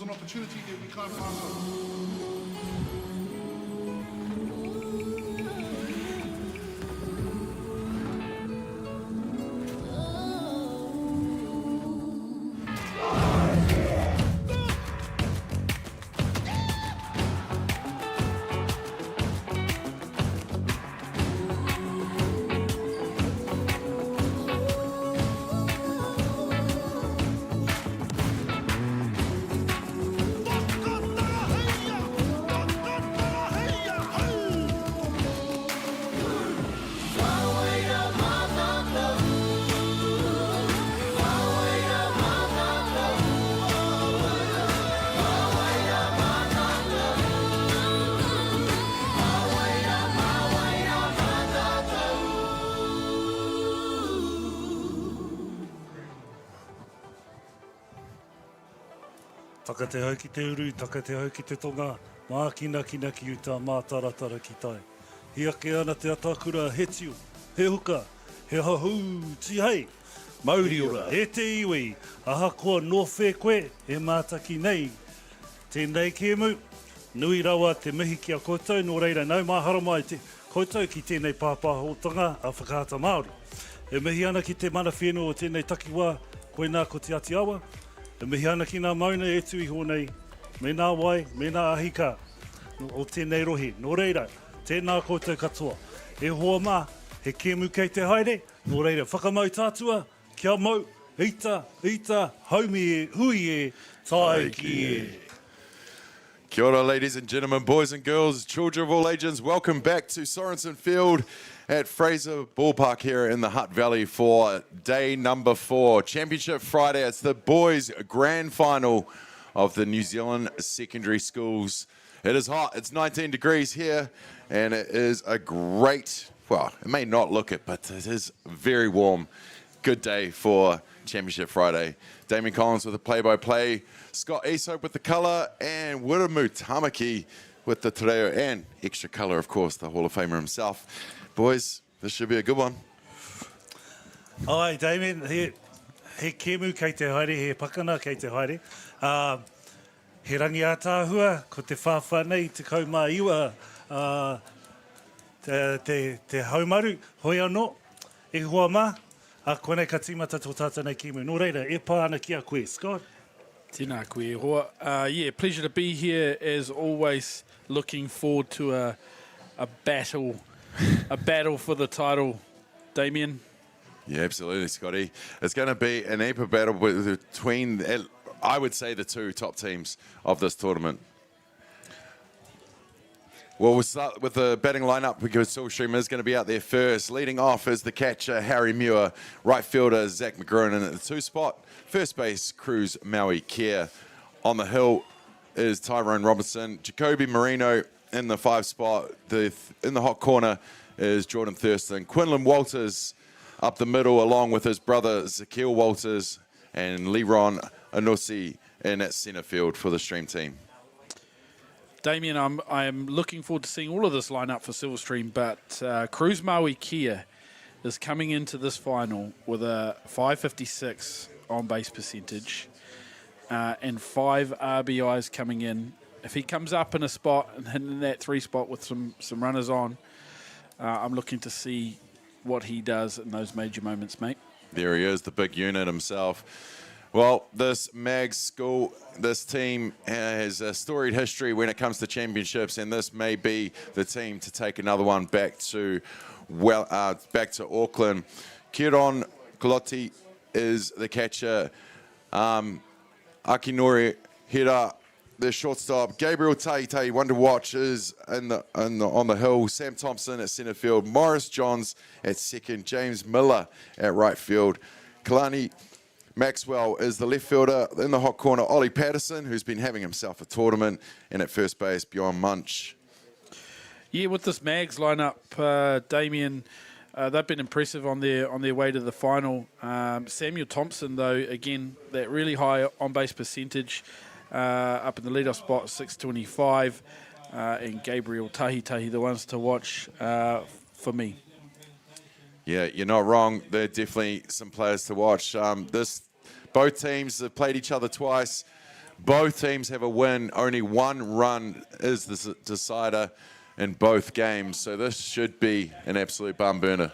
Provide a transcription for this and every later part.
an opportunity that we can't pass on. Taka te hau ki te uru, taka te hau ki te tonga, mā kina kina ki uta, mā taratara ki tai. He ake ana te atakura, he tiu, he huka, he hahu, ti hei, mauri ora, e te iwi, aha koa no whē koe, he mātaki nei. Tēnei kēmu, nui rawa te mihi ki a koutou, nō reira nau mahara mai te koutou ki tēnei pāpahotanga a whakaata Māori. E mihi ana ki te mana whenua o tēnei takiwā, koe nā ko te ati awa. E mihi ana ki ngā mauna e tui honei, me nā wai, me nā ahika, o tēnei rohi. Nō reira, tēnā koutou katoa. E hoa mā, he kēmu kei te haere, nō reira, whakamau tātua, kia mau, ita, haumi e, hui e, tai ki e. Kia ora, ladies and gentlemen, boys and girls, children of all ages. Welcome back to Sorensen Field at Fraser Ballpark here in the Hutt Valley for day number 4. Championship Friday. It's the boys' grand final of the New Zealand secondary schools. It is hot. It's 19 degrees here, and it is a great, well, it may not look it, but it is very warm. Good day for Championship Friday. Damien Collins with the play-by-play, Scott Aesop with the colour, and Wiramu Tamaki with the te reo, and extra colour, of course, the Hall of Famer himself. Boys, this should be a good one. Ai, Damien, he kēmu kei te haere, he pakana kei te haere. He rangi ātāhua, ko te whawhanei, te kaumā iwa, te haumaru, hoi anō, e hoa mā, a konei ka tīmata tō tātanei kēmu. Nō reira, e pā ana ki a koe, Scott. Tēnā koe hoa. Yeah, pleasure to be here as always. Looking forward to a battle, a battle for the title, Damien. Yeah, absolutely, Scotty. It's going to be an epic battle between, I would say, the two top teams of this tournament. Well, we'll start with the batting lineup because Silverstream is going to be out there first. Leading off is the catcher, Harry Muir. Right fielder, Zach McGruin in at the 2 spot. First base, Cruz Maui Kerr. On the hill is Tyrone Robinson. Jacoby Marino in the 5 spot. In the hot corner is Jordan Thurston. Quinlan Walters up the middle along with his brother, Zakiel Walters. And Leron Anusi in at centre field for the Stream team. Damien, I am looking forward to seeing all of this lineup for Silverstream, but Cruz Maui Kia is coming into this final with a 556 on-base percentage and 5 RBIs coming in. If he comes up in a spot and hitting that 3 spot with some runners on, I'm looking to see what he does in those major moments, mate. There he is, the big unit himself. Well, this MAGS school, this team has a storied history when it comes to championships, and this may be the team to take another one back to Auckland. Kieron Koloti is the catcher. Akinori Hira, the shortstop. Gabriel Tahi, one to watch, is on the hill. Sam Thompson at centre field. Morris Johns at second. James Miller at right field. Kalani Maxwell is the left fielder. In the hot corner, Ollie Patterson, who's been having himself a tournament. And at first base, Bjorn Munch. Yeah, with this MAGS lineup, Damien, they've been impressive on their way to the final. Samuel Thompson, though, again, that really high on-base percentage up in the leadoff spot, 625. And Gabriel Tahi, the ones to watch for me. Yeah, you're not wrong. They're definitely some players to watch. Both teams have played each other twice. Both teams have a win. Only one run is the decider in both games. So this should be an absolute bum burner.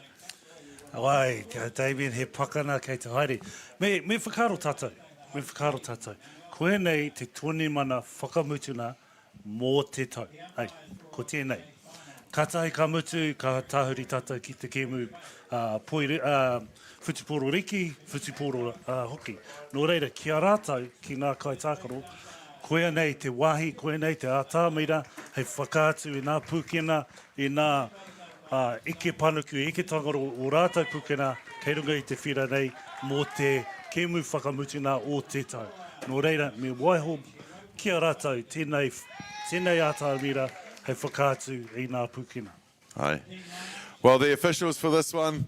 Wai, Damien, he pakana kei te haere. Me whakaro tātou. Koe nei te 20 mana whakamutuna mō te tau. Hei, ko tēnei. Ka tahi ka mutu, ka tāhuri tātou ki te kēmu whutuporo riki, whutuporo hoki. Nō reira, kia rātou ki ngā kai tākaro, koe nei te wahi, koe nei te ātāmira, hei whakaatu i ngā pūkena, i ngā ike panuku, ike tangaro o rātou pūkena, kei runga i te whira nei, mō te kēmu whakamutuna o te tau. Nō reira, me waiho kia rātou, tēnei ātāmira, hei whakaatu i ngā pūkena. Aye. Well, the officials for this one,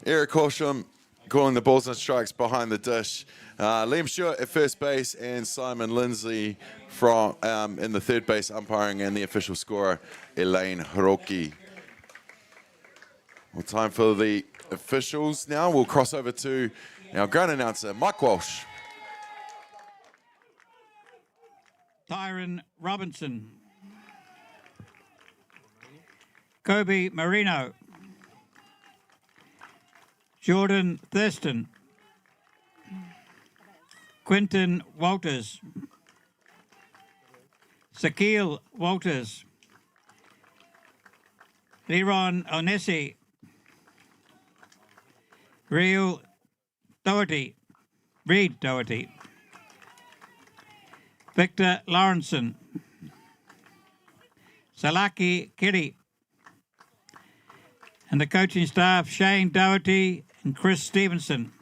Eric Horsham calling the balls and strikes behind the dish. Liam Stewart at first base and Simon Lindsay from in the third base umpiring, and the official scorer, Elaine Hiroki. Well, time for the officials now. We'll cross over to our ground announcer, Mike Walsh. Tyron Robinson. Kobe Marino. Jordan Thurston. Quentin Walters. Sakil Walters. Leron Onesi. Reed Doherty. Victor Lawrenson. Salaki Kiri. And the coaching staff, Shane Doherty and Chris Stevenson.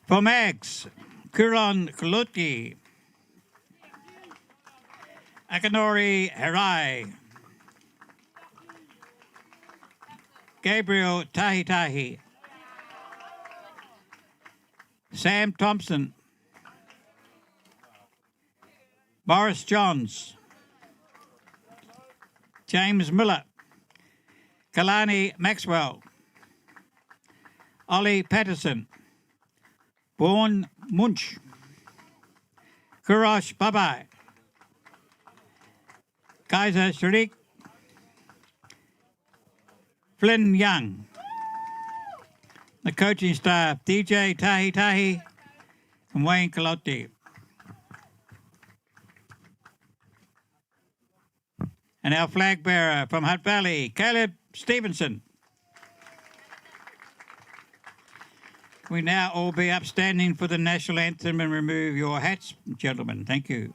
For MAGS, Kuron Kulutki. Akanori Harai. Gabriel Tahitahi. Sam Thompson. Boris Johns. James Miller. Kalani Maxwell. Ollie Patterson. Vaughan Munch. Kurosh Babai. Kaiser Sharik. Flynn Young. The coaching staff, DJ Tahi and Wayne Kaloti. And our flag bearer from Hutt Valley, Caleb Stevenson. We now all be upstanding for the national anthem and remove your hats, gentlemen. Thank you.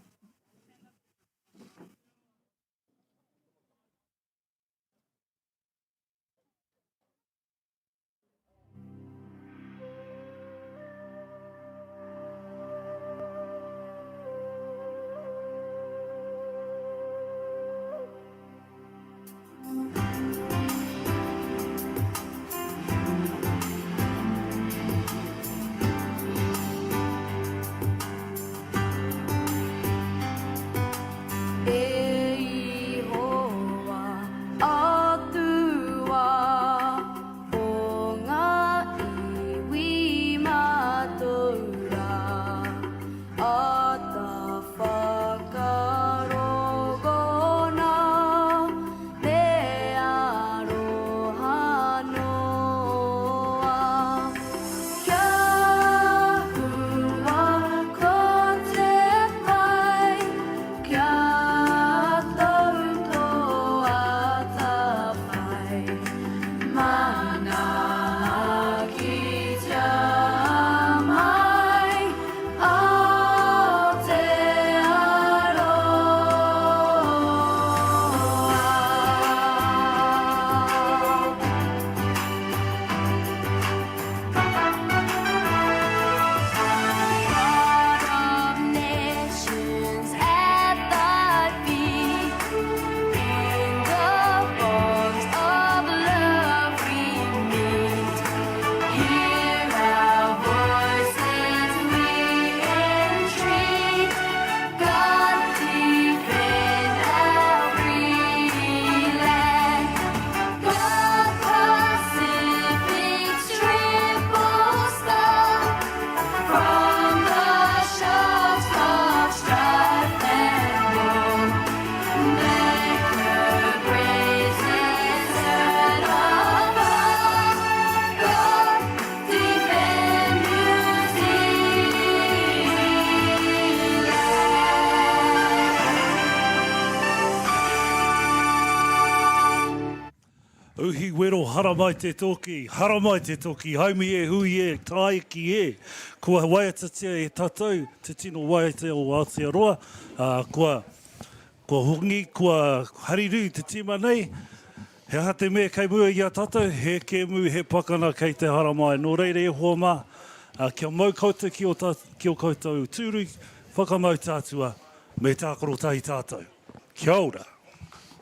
Uhi wero haramai te toki, haumi e, hui e, taiki e. Kua waiatatia e tātou, te tino waiatea o Aotearoa. Kua hongi, kua hariru te tima nei. He aha te mea kei mua i a tātou, he kēmu, he pakana kei te haramai. Nō reire e hoa mā, kia mau koutou ki o koutou tūru, whakamau tātua, me tākoro tahi tātou. Kia ora.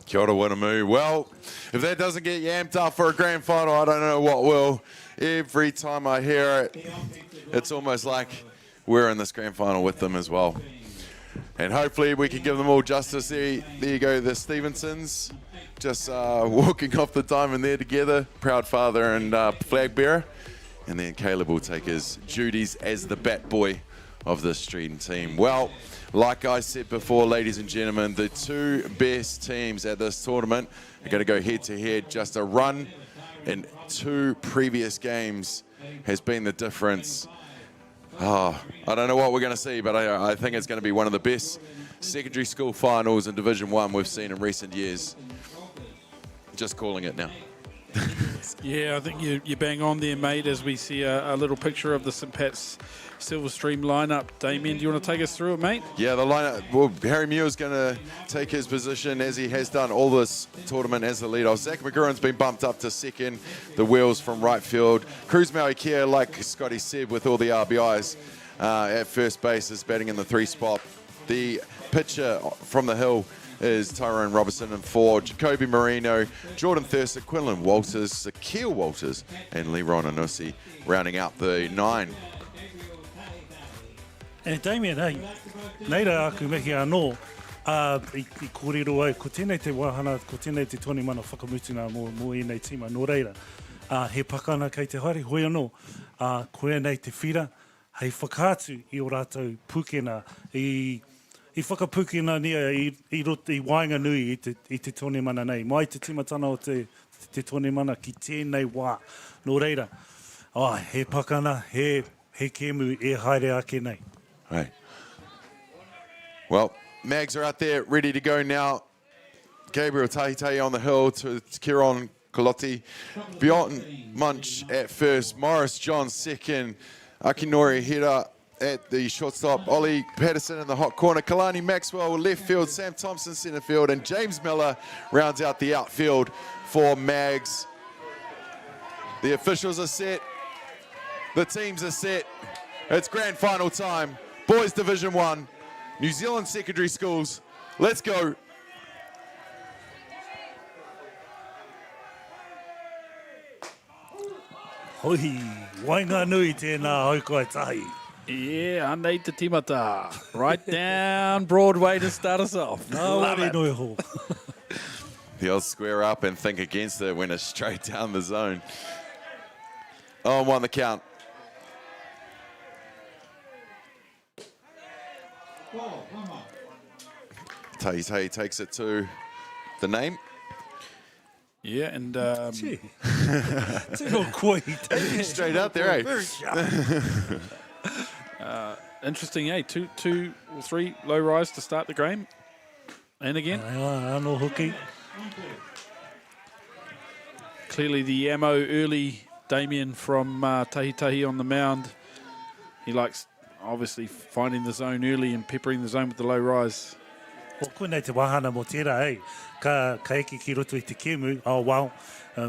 Kia ora, Winamu. Well, if that doesn't get you amped up for a grand final, I don't know what will. Every time I hear it, it's almost like we're in this grand final with them as well. And hopefully we can give them all justice. There you go, the Stevensons just walking off the diamond there together. Proud father and flag bearer. And then Caleb will take his duties as the bat boy of this stream team. Well, like I said before, ladies and gentlemen, the two best teams at this tournament are going to go head-to-head. Just a run in two previous games has been the difference. I don't know what we're going to see, but I think it's going to be one of the best secondary school finals in Division 1 we've seen in recent years. Just calling it now. Yeah, I think you bang on there, mate, as we see a little picture of the St. Pat's Silverstream lineup. Damien, do you want to take us through it, mate? Yeah, the lineup. Well, Harry Muir's going to take his position as he has done all this tournament as the leader. Zach McGurran's been bumped up to second. The wheels from right field. Cruz Maui Kia, like Scotty said, with all the RBIs at first base, is batting in the 3 spot. The pitcher from the hill is Tyrone Robertson, and 4, Jacoby Marino, Jordan Thurster, Quinlan Walters, Sakil Walters, and Leron Anusi rounding out the 9. E Damien, hei, neira aku mehi anō, i kōrero ai, ko tēnei te wahana, ko tēnei te toni mana whakamutunga mō i nei tima, nō reira. He pakana kei te haere, hoi anō, koe nei te whira, hei whakātu i o rātou pūkena, i whakapūkena nia i wainga nui i te toni mana nei. Mai te timatana o te toni mana ki tēnei wā, nō reira. He pakana, he kēmu e haere ake nei. Right. Well, Mags are out there ready to go now. Gabriel Tahitahi on the hill to Kieron Koloti. Bjorn Munch at first. Morris John second. Akinori Hira at the shortstop. Ollie Patterson in the hot corner. Kalani Maxwell left field. Sam Thompson centre field. And James Miller rounds out the outfield for Mags. The officials are set. The teams are set. It's grand final time. Boys Division 1, New Zealand Secondary Schools. Let's go. Hoi, wainga nui tēnā haukai tahi. Yeah, anei te timata. Right down Broadway to start us off. Nā wari noi ho. The old square up and think against it when it's straight down the zone. 0-1 the count. Tahitahi takes it to the name. Yeah, and Gee. Tino koi. Straight out there, eh? Very sharp. interesting, eh? Two or 3 low rise to start the game. And again. Anō hoki. Clearly the ammo early, Damien from Tahitahi on the mound. He likes obviously finding the zone early and peppering the zone with the low rise. O koenei te wahana mo tērā, ei. Ka eke ki roto i te kēmu, wow,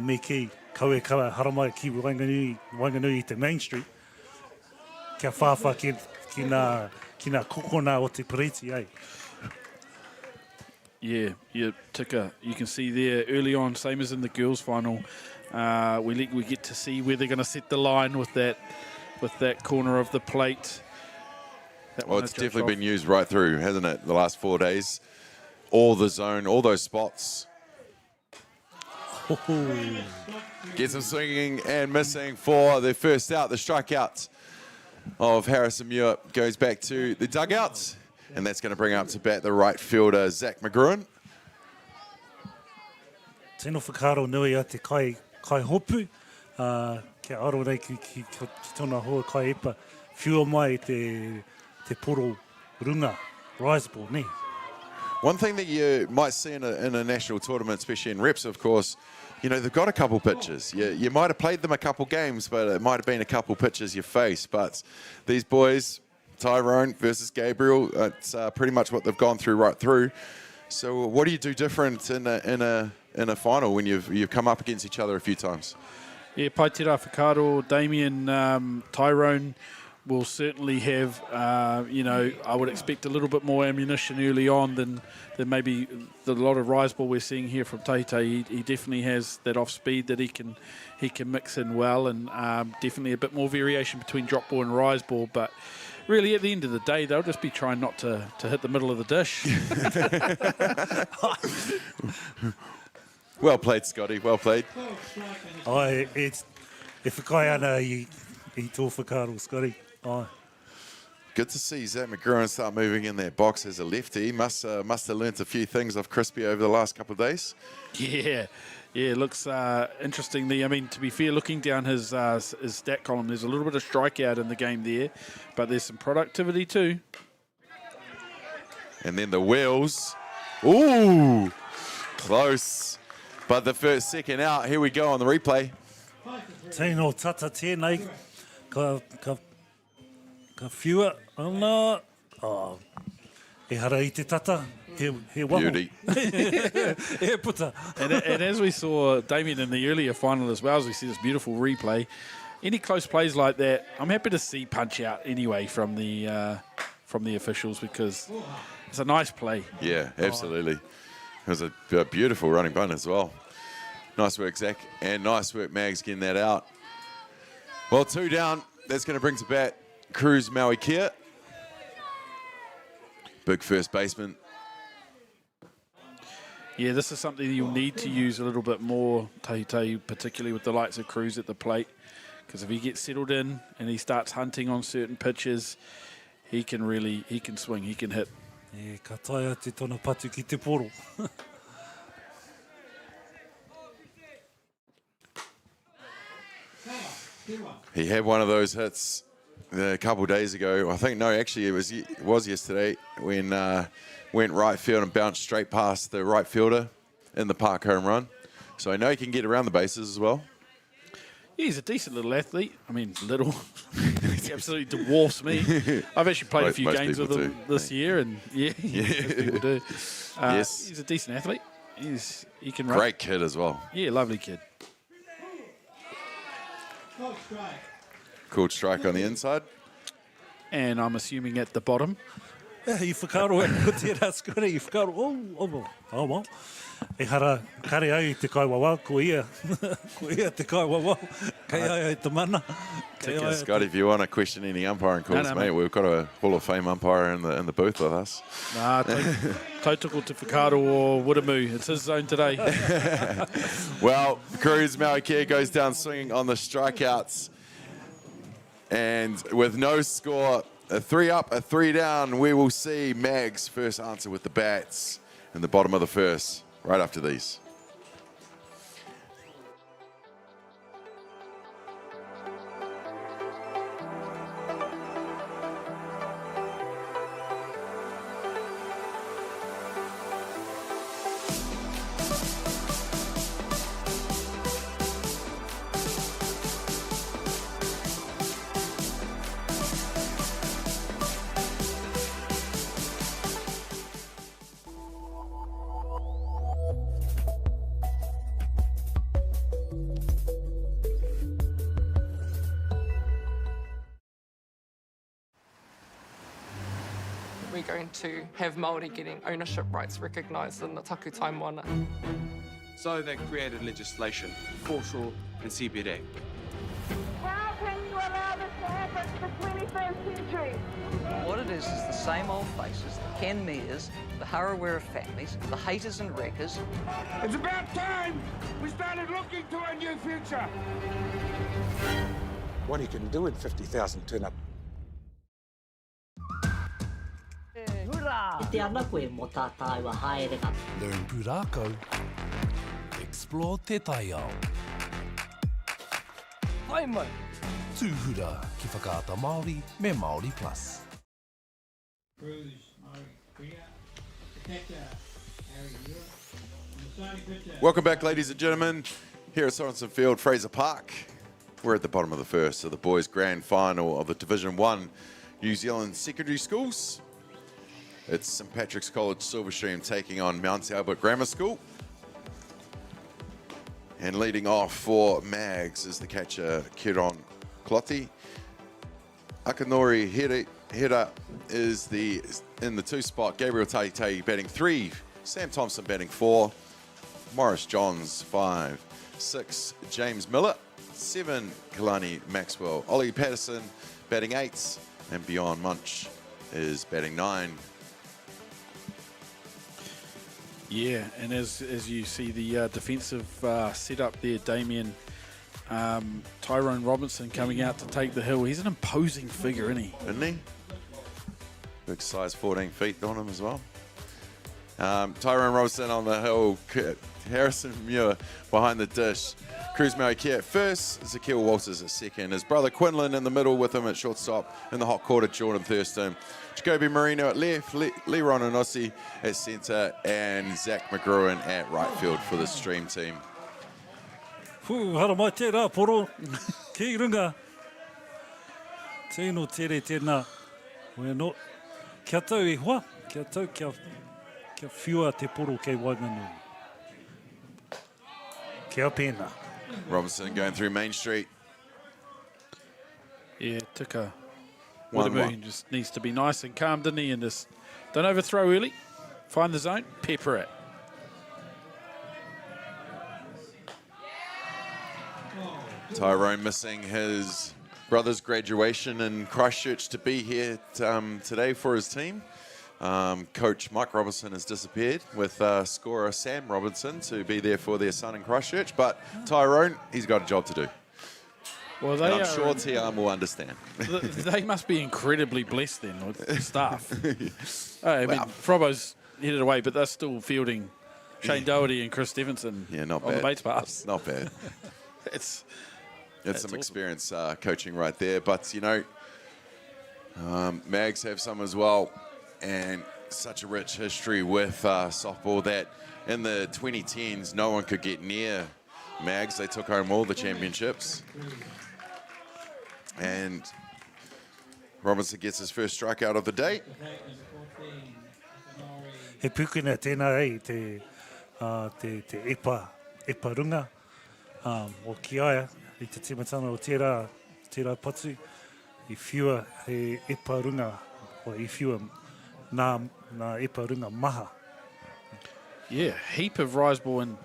me ki kaue kawa haramai ki Wainganui i te Main Street. Kia whawha ki nā kokona o te Pariti, ei. Yeah, ticker. You can see there early on, same as in the girls' final. We get to see where they're going to set the line with that corner of the plate. Well, it's definitely been used right through, hasn't it, the last 4 days? All the zone, all those spots. Gets them swinging and missing for the first out. The strikeout of Harrison Muir goes back to the dugouts, and that's going to bring up to bat the right fielder, Zach McGurran. Tēnō whakaro nui a te kai hopu. Kia aro nei ki tōna hoa kai epa. Whiua mai te poro runga, rise ball, ne? One thing that you might see in a national tournament, especially in reps, of course, you know, they've got a couple pitches. You might have played them a couple games, but it might have been a couple pitches you face. But these boys, Tyrone versus Gabriel, it's pretty much what they've gone through right through. So what do you do different in a final when you've come up against each other a few times? Yeah, pai te rā whakaaro, Damien, Tyrone will certainly have, you know, I would expect a little bit more ammunition early on than maybe a lot of rise ball we're seeing here from Tahiti. He definitely has that off speed that he can mix in well, and definitely a bit more variation between drop ball and rise ball. But really, at the end of the day, they'll just be trying not to hit the middle of the dish. Well played, Scotty. Well played. It's if whakai ana I tō whakaaro, Scotty. Good to see Zach McGruin start moving in that box as a lefty. Must have learnt a few things off Crispy over the last couple of days. Yeah, looks interestingly. I mean, to be fair, looking down his stat column, there's a little bit of strikeout in the game there, but there's some productivity too. And then the wheels. Ooh, close. But the second out, here we go on the replay. Tēnō tata tēnei, ka whiua ana, e hara I te tata, he waho. Beauty. E puta. And as we saw Damien in the earlier final as well, as we see this beautiful replay, any close plays like that, I'm happy to see punch out anyway from the officials, because it's a nice play. Yeah, absolutely. It was a beautiful running bunt as well. Nice work, Zach. And nice work, Mags, getting that out. Well, 2 down. That's going to bring to bat Cruz Maui Kia. Big first baseman. Yeah, this is something you'll need to use a little bit more, Tahiti, particularly with the likes of Cruz at the plate. Because if he gets settled in and he starts hunting on certain pitches, he can swing, he can hit. E ka taia te tona patu ki te poro. He had one of those hits a couple of days ago. I think, no, actually it was yesterday when went right field and bounced straight past the right fielder in the park home run. So I know he can get around the bases as well. Yeah, he's a decent little athlete. I mean, little. He absolutely dwarfs me. I've actually played a few Most games with people him do. this year, and most people do. Yes. He's a decent athlete. He can run. Great kid as well. Yeah, lovely kid. Called strike on the inside. And I'm assuming at the bottom. I whakaaro e ko tērā Scotty, I whakaaro, well. E hara kare ai te kaiwawa, ko ia te kaiwawa, kei ai te mana. Scott, if you want to question any umpiring calls, No, mate, mate. We've got a Hall of Fame umpire in the booth with us. Nah, tautoko te whakaaro o Wiramu. It's his zone today. Well, Cruz Maui Kia goes down swinging on the strikeouts. And with no score, a 3 up, a 3 down, we will see Mags first answer with the bats in the bottom of the first, right after these. We're going to have Māori getting ownership rights recognised in the taku taimoana. So they created legislation, foreshore and CBD. How can you allow this to happen in the 21st century? What it is the same old faces, the Ken Mears, the Harawira families, the haters and wreckers. It's about time we started looking to a new future. What he can do with 50,000 turn up. I te ana koe mō tātai wa haerenga. Learn pūrākau. Explore te taiao. Hai mai! Tūhura ki whakaata Māori me Māori Plus. Cruz, Maui Kia, protector, Harry Euro. On the starting pitcher. Welcome back, ladies and gentlemen. Here at Sorensen Field, Fraser Park. We're at the bottom of the first of the boys' grand final of the Division 1 New Zealand Secondary Schools. It's St Patrick's College Silverstream taking on Mount Albert Grammar School. And leading off for MAGS is the catcher Kiron Clotti. Akanori Hira is in the 2 spot. Gabriel Taitei batting 3. Sam Thompson batting 4. Morris Johns 5. 6 James Miller. 7 Kalani Maxwell. Ollie Patterson batting 8. And Beyond Munch is batting 9. Yeah, and as you see the defensive setup there, Damien, Tyrone Robinson coming out to take the hill. He's an imposing figure, isn't he? Isn't he? Big size, 14 feet on him as well. Tyrone Robinson on the hill. Harrison Muir behind the dish. Cruz Marikia at first. Zakiel Walters at second. His brother Quinlan in the middle with him at shortstop. In the hot quarter, Jordan Thurston. Jacoby Marino at left. Leron Onossi at centre. And Zach McGruin at right field for the stream team. Hara mai tērā, poro. Ki runga. Tēnō tere tēnā. Wea no. Kia tau e hoa. Kia tau kia whiua te poro kei Waimanu. Kia pēnā. Robinson going through Main Street. Yeah, Tika. 1-1. Just needs to be nice and calm, doesn't he? And just don't overthrow early. Find the zone, pepper it. Tyrone missing his brother's graduation in Christchurch to be here today for his team. Coach Mike Robinson has disappeared with scorer Sam Robinson to be there for their son in Christchurch. But Tyrone, he's got a job to do. Well, and I'm sure Tiam will understand. They must be incredibly blessed then with the staff. I mean, Frobbo's headed away, but they're still fielding Shane Doherty and Chris Stevenson on the baits pass. Not bad. It's some awesome. experience coaching right there. But, you know, MAGS have some as well. And such a rich history with softball that in the 2010s, no one could get near MAGS. They took home all the championships. And Robinson gets his first strikeout of the day. He pukina tēnā ei te epa runga o ki aia i te timatana o tērā patu i whiua he epa runga o i whiua nā epa runga maha. Yeah, heap of rise ball, and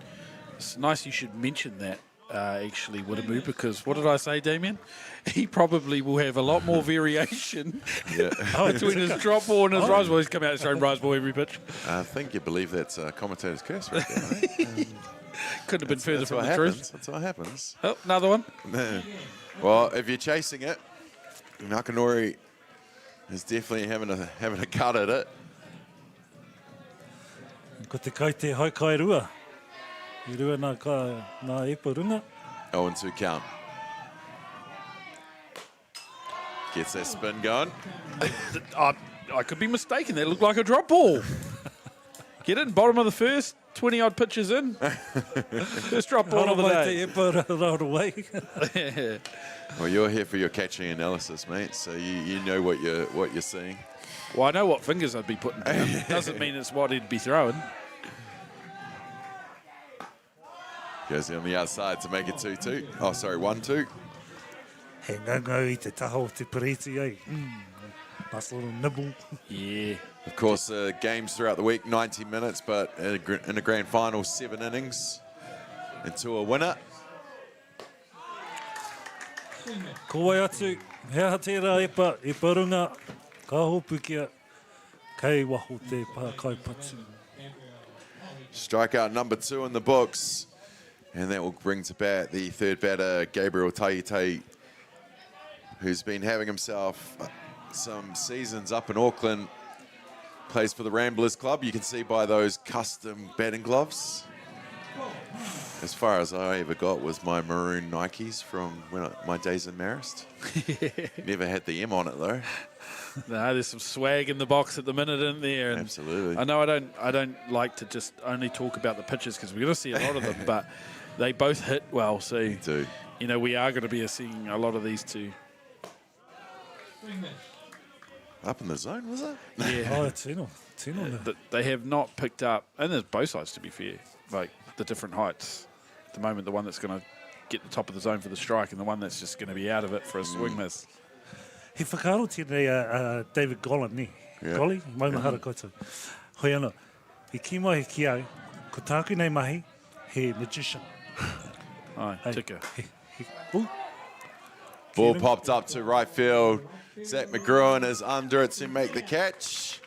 it's nice you should mention that actually, Wiramu, because what did I say, Damien? He probably will have a lot more variation between his drop ball and his rise ball. He's come out and thrown rise ball every pitch. I think you believe that's a commentator's curse right there, right? Couldn't have been further from the truth. That's what happens. Oh, another one. Well, if you're chasing it, Nakanori is definitely having a cut at it. Ko te kai te haukai rua. I rua nā epa runga. 0-2 count. Gets that spin going. I could be mistaken. That looked like a drop ball. Get in, bottom of the first, 20-odd pitches in. First drop ball of the day. Well, you're here for your catching analysis, mate, so you know what you're seeing. Well, I know what fingers I'd be putting down. Doesn't mean it's what he'd be throwing. Goes on the outside to make it 2-2. Oh, sorry, 1-2. He ngangau i te taho o te pareti, eh? Nice little nibble. Yeah. Of course, games throughout the week, 90 minutes, but in a grand final, 7 innings into a winner. Ko wai atu, hea tērā epa runga, ka hopu kia, kei waho te kai patu. Strikeout number 2 in the books. And that will bring to bat the third batter, Gabriel Taitei, who's been having himself some seasons up in Auckland. Plays for the Ramblers Club. You can see by those custom batting gloves. As far as I ever got was my maroon Nikes from my days in Marist. Never had the M on it though. No, there's some swag in the box at the minute, isn't there? And absolutely. I know I don't like to just only talk about the pitches because we're going to see a lot of them, but They both hit well, so They do. you know we are going to be seeing a lot of these two. Up in the zone, was it? Yeah. Oh, tino. They have not picked up, and there's both sides to be fair, like the different heights. At the moment, the one that's going to get the top of the zone for the strike, and the one that's just going to be out of it for a swing miss. He whakaro tēnei David Gollan, ne? Yeah. Golly, maumahara koutou. Hoi anō, i ki mai ki au, ko tāku nei mahi, he magician. Aye, tika. Ball popped up to right field. Zach McGruin is under it to make the catch.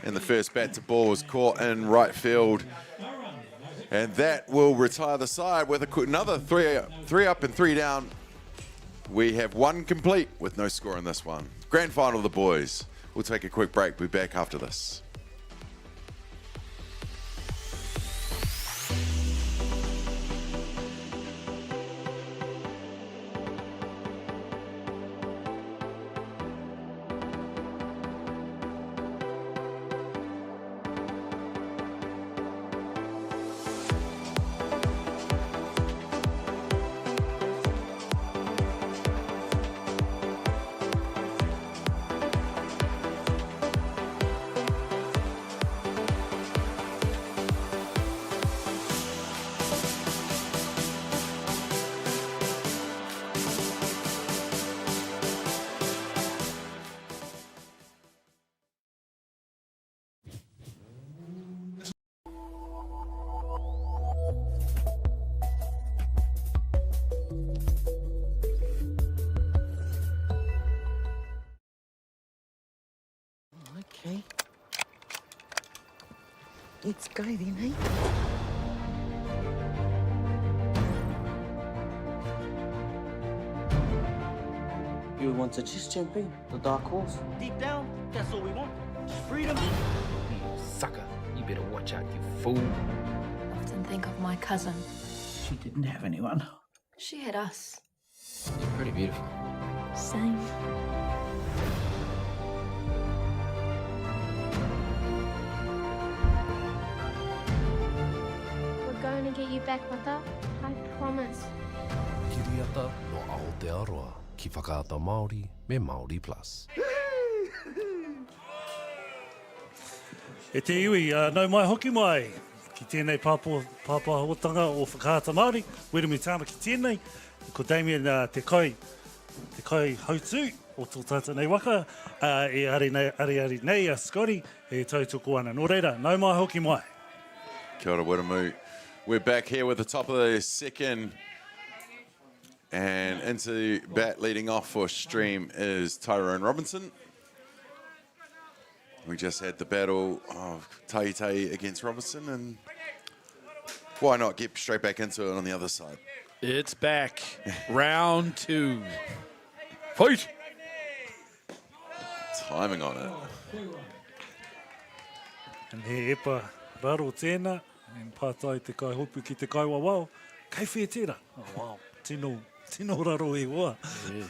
And the first bat to ball was caught in right field. And that will retire the side with another three up and 3 down. We have one complete with no score in this one. Grand final of the boys. We'll take a quick break. We'll be back after this. Okay. Let's go then, eh? You want to just jump in, the dark horse? Deep down, that's all we want. Just freedom. You sucker. You better watch out, you fool. I often think of my cousin. She didn't have anyone. She had us. You're pretty beautiful. Same. We're going to get you back, Mata. I promise. Kiriata no Aotearoa, ki whakaata Māori me Māori Plus. E te iwi, nau mai hoki mai. Ki tēnei pāpahotanga o whakaata Māori. Wera mi tāma ki tēnei. Ko Damien te kai hautu o tō tātou nei waka. E ari nei a Scotty. E tautoko ana. Nō reira, nau mai hoki mai. Kia ora, Wiramu. We're back here with the top of the second. And into bat leading off for Stream is Tyrone Robinson. We just had the battle of Tai against Robinson, and why not get straight back into it on the other side? It's back. Round 2. Fight! Timing on it. And he epa raro tēnā, and pātai te kai hopu ki te kai wawao. Kai whea tēra. Oh, wow. Tino raro e wā. Yeah.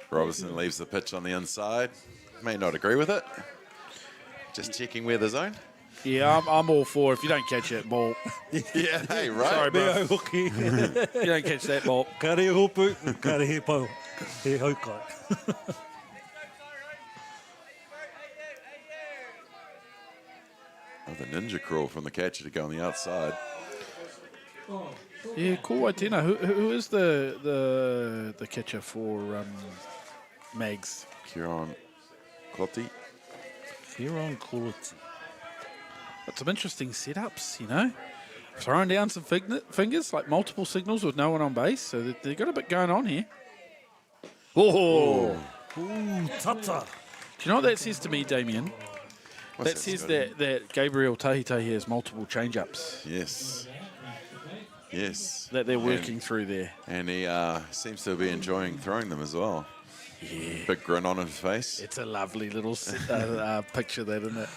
Robertson leaves the pitch on the inside. May not agree with it. Just checking where the zone. Yeah, I'm all for if you don't catch that ball. Yeah, hey, right. Sorry, bro. Mea hoki. If you don't catch that ball. Kare hopu, kare he pau. He haukai. Oh, the ninja crawl from the catcher to go on the outside. Yeah, cool. Tēnā. Who is the catcher for MAGS? Kieran Clotti. Kieran Clotti. Got some interesting setups, you know. Throwing down some fingers, like multiple signals with no one on base. So they've got a bit going on here. Oh! Ooh, tata. Do you know what that says to me, Damien? What's That says that Gabriel Tahitahi has multiple change-ups. Yes. Yes. That they're working through there. And he seems to be enjoying throwing them as well. Yeah. Big grin on his face. It's a lovely little picture, that, isn't it?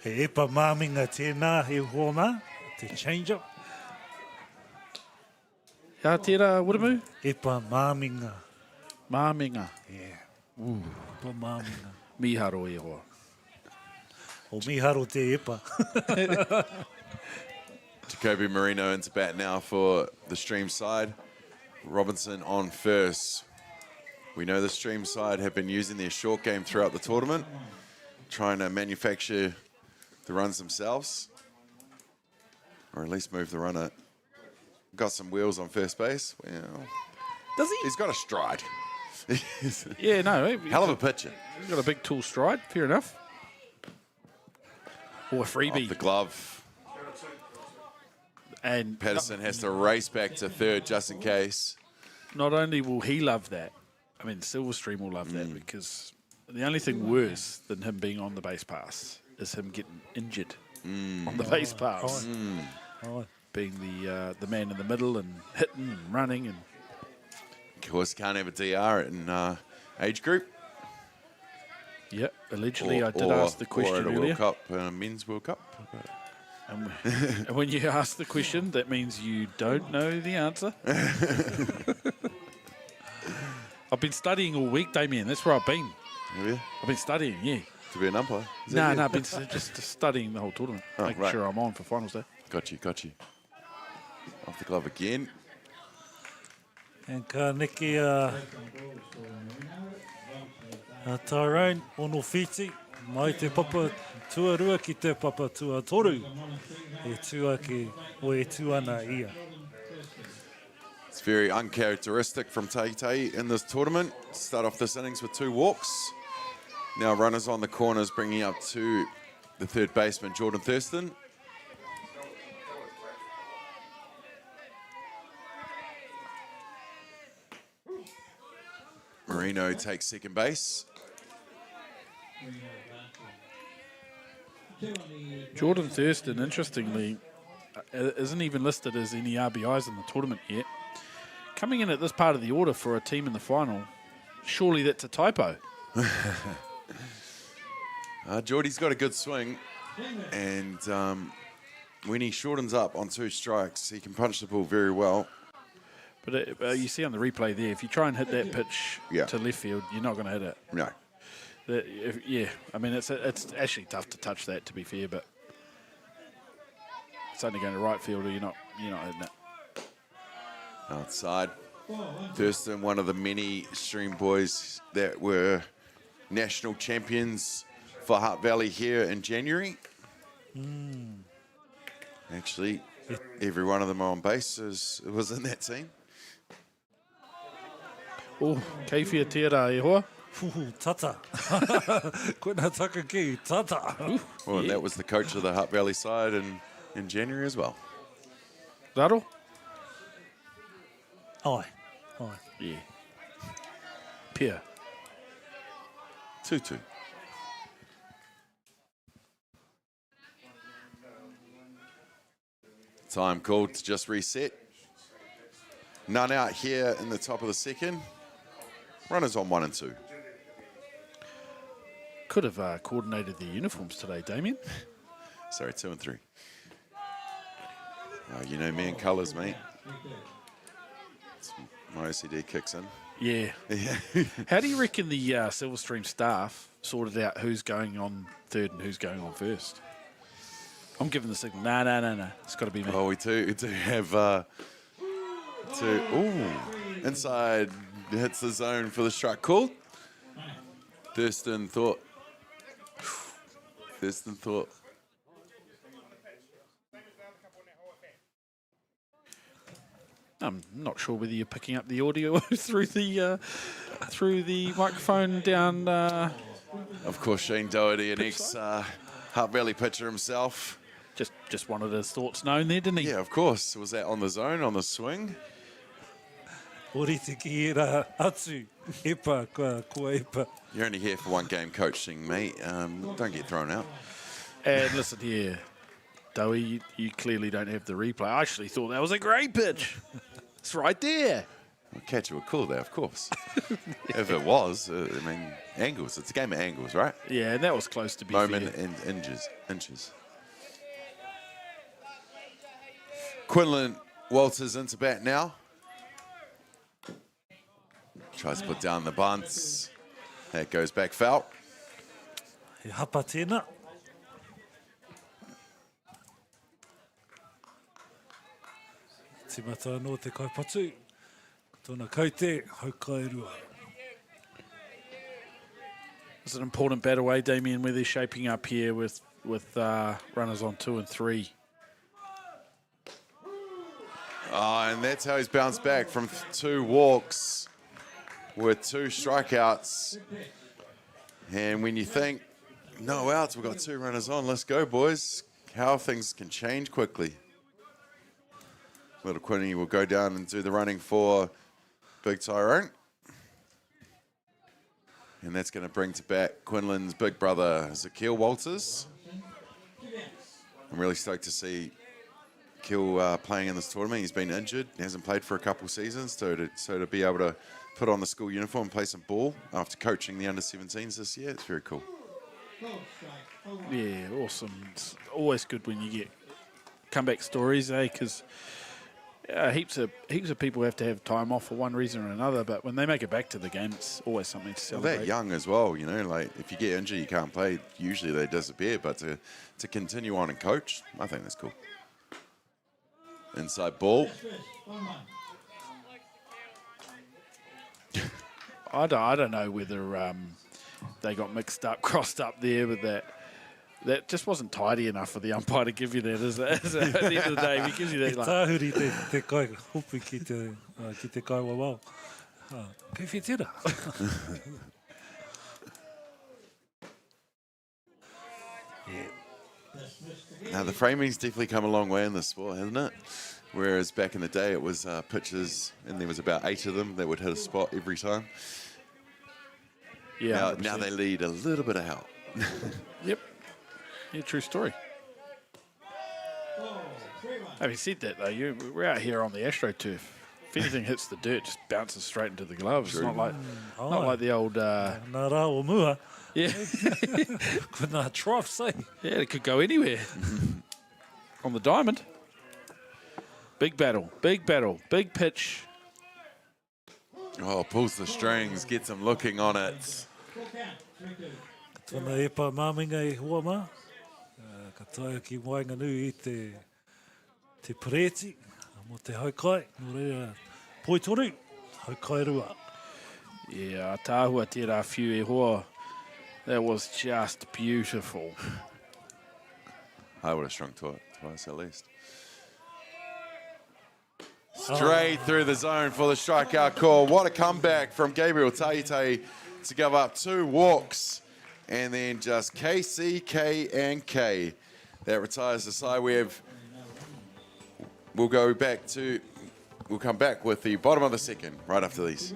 He epa māminga tēnā he hōna, te change-up. Kā tērā, Wiramu? Epa māminga. Māminga. Yeah. Epa māminga. Miharo e hoa. O miharo te epa. Jacoby Marino into bat now for the Stream side. Robinson on first. We know the Stream side have been using their short game throughout the tournament, trying to manufacture the runs themselves, or at least move the runner. Got some wheels on first base. Well, does he? He's got a stride. Yeah, no. Hell of a pitcher. He's got a big tall stride. Fair enough. Or a freebie. Off the glove. And Patterson has to race back to third just in case. Not only will he love that, I mean, Silverstream will love that, because the only thing worse than him being on the base pass is him getting injured on the base pass. Being the man in the middle and hitting and running. And of course, can't have a DR in age group. Yep, allegedly I did ask the question or at a earlier. World Cup, men's World Cup. And when you ask the question, that means you don't know the answer. I've been studying all week, Damien. That's where I've been. Have you? I've been studying, yeah. To be an umpire? No, I've been just studying the whole tournament, making sure I'm on for finals day. Got you. Off the glove again. And ka neke Tyrone, ono whiti, mai te papa tuarua ki te papa tuatoru. E tuake o e tuana ia. It's very uncharacteristic from Taitei in this tournament. Start off this innings with 2 walks. Now runners on the corners, bringing up to the third baseman, Jordan Thurston. Marino takes second base. Jordan Thurston, interestingly, isn't even listed as any RBIs in the tournament yet. Coming in at this part of the order for a team in the final, surely that's a typo. Geordie's got a good swing, and when he shortens up on 2 strikes, he can punch the ball very well. But you see on the replay there, if you try and hit that pitch to left field, you're not going to hit it. No. I mean, it's actually tough to touch that, to be fair, but it's only going to right field or you're not hitting it. Outside. Thurston, one of the many Stream boys that were national champions for Hutt Valley here in January. Actually, every one of them on base was in that team. Oh, keifia tērā e hoa. Tata. Koina taka ki, tata. Well, that was the coach of the Hutt Valley side in January as well. Raro? Aye. Yeah. Pia. 2-2. Time called to just reset. None out here in the top of the second. Runners on 1 and 2. Could have coordinated the uniforms today, Damien. Sorry, 2 and 3. You know me in colours, mate. My OCD kicks in. Yeah. How do you reckon the Silverstream staff sorted out who's going on third and who's going on first? I'm giving the signal. No. It's got to be me. Oh, we do have two. Ooh, inside hits the zone for the strike call. Thurston thought. I'm not sure whether you're picking up the audio through the microphone down. Of course, Shane Doherty, an ex-Hutt Valley pitcher himself. Just wanted his thoughts known there, didn't he? Yeah, of course. Was that on the zone, on the swing? Orite ki era atu. Epa, kua epa. You're only here for 1 game coaching, mate. Don't get thrown out. And listen here, Dowie, you clearly don't have the replay. I actually thought that was a great pitch. It's right there. I'll catch you a call there, of course. If it was, angles. It's a game of angles, right? Yeah, and that was close to be Moment fair. and inches. Quinlan Walters into bat now. Tries to put down the bunts. That goes back foul. He hapa tēnā. Timata anō te kaipatu. Tōna kaute, haukai rua. It's an important battle, eh, Damien, where they're shaping up here with runners on 2 and 3. And that's how he's bounced back from 2 walks with 2 strikeouts. And when you think, no outs, we've got 2 runners on, let's go, boys. How things can change quickly. Little Quinny will go down and do the running for Big Tyrone. And that's going to bring to back Quinlan's big brother, Zakeel Walters. I'm really stoked to see Keel playing in this tournament. He's been injured. He hasn't played for a couple seasons. So to be able to put on the school uniform and play some ball after coaching the under-17s this year, it's very cool. Yeah, awesome. It's always good when you get comeback stories, eh? Because heaps of people have to have time off for one reason or another, but when they make it back to the game, it's always something to celebrate. Well, they're young as well, you know, like if you get injured, you can't play, usually they disappear, but to continue on and coach, I think that's cool. Inside ball. I don't know whether they got mixed up, crossed up there with that. That just wasn't tidy enough for the umpire to give you that, is it? At the end of the day, he gives you that. Like, tāhuri te kai hopi ki te kai wawao. Kei whetera. Now, the framing's definitely come a long way in this sport, hasn't it? Whereas back in the day, it was pitches, and there was about 8 of them that would hit a spot every time. Yeah. Now they lead a little bit of help. Yep. Yeah, true story. Having said that, though, we're out here on the AstroTurf. If anything hits the dirt, it just bounces straight into the gloves. It's not like the old... Nā rā o mua. Yeah. Nā troughs, eh? Yeah, it could go anywhere. On the diamond. Big battle, big pitch. Oh, pulls the strings, gets him looking on it. Tōna epa māminga e hoa mā. Ka taia ki wainga nui I te preti, mo te haukai. Nō reira, poitoru, haukai rua. Yeah, tāhua tērā whiu e hoa. That was just beautiful. I would have strung to it twice at least. Straight through the zone for the strikeout call. What a comeback from Gabriel Taite to give up 2 walks. And then just KC, K, and K. That retires the side. We'll come back with the bottom of the second right after these.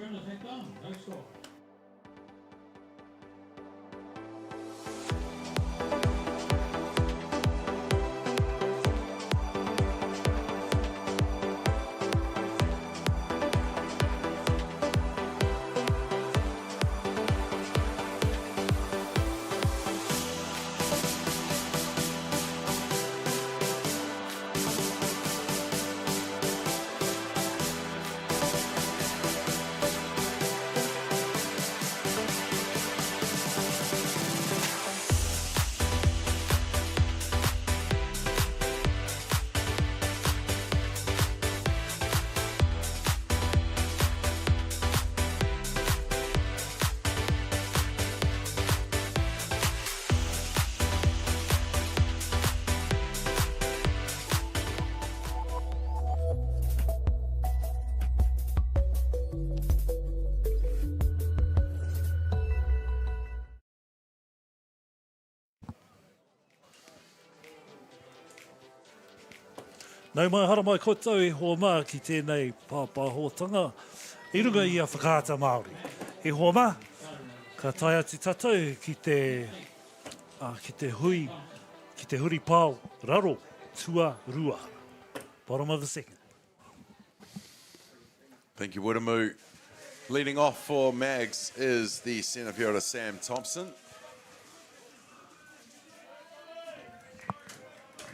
Nau mai hara mai koutou e hoa mā ki tēnei pāpāhotanga. I runga I a whakaata Māori. E hoa mā, ka taia te tatou ki te huri pāo, raro, tua, rua. Bottom of the second. Thank you, Wiramu. Leading off for MAGS is the centre fielder, Sam Thompson.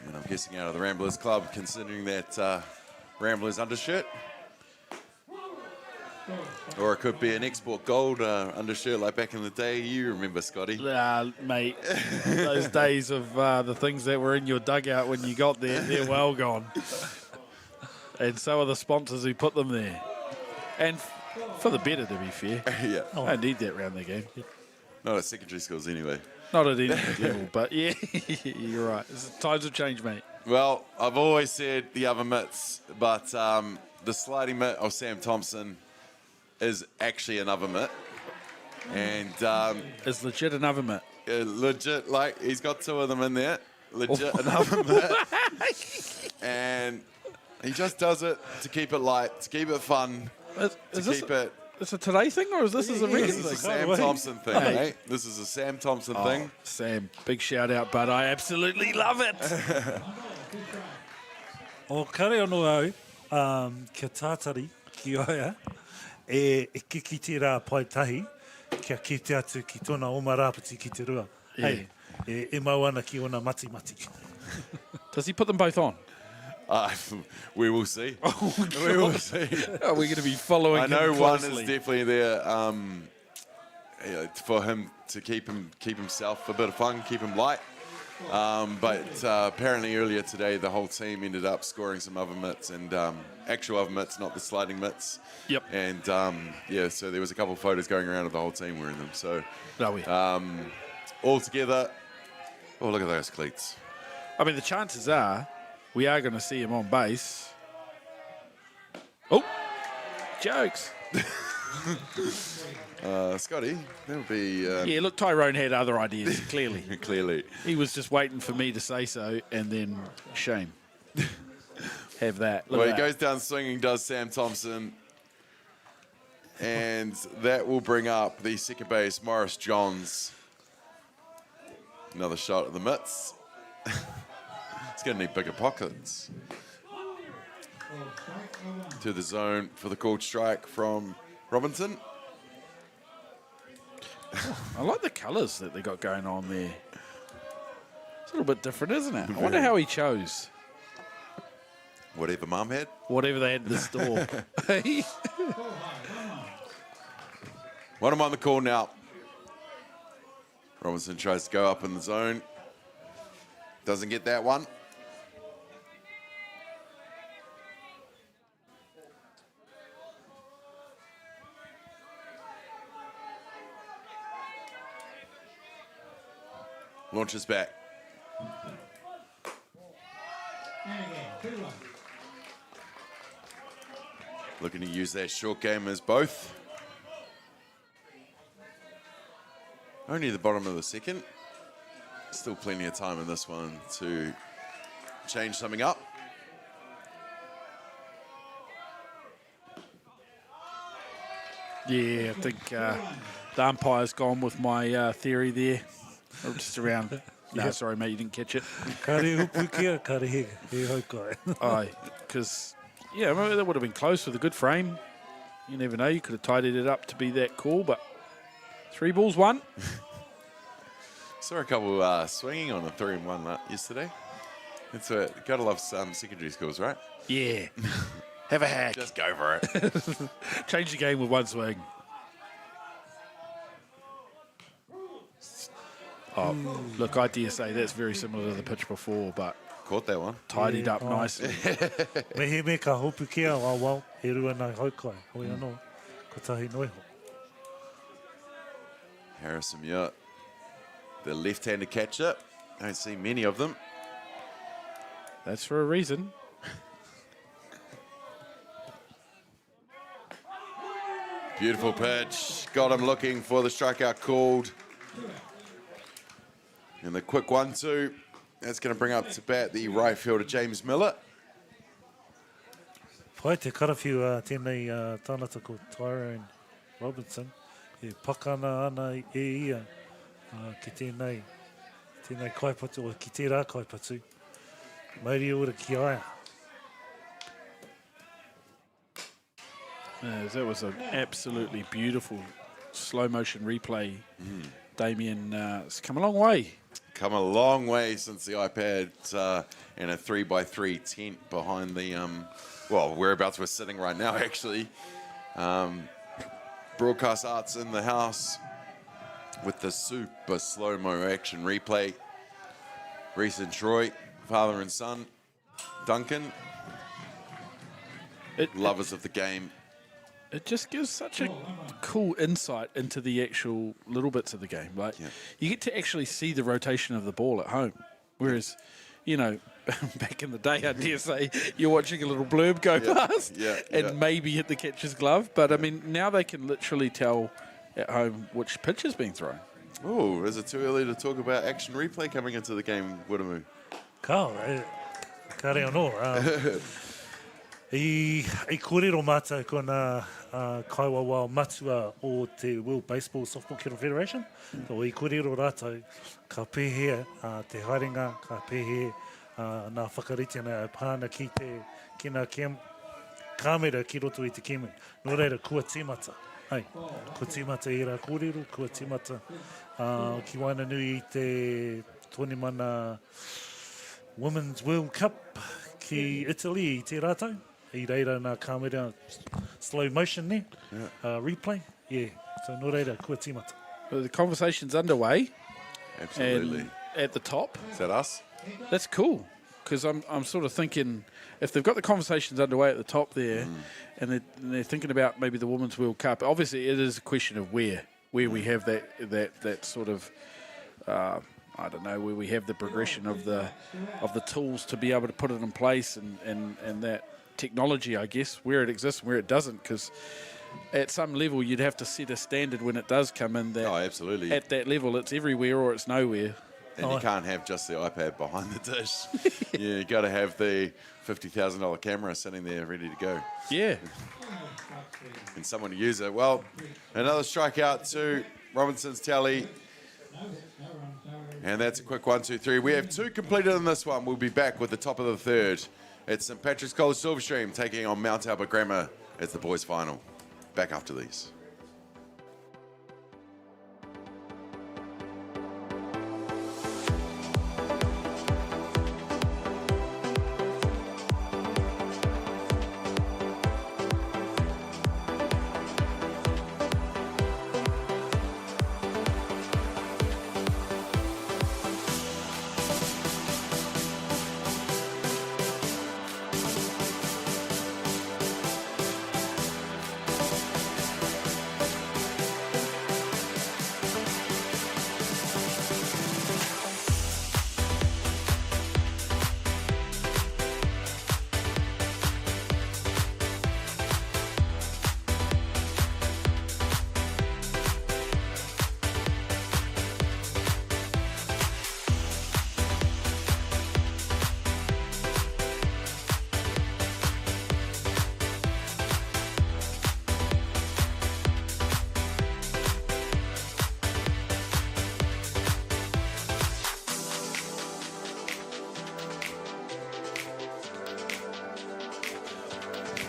And I'm guessing out of the Ramblers Club, considering that Ramblers undershirt. Or it could be an Export Gold undershirt like back in the day. You remember, Scotty? Mate, those days of the things that were in your dugout when you got there, they're well gone. And so are the sponsors who put them there. And for the better, to be fair. Yeah. I don't need that round the game. Not at secondary schools anyway. Not at any level, but yeah, you're right. Times have changed, mate. Well, I've always said the other mitts, but the sliding mitt of Sam Thompson is actually another mitt. And it's legit another mitt. Legit, like, he's got two of them in there. Legit another mitt. And he just does it to keep it light, to keep it fun, It's a today thing, or is this a regular This is thing? a Sam Thompson thing, mate. This is a Sam Thompson thing. Sam, big shout out, bud. I absolutely love it. O kare ono au, kia tātari ki oia, e kiki te rā pai tahi, kia kite atu ki tōna oma rāpiti ki te rua. Yeah. Hey, e mau ana ki ona mati mati. Does he put them both on? We will see. We will see. Are we going to be following I know him one closely? is definitely there for him to keep himself a bit of fun, keep him light. But apparently earlier today, the whole team ended up scoring some other mitts and actual other mitts, not the sliding mitts. Yep. And yeah, so there was a couple of photos going around of the whole team wearing them. So all together, oh, look at those cleats. I mean, the chances are we are going to see him on base. Oh, jokes. Scotty, that would be... yeah, look, Tyrone had other ideas, clearly. Clearly. He was just waiting for me to say so, and then shame. Have that. Look Well, at he that. goes down swinging, does Sam Thompson. And that will bring up the second base, Morris Johns. Another shot at the mitts. He's going to need bigger pockets. To the zone for the called strike from Robinson. I like the colours that they got going on there. It's a little bit different, isn't it? I wonder how he chose. Whatever Mum had. Whatever they had in the store. One of them on the call now. Robinson tries to go up in the zone. Doesn't get that one. Launches back. Looking to use that short game as both. Only the bottom of the second. Still plenty of time in this one to change something up. Yeah, I think the umpire's gone with my theory there. Just around. No, sorry, mate, you didn't catch it. Aye, because, yeah, I mean, that would have been close with a good frame. You never know, you could have tidied it up to be that cool, but 3 balls, 1. Saw a couple swinging on the 3-1 yesterday. It's gotta love some secondary schools, right? Yeah. Have a hack. Just go for it. Change the game with one swing. Oh, look, I dare say that's very similar to the pitch before, but caught that one. Tidied up nicely. Me he me ka hopu kia wā wau, he rua nai haukai. Hoi anō, ko tahi noiho. Harrison Muir, the left-handed catcher. Don't see many of them. That's for a reason. Beautiful pitch. Got him looking for the strikeout called. And the quick 1-2. That's going to bring up to bat the right fielder, James Miller. Pai te karawhiu tēnei tānata ko Tyrone Robinson. He pakana ana e ia ki tēnei kaipatu, o ki tērā kaipatu. Mauri ora ki aia. That was an absolutely beautiful slow motion replay. Damien, it's come a long way. Come a long way since the iPad and a 3x3 tent behind the, well, whereabouts we're sitting right now, actually. Broadcast Arts in the house with the super slow-mo action replay. Reese and Troy, father and son. Duncan. lovers of the game. It just gives such a cool insight into the actual little bits of the game. Like you get to actually see the rotation of the ball at home, whereas, you know, back in the day, I dare say, you're watching a little blurb go past and maybe hit the catcher's glove. But I mean, now they can literally tell at home which pitch is being thrown. Oh, is it too early to talk about action replay coming into the game, Wiramu? Ka reo no. I kōrero mātou kona kaiwawa matua o te World Baseball Softball Kettle Federation. So I kōrero rātou ka pēhea te haringa, ka pēhea nā whakarite nā pāna ki te kina kāmera ki roto I te kēmu. Nō reira, kua tīmata. Hei, kua tīmata I rā kōrero, kua tīmata ki waina nui I te tōni mana Women's World Cup ki Italy I te rātou. I reira nā kāmera slow motion ne, replay. Yeah, so nō reira, kua tīmata. Well, the conversation's underway. Absolutely. And at the top. Is that us? That's cool, because I'm sort of thinking if they've got the conversations underway at the top there, and they're thinking about maybe the Women's World Cup. Obviously, it is a question of where we have that sort of I don't know, where we have the progression of the tools to be able to put it in place and that technology, I guess, where it exists and where it doesn't, because at some level you'd have to set a standard when it does come in that absolutely. At that level it's everywhere or it's nowhere. And you can't have just the iPad behind the dish. You got to have the $50,000 camera sitting there ready to go. Yeah. And someone to use it. Well, another strikeout to Robinson's tally. And that's a quick 1, 2, 3. We have 2 completed in this one. We'll be back with the top of the third. It's St. Patrick's College Silverstream taking on Mount Albert Grammar as the boys' final. Back after these.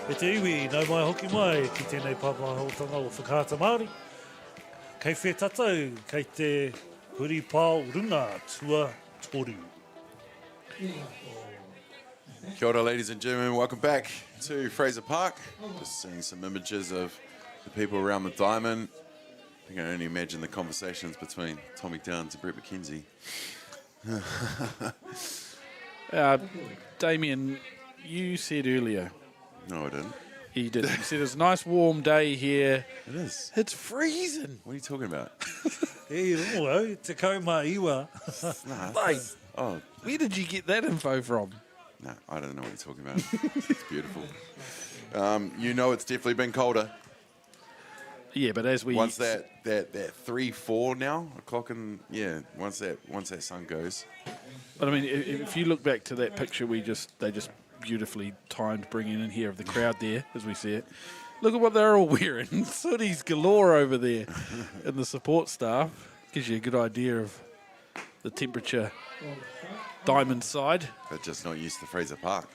E te iwi, nau mai hoki mai ki tēnei pāpahotanga o whakaata Māori. Kei whē tatau, kei te huri pāo runga tua toru. Kia ora, ladies and gentlemen. Welcome back to Fraser Park. Just seeing some images of the people around the diamond. I can only imagine the conversations between Tommy Downs and Brett McKenzie. Damien, you said earlier. No, I didn't. He did. He said it's a nice warm day here. It is. It's freezing. What are you talking about? Hey, rongo, te kauma iwa. Mate, where did you get that info from? No, I don't know what you're talking about. It's beautiful. You know it's definitely been colder. Yeah, but as we... Once that 3, 4 now, o'clock and... Yeah, once that sun goes. But I mean, if you look back to that picture they just beautifully timed bringing in here of the crowd there, as we see it. Look at what they're all wearing. Sooties galore over there. And the support staff gives you a good idea of the temperature diamond side. But just not used to Fraser Park.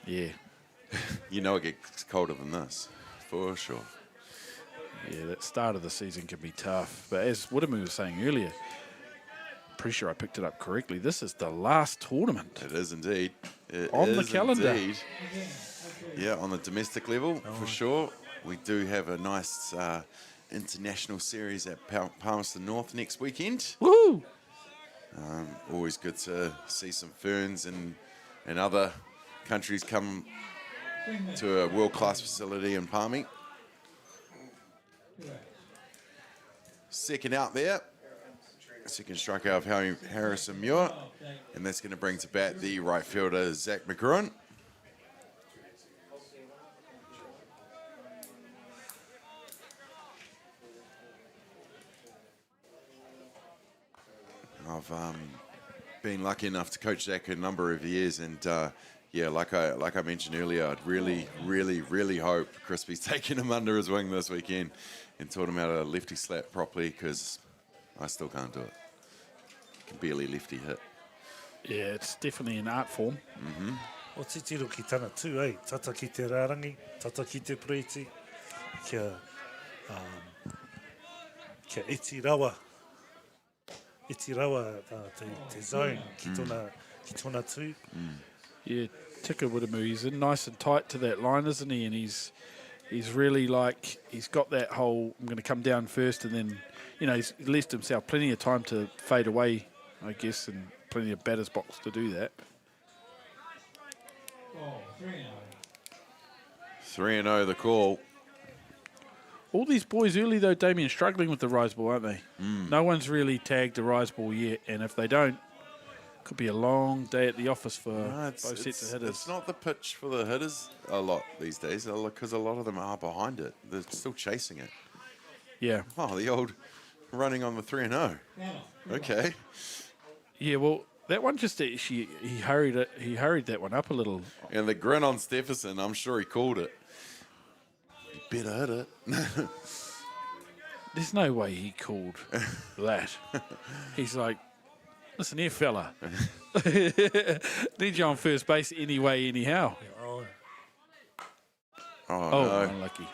Yeah. You know it gets colder than this, for sure. Yeah, that start of the season can be tough. But as Wiramu was saying earlier, pretty sure I picked it up correctly, this is the last tournament. It is indeed. On the calendar. Indeed. Yeah, on the domestic level, for sure. We do have a nice international series at Palmerston North next weekend. Woo! Always good to see some ferns and other countries come to a world-class facility in Palmy. Second out there. Second strikeout of Harrison Muir. And that's going to bring to bat the right fielder, Zach McGruin. I've been lucky enough to coach Zach a number of years, and yeah, like I mentioned earlier, I'd really hope Crispy's taking him under his wing this weekend and taught him how to lefty slap properly, because I still can't do it. I can barely lefty hit. Yeah, it's definitely an art form. O titiro ki tana tū, eh? Tata ki te rārangi, tata ki te preiti, kia iti rawa. Iti rawa te zone ki tōna tū. Yeah, Tika Widamu, he's in nice and tight to that line, isn't he? And he's really like, he's got that whole, I'm going to come down first, and then, you know, he's left himself plenty of time to fade away, I guess, and plenty of batter's box to do that. 3-0 the call. All these boys early, though, Damien, struggling with the rise ball, aren't they? No one's really tagged the rise ball yet, and if they don't, could be a long day at the office for both sets of hitters. It's not the pitch for the hitters a lot these days, because a lot of them are behind it. They're still chasing it. Yeah. Oh, the old running on the 3-0. Okay. Yeah, well, that one just he hurried it. He hurried that one up a little. And the grin on Stephenson, I'm sure he called it. You better hit it. There's no way he called that. He's like, listen here, fella. Need you on first base anyway, anyhow. Oh, no. Unlucky.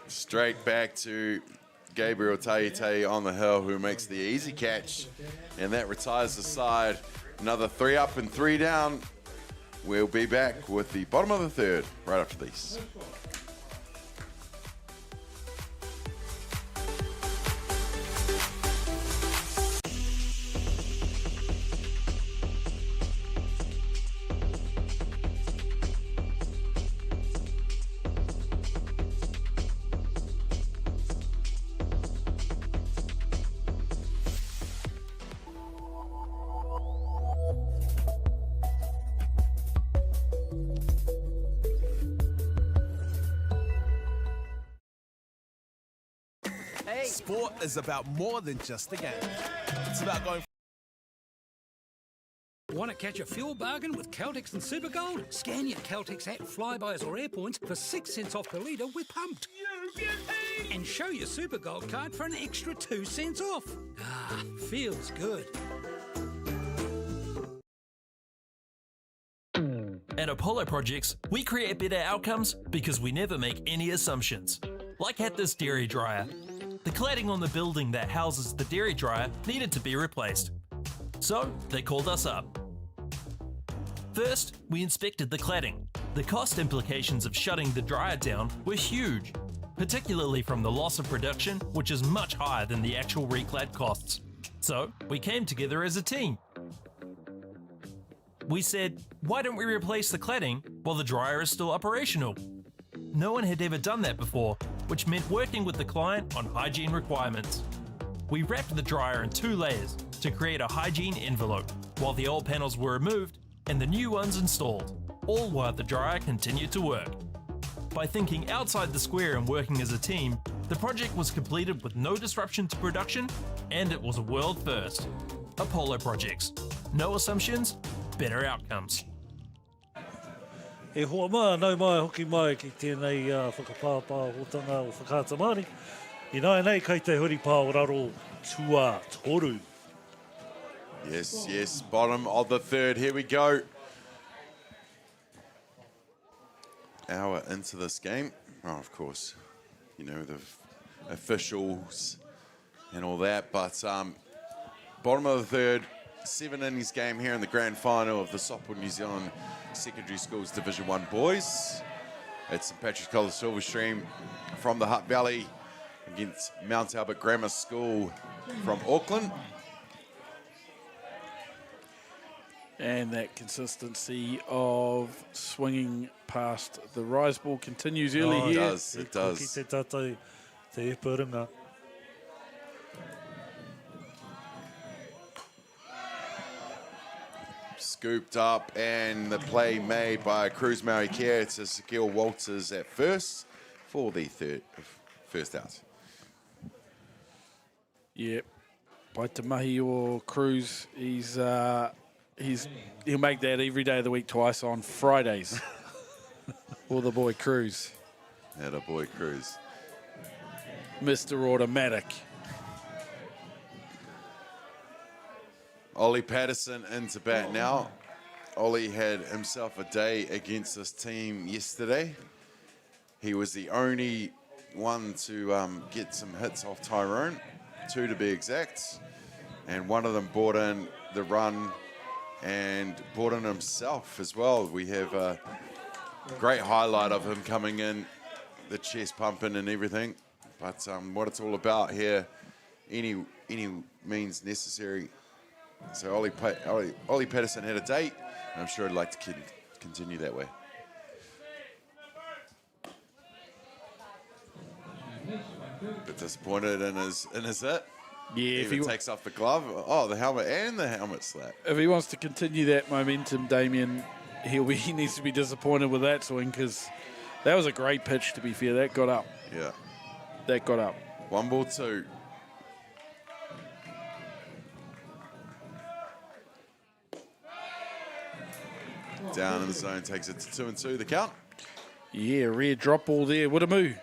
Straight back to Gabriel Taite on the hill, who makes the easy catch, and that retires the side. Another 3 up and 3 down. We'll be back with the bottom of the third right after these. Sport is about more than just a game. It's about going. Want to catch a fuel bargain with Caltex and Supergold? Scan your Caltex app, Flybuys or Airpoints for 6 cents off per litre with Pumped. And show your Supergold card for an extra 2 cents off. Ah, feels good. At Apollo Projects, we create better outcomes because we never make any assumptions. Like at this dairy dryer. The cladding on the building that houses the dairy dryer needed to be replaced. So they called us up. First, we inspected the cladding. The cost implications of shutting the dryer down were huge, particularly from the loss of production, which is much higher than the actual reclad costs. So we came together as a team. We said, why don't we replace the cladding while the dryer is still operational? No one had ever done that before, which meant working with the client on hygiene requirements. We wrapped the dryer in 2 layers to create a hygiene envelope, while the old panels were removed and the new ones installed, all while the dryer continued to work. By thinking outside the square and working as a team, the project was completed with no disruption to production, and it was a world first. Apollo Projects. No assumptions, better outcomes. E hoa maa, nau mai, hoki mai ki tēnei whakapāpā hotanga o whakāta Māori. I nei kei te huri pā o raro tua toru. Yes, yes, bottom of the third. Here we go. Hour into this game. Oh, of course, you know, the officials and all that. But bottom of the third, 7 innings game here in the grand final of the Softball New Zealand Secondary Schools Division 1 boys. It's St Patrick's College Silverstream from the Hutt Valley against Mount Albert Grammar School from Auckland. And that consistency of swinging past the rise ball continues early here. It does. Ki te tātou te epurunga. Scooped up, and the play made by Cruz Maui Kia to Sakil Walters at first for the first out. Yep. By Te Mahi or Cruz, he'll make that every day of the week twice on Fridays. For the boy Cruz. That a boy Cruz. Mr. Automatic. Ollie Patterson into bat now. Ollie had himself a day against this team yesterday. He was the only one to get some hits off Tyrone, 2 to be exact. And one of them brought in the run and brought in himself as well. We have a great highlight of him coming in, the chest pumping and everything. But what it's all about here, any means necessary. So Ollie Patterson had a date, and I'm sure he'd like to continue that way. Bit disappointed in his hit. Yeah, if he takes off the glove, the helmet and the helmet slap. If he wants to continue that momentum, Damien, he needs to be disappointed with that swing, because that was a great pitch, to be fair. That got up. Yeah. That got up. 1-2. Down in the zone, takes it to 2-2, the count. Yeah, rare drop ball there. What a move.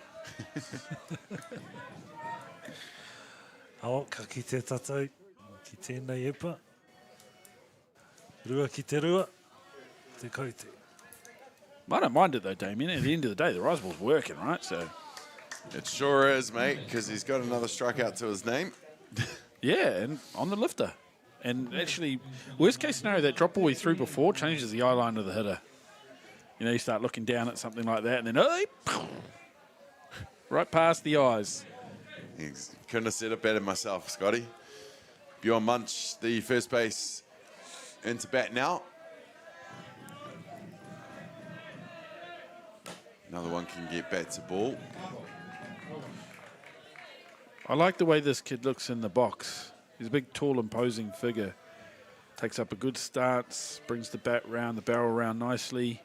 Ka ki te tātou, ki tēnei epa. Rua ki te rua, te kote. I don't mind it though, Damien. At the end of the day, the rise ball's working, right? So it sure is, mate, because he's got another strikeout to his name. Yeah, and on the lifter. And actually, worst case scenario, that drop ball he threw before changes the eye line of the hitter. You know, you start looking down at something like that, and then, right past the eyes. Couldn't have said it better myself, Scotty. Bjorn Munch, the first base, into bat now. Another one can get back to ball. I like the way this kid looks in the box. He's a big, tall, imposing figure. Takes up a good stance, brings the bat round, the barrel round nicely.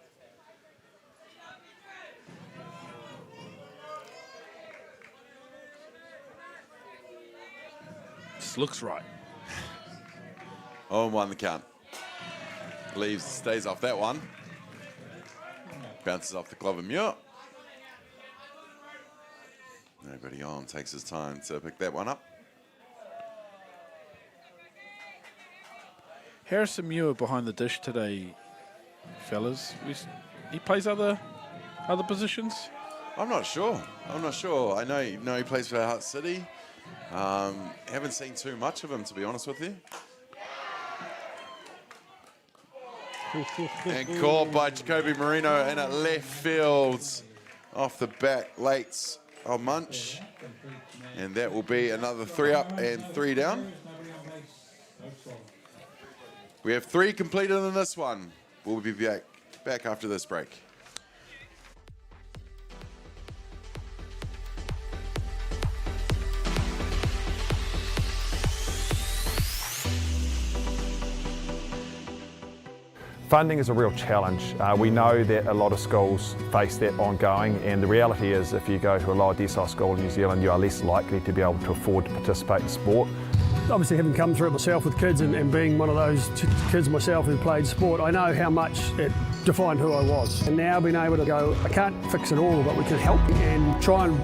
This looks right. 0-1 the count. Stays off that one. Bounces off the glove of Muir. Nobody on, takes his time to pick that one up. Harrison Muir behind the dish today, fellas. He plays other positions? I'm not sure. I know he plays for Hutt City. Haven't seen too much of him, to be honest with you. And caught by Jacoby Marino in at left field off the back late of Munch. And that will be another 3 up and 3 down. We have 3 completed in this one. We'll be back after this break. Funding is a real challenge. We know that a lot of schools face that ongoing, and the reality is if you go to a lower decile school in New Zealand, you are less likely to be able to afford to participate in sport. Obviously, having come through it myself with kids and being one of those kids myself who played sport, I know how much it defined who I was. And now being able to go, I can't fix it all, but we can help and try and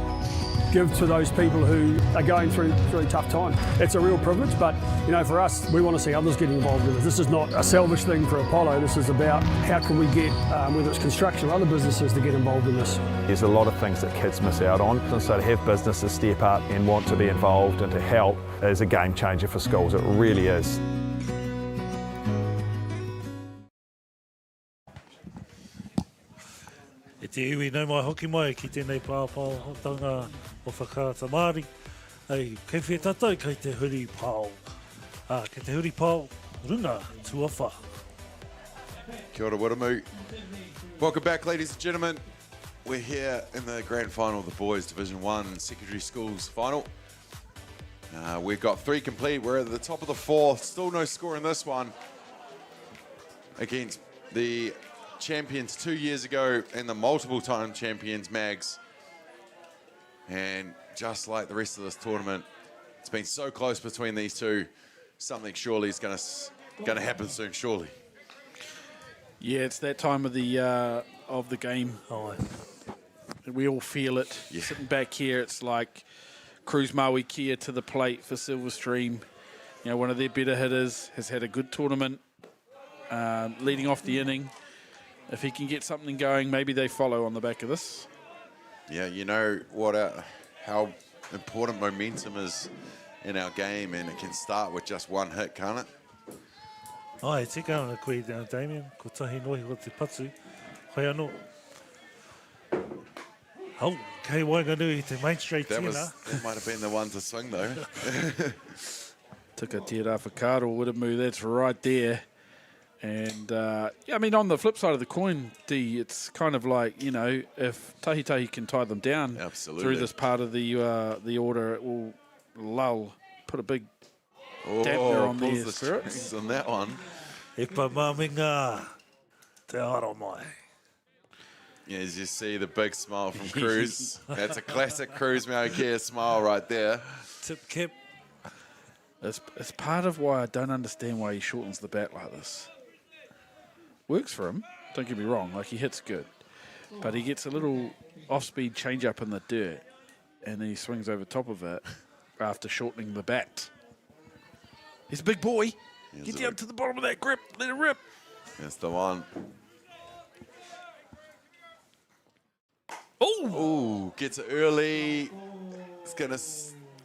give to those people who are going through really tough times. It's a real privilege, but you know, for us, we want to see others get involved in it. This is not a selfish thing for Apollo. This is about how can we get, whether it's construction or other businesses, to get involved in this. There's a lot of things that kids miss out on, and so to have businesses step up and want to be involved and to help is a game changer for schools. It really is. E te iwi nei mai hoki mai ki tēnei pāpātanga o whakaata Māori. Hei, kei whi tatai kei te huri pāo. Kei te huri pāo, runga tuawha. Kia ora, Wiramu. Welcome back, ladies and gentlemen. We're here in the grand final of the boys Division 1 secondary schools final. We've got 3 complete. We're at the top of the 4th. Still no score in this one against the champions 2 years ago and the multiple time champions MAGS. And just like the rest of this tournament, it's been so close between these two. Something surely is going to happen soon, surely. Yeah, it's that time of the game. Oh, we all feel it. Yeah. Sitting back here, it's like Cruz Maui Kia to the plate for Silverstream. You know, one of their better hitters has had a good tournament, leading off the inning. If he can get something going, maybe they follow on the back of this. Yeah, you know what? How important momentum is in our game, and it can start with just one hit, can't it? Ai, tika ana koe, Damien. Ko tahi nohi ko te patu. Hoi anō. Oh, kei Wainganui te main straight That tēnā. might have been the one to swing, though. Tuka tira whakaaro would have moved. That's right there. And, yeah, I mean, on the flip side of the coin, D, it's kind of like, you know, if Tahi can tie them down through this part of the order, it will lull, put a big dampener on their the spirits. strings on that one. E pa maminga te aro mai. Yeah, as you see the big smile from Cruz. That's a classic Cruz Maui Kia smile right there. Tip cap. It's part of why I don't understand why he shortens the bat like this. Works for him, don't get me wrong, like he hits good. But he gets a little off-speed change-up in the dirt, and then he swings over top of it after shortening the bat. He's a big boy. Get down to the bottom of that grip. Let it rip. That's the one. Oh! Gets it early. It's going to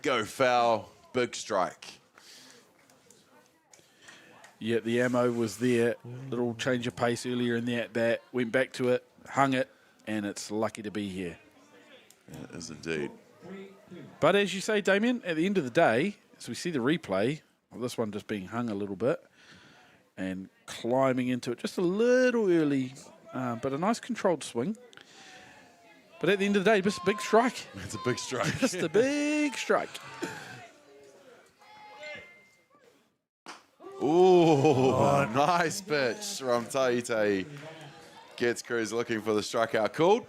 go foul. Big strike. Yeah, the ammo was there. Little change of pace earlier in the at-bat. Went back to it, hung it, and it's lucky to be here. Yeah, it is indeed. But as you say, Damien, at the end of the day, as we see the replay, of this one just being hung a little bit and climbing into it just a little early, but a nice controlled swing. But at the end of the day, just a big strike. It's a big strike. Just a big strike. Ooh, nice pitch from Tahi. Gets Cruz looking for the strikeout called.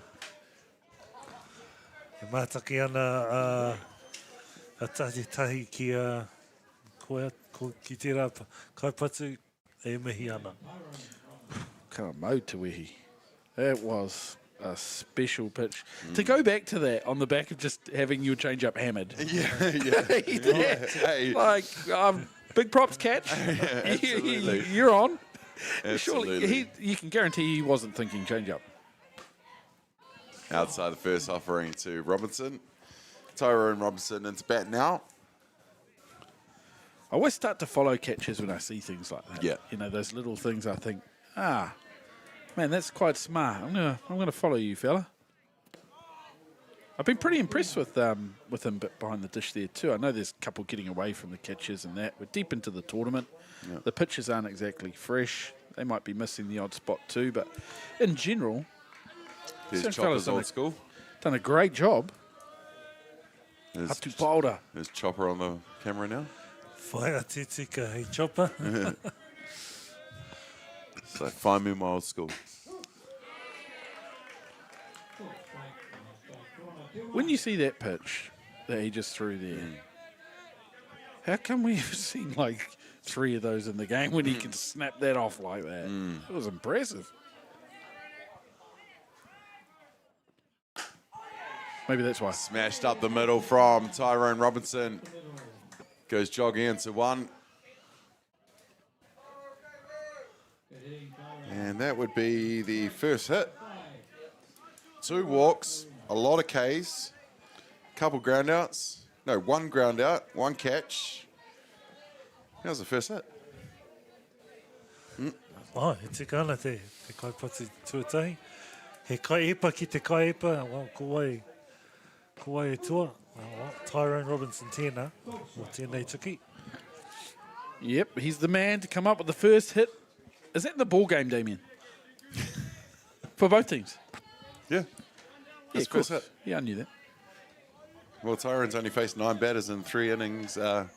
E mātaki ana a tahi ki ki te rapa. Kaipatu e mihi ana. Kind of mau te wehi. That was a special pitch. To go back to that on the back of just having your change-up hammered. Yeah. Hey. Like, big props catch. Yeah, absolutely. You're on. Absolutely. Surely you can guarantee he wasn't thinking change-up. Outside the first offering to Robinson. Tyrone Robinson into bat now. I always start to follow catches when I see things like that. Yeah. You know, those little things I think, man, that's quite smart. I'm gonna follow you, fella. I've been pretty impressed with him behind the dish there too. I know there's a couple getting away from the catches and that. We're deep into the tournament. Yeah. The pitches aren't exactly fresh. They might be missing the odd spot too, but in general, There's Chopper's old school. Done a great job. Up to Boulder. There's Chopper on the camera now. Whai a te tika hei Chopper. So find me my old school. When you see that pitch that he just threw there, how come we've seen like 3 of those in the game when he can snap that off like that? It was impressive. Maybe that's why. Smashed up the middle from Tyrone Robinson. Goes jogging into one. And that would be the first hit. 2 walks, a lot of Ks, couple ground outs. No, 1 ground out, 1 catch. That was the first hit. Oh, he tika ana te kaipatu tuatahi. He kaiepa ki te kaiepa, ko wai e tua. Tyrone Robinson tēnā, o tēnei tuki. Yep, he's the man to come up with the first hit. Is that in the ball game, Damien? For both teams. Yeah. Of course. Yeah, I knew that. Well, Tyrone's only faced 9 batters in 3 innings in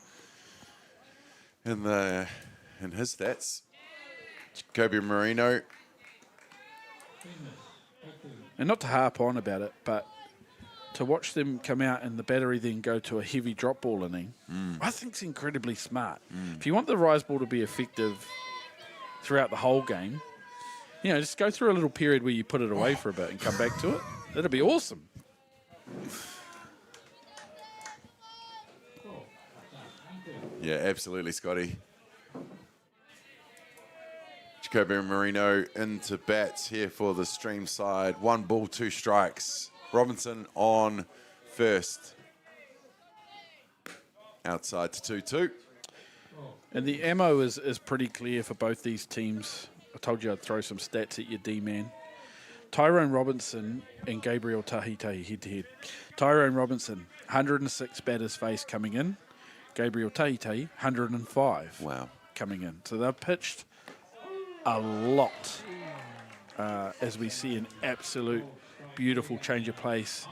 his stats. Jacoby Marino. And not to harp on about it, but to watch them come out and the battery then go to a heavy drop ball inning, I think it's incredibly smart. If you want the rise ball to be effective throughout the whole game, you know, just go through a little period where you put it away for a bit and come back to it. That'd be awesome. Yeah, absolutely, Scotty. Jacoby Marino into bats here for the Stream side. 1 ball, 2 strikes. Robinson on first. Outside to 2-2. And the ammo is pretty clear for both these teams. I told you I'd throw some stats at your D-man. Tyrone Robinson and Gabriel Tahitahi head-to-head. Tyrone Robinson, 106 batters faced coming in. Gabriel Tahitahi, 105 coming in. So they've pitched a lot as we see an absolute beautiful change of pace.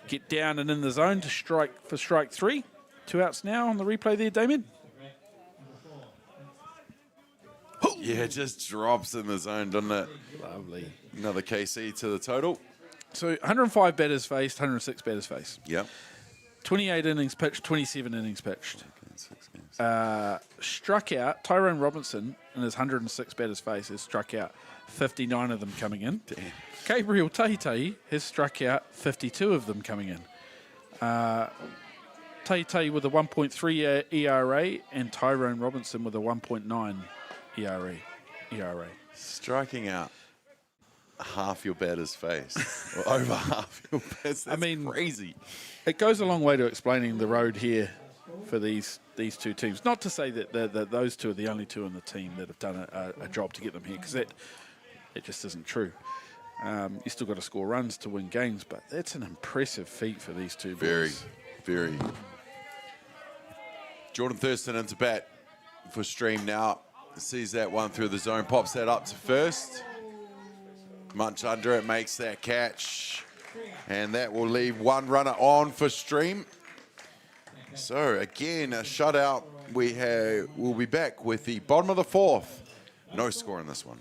Get down and in the zone to strike for strike 3. 2 outs now on the replay there, Damien. Yeah, it just drops in the zone, doesn't it? Lovely. Another KC to the total. So 105 batters faced, 106 batters faced. Yep. 28 innings pitched, 27 innings pitched. Struck out, Tyrone Robinson in his 106 batters faced has struck out 59 of them coming in. Damn. Gabriel Tahitahi has struck out 52 of them coming in. Tahitahi with a 1.3 ERA and Tyrone Robinson with a 1.9 ERA. Striking out half your batter's face. Or over half your batter's. That's crazy. It goes a long way to explaining the road here for these two teams. Not to say that those two are the only two in the team that have done a job to get them here, because it just isn't true. You still got to score runs to win games, but that's an impressive feat for these two boys. Very. Jordan Thurston into bat for Stream now. Sees that one through the zone, pops that up to first. Much under it, makes that catch. And that will leave 1 runner on for Stream. So again, a shutout. We'll be back with the bottom of the 4th. No score in this one.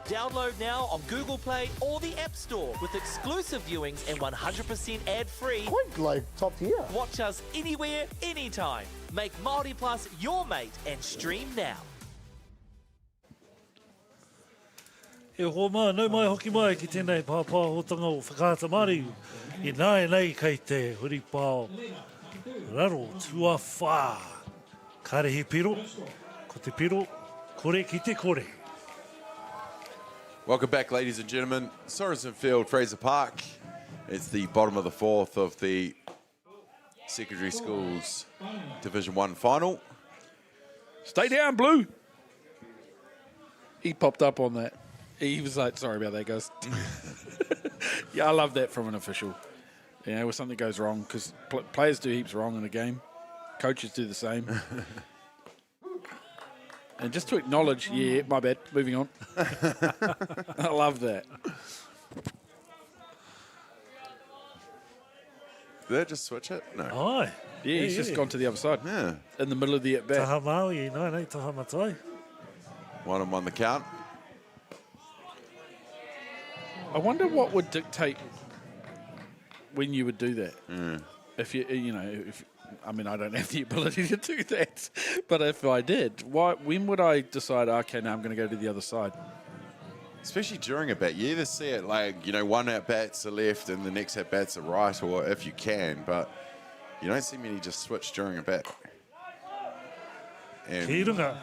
Download now on Google Play or the App Store with exclusive viewings and 100% ad-free. Quite like top tier. Watch us anywhere, anytime. Make Māori Plus your mate and stream now. E ho mā, nau mai hoki mai ki tēnei pāpā hotanga o whakaata Māori. I nāe nei kei te huri pāo. Raro tua whā. Karehi piro, ko te piro, kore ki te kore. Welcome back, ladies and gentlemen. Sorensen Field, Fraser Park. It's the bottom of the 4th of the Secondary Schools Division 1 final. Stay down, Blue. He popped up on that. He was like, sorry about that, guys. Yeah, I love that from an official. You know, when something goes wrong, because players do heaps wrong in a game. Coaches do the same. And just to acknowledge, yeah, my bad, moving on. I love that. Did they just switch it? No. Aye. Yeah, he's just gone to the other side. Yeah. In the middle of the at-bat. Taha Maui, no, taha matai. 1-1 the count. I wonder what would dictate when you would do that. If you know, I mean, I don't have the ability to do that, but if I did, when would I decide? Okay, now I'm going to go to the other side. Especially during a bat, you either see it like, you know, one at-bat's a left and the next at-bat's a right, or if you can, but you don't see many just switch during a bat. And Kirunga.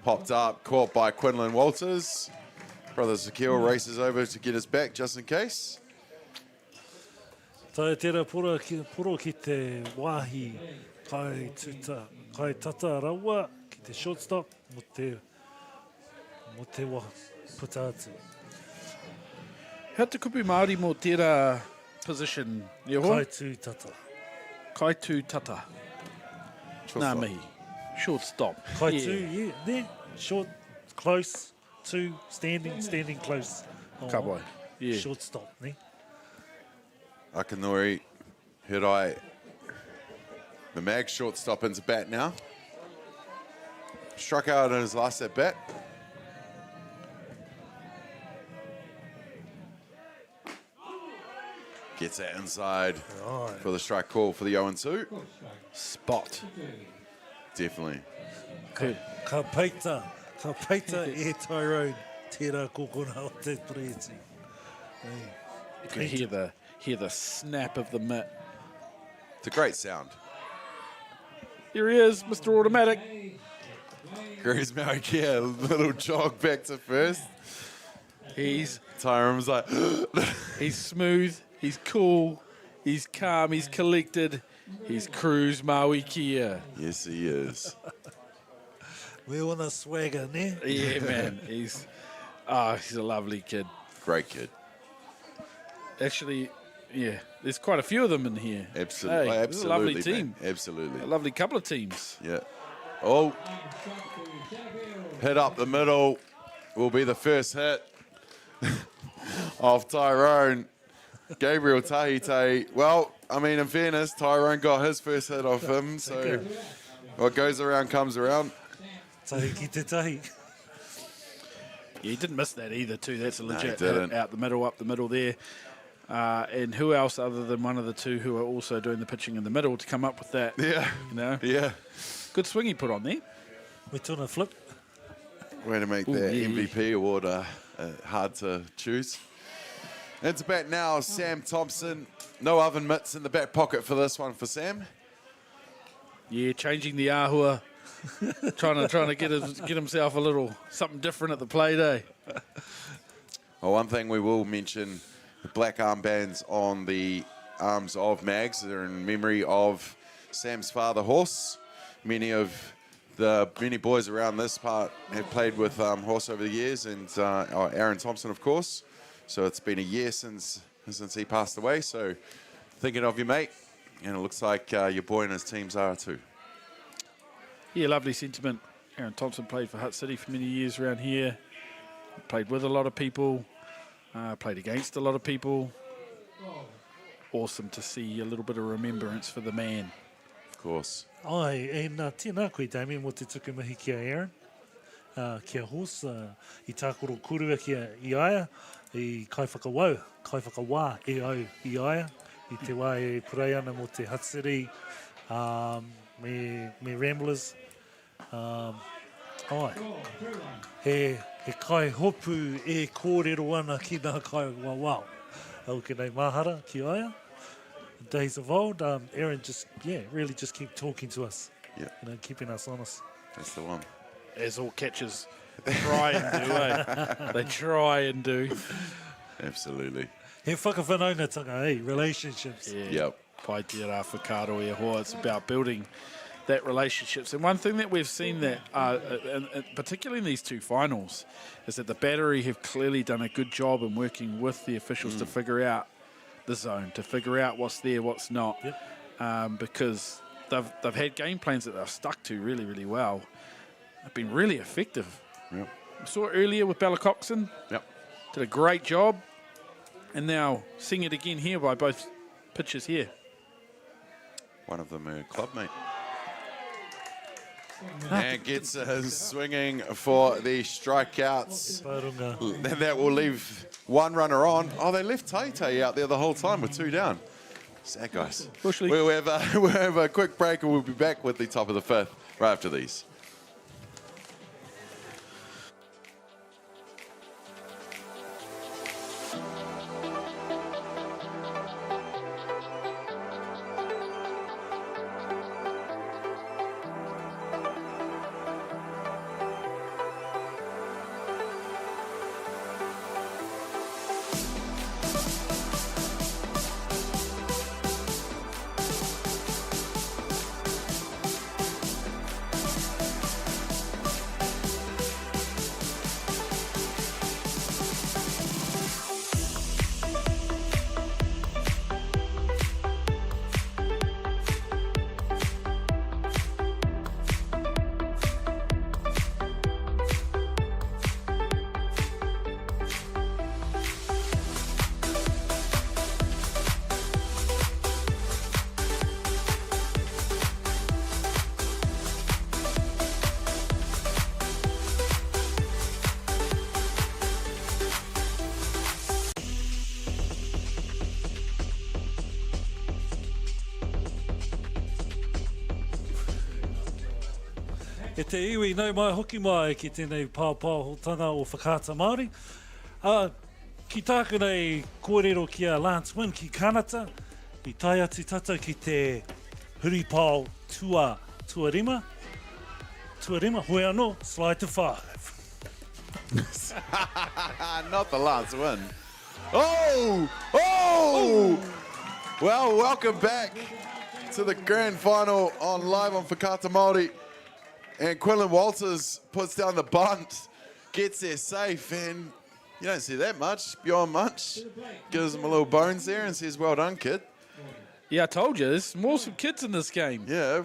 Popped up, caught by Quinlan Walters. Brother Zakil races over to get us back just in case. Tai tera puro ki te wāhi kai tata rawa ki te shortstop mo te wā puta atu. How te kupu Māori mo tērā position? Kai tū tata. Kai tū tata. Nā mihi. Shortstop. Kai tū, yeah, there. Short, close, two, standing close. Ka wai, yeah. Shortstop, ne? Akanori, Hirai, the MAGS shortstop into bat now. Struck out in his last at bat. Gets that inside for the strike call for the 0-2. Spot. Definitely. Ka peita e Tyrone tērā kokona o te preti. You can hear the snap of the mitt. It's a great sound. Here he is, Mr. Automatic. Cruz Maui, little jog back to first. Tyrone's like... He's smooth, he's cool, he's calm, he's collected. He's Cruz Maui Kia. Yes, he is. We want a swagger, ne? Yeah, man. He's a lovely kid. Great kid. Actually, yeah, there's quite a few of them in here. Absolutely. Hey, this is a lovely team. Man. Absolutely. A lovely couple of teams. Yeah. Oh. Hit up the middle will be the first hit of Tyrone. Gabriel Tahite. Well, I mean, in fairness, Tyrone got his first hit off him, so what goes around comes around. Tahi ki te tahi. Yeah, he didn't miss that either, too. That's a legit hit out the middle, up the middle there. And who else other than one of the two who are also doing the pitching in the middle to come up with that? Yeah. You know? Yeah. Good swing he put on there. We're doing a flip. Way to make that MVP award hard to choose. Into bat now, Sam Thompson. No oven mitts in the back pocket for this one for Sam. Yeah, changing the ahua. trying to get himself a little something different at the plate, eh? Well, one thing we will mention, the black armbands on the arms of MAGS. They're in memory of Sam's father, Horse. Many boys around this part have played with Horse over the years, and Aaron Thompson, of course. So it's been a year since he passed away. So thinking of you, mate. And it looks like your boy and his teams are too. Yeah, lovely sentiment. Aaron Thompson played for Hutt City for many years around here. Played with a lot of people. Played against a lot of people. Awesome to see a little bit of remembrance for the man. Of course. Ai, e nā tēnā koe, Damien, mo te tukumihi kia Aaron. Kia Horse, I tākoro kurua kia I aia, I kai whakawā e au I aia, I te wā e purai ana mo te Hutt City, me Ramblers. He kai hopu e kōrero ana ki nā kai wawao. Au ki nei mahara ki aia. Days of old, Aaron really just keep talking to us. Yeah. Keeping us honest. That's the one. As all catchers try and do, eh? They try and do. Absolutely. He whakawhanaungatanga, relationships. Yeah. Yep. Pai tērā whakaro e hoa. It's about building that relationships. And one thing that we've seen that, particularly in these two finals, is that the battery have clearly done a good job in working with the officials to figure out the zone, to figure out what's there, what's not. Yep. Because they've had game plans that they've stuck to really, really well. They've been really effective. Yep. We saw it earlier with Bella Coxon. Yep. Did a great job. And now seeing it again here by both pitchers here. One of them a clubmate. And gets swinging for the strikeouts. And that will leave one runner on. Oh, they left Tay out there the whole time with 2 down. Sad guys. We'll have a quick break and we'll be back with the top of the 5th right after these. E te iwi nei mai hoki mai ki tēnei pāpāhotanga o whakaata Māori. Ki tāku nei kōrero ki a Lance Wynn ki Kanata, i tai atu tata ki te huripāo tuarima, hoi anō, slide to 5. Not the Lance Wynn. Oh! Well, welcome back to the grand final on Live on Whakaata Māori. And Quillan Walters puts down the bunt, gets there safe, and you don't see that much. Beyond Munch gives him a little bones there and says, well done, kid. Yeah, I told you, there's more some kids in this game. Yeah.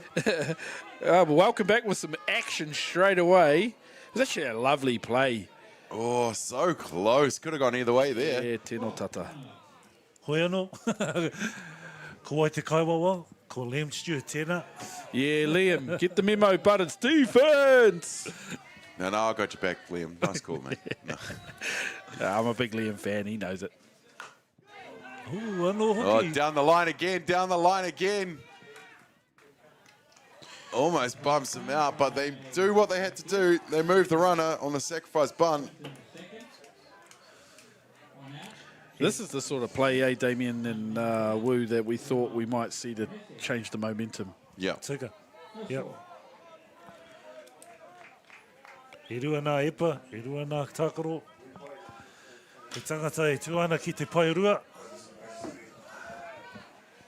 Welcome back with some action straight away. It was actually a lovely play. Oh, so close. Could have gone either way there. Yeah, tēnō tata. Hoi anō. Ko wai te kaiwawa. Ko Liam Stewart tēnā. Yeah, Liam, get the memo, but it's defense. No, I got your back, Liam. Nice call, mate. No. I'm a big Liam fan. He knows it. Ooh, anō hoki. Oh, down the line again. Almost bumps him out, but they do what they had to do. They move the runner on the sacrifice bunt. This is the sort of play, Damien and Wu, that we thought we might see to change the momentum. Yeah. Tika. Yep. E rua nā epa, e rua nā tākaro. Te tangata e tuana ki te pairua.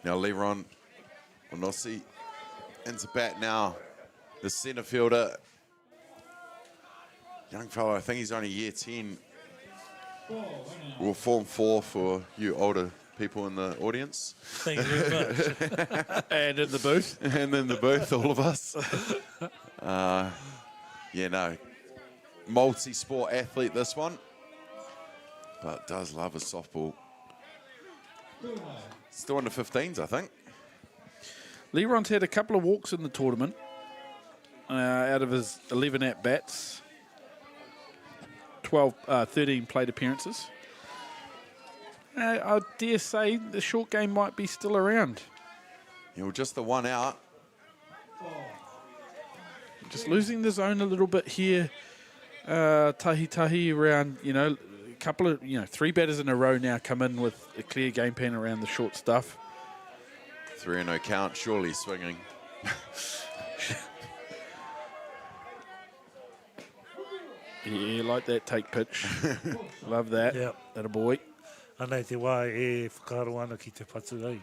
Now Leron Onosi into bat now. The centre fielder. Young fellow, I think he's only year 10. Will form 4 for you older people in the audience. Thank you very much. And in the booth. And in the booth, all of us. Yeah, no. Multi-sport athlete, this one. But does love his softball. Still under 15s, I think. Leron's had a couple of walks in the tournament out of his 11 at-bats. 13 plate appearances. I dare say the short game might be still around. You know, just the one out. Just losing the zone a little bit here. Tahi around, a couple of, 3 batters in a row now come in with a clear game plan around the short stuff. 3-0 count, surely swinging. Yeah, like that take pitch. Love that. Yep. That a boy. Anei te wā e whakaro ana ki te patu ai.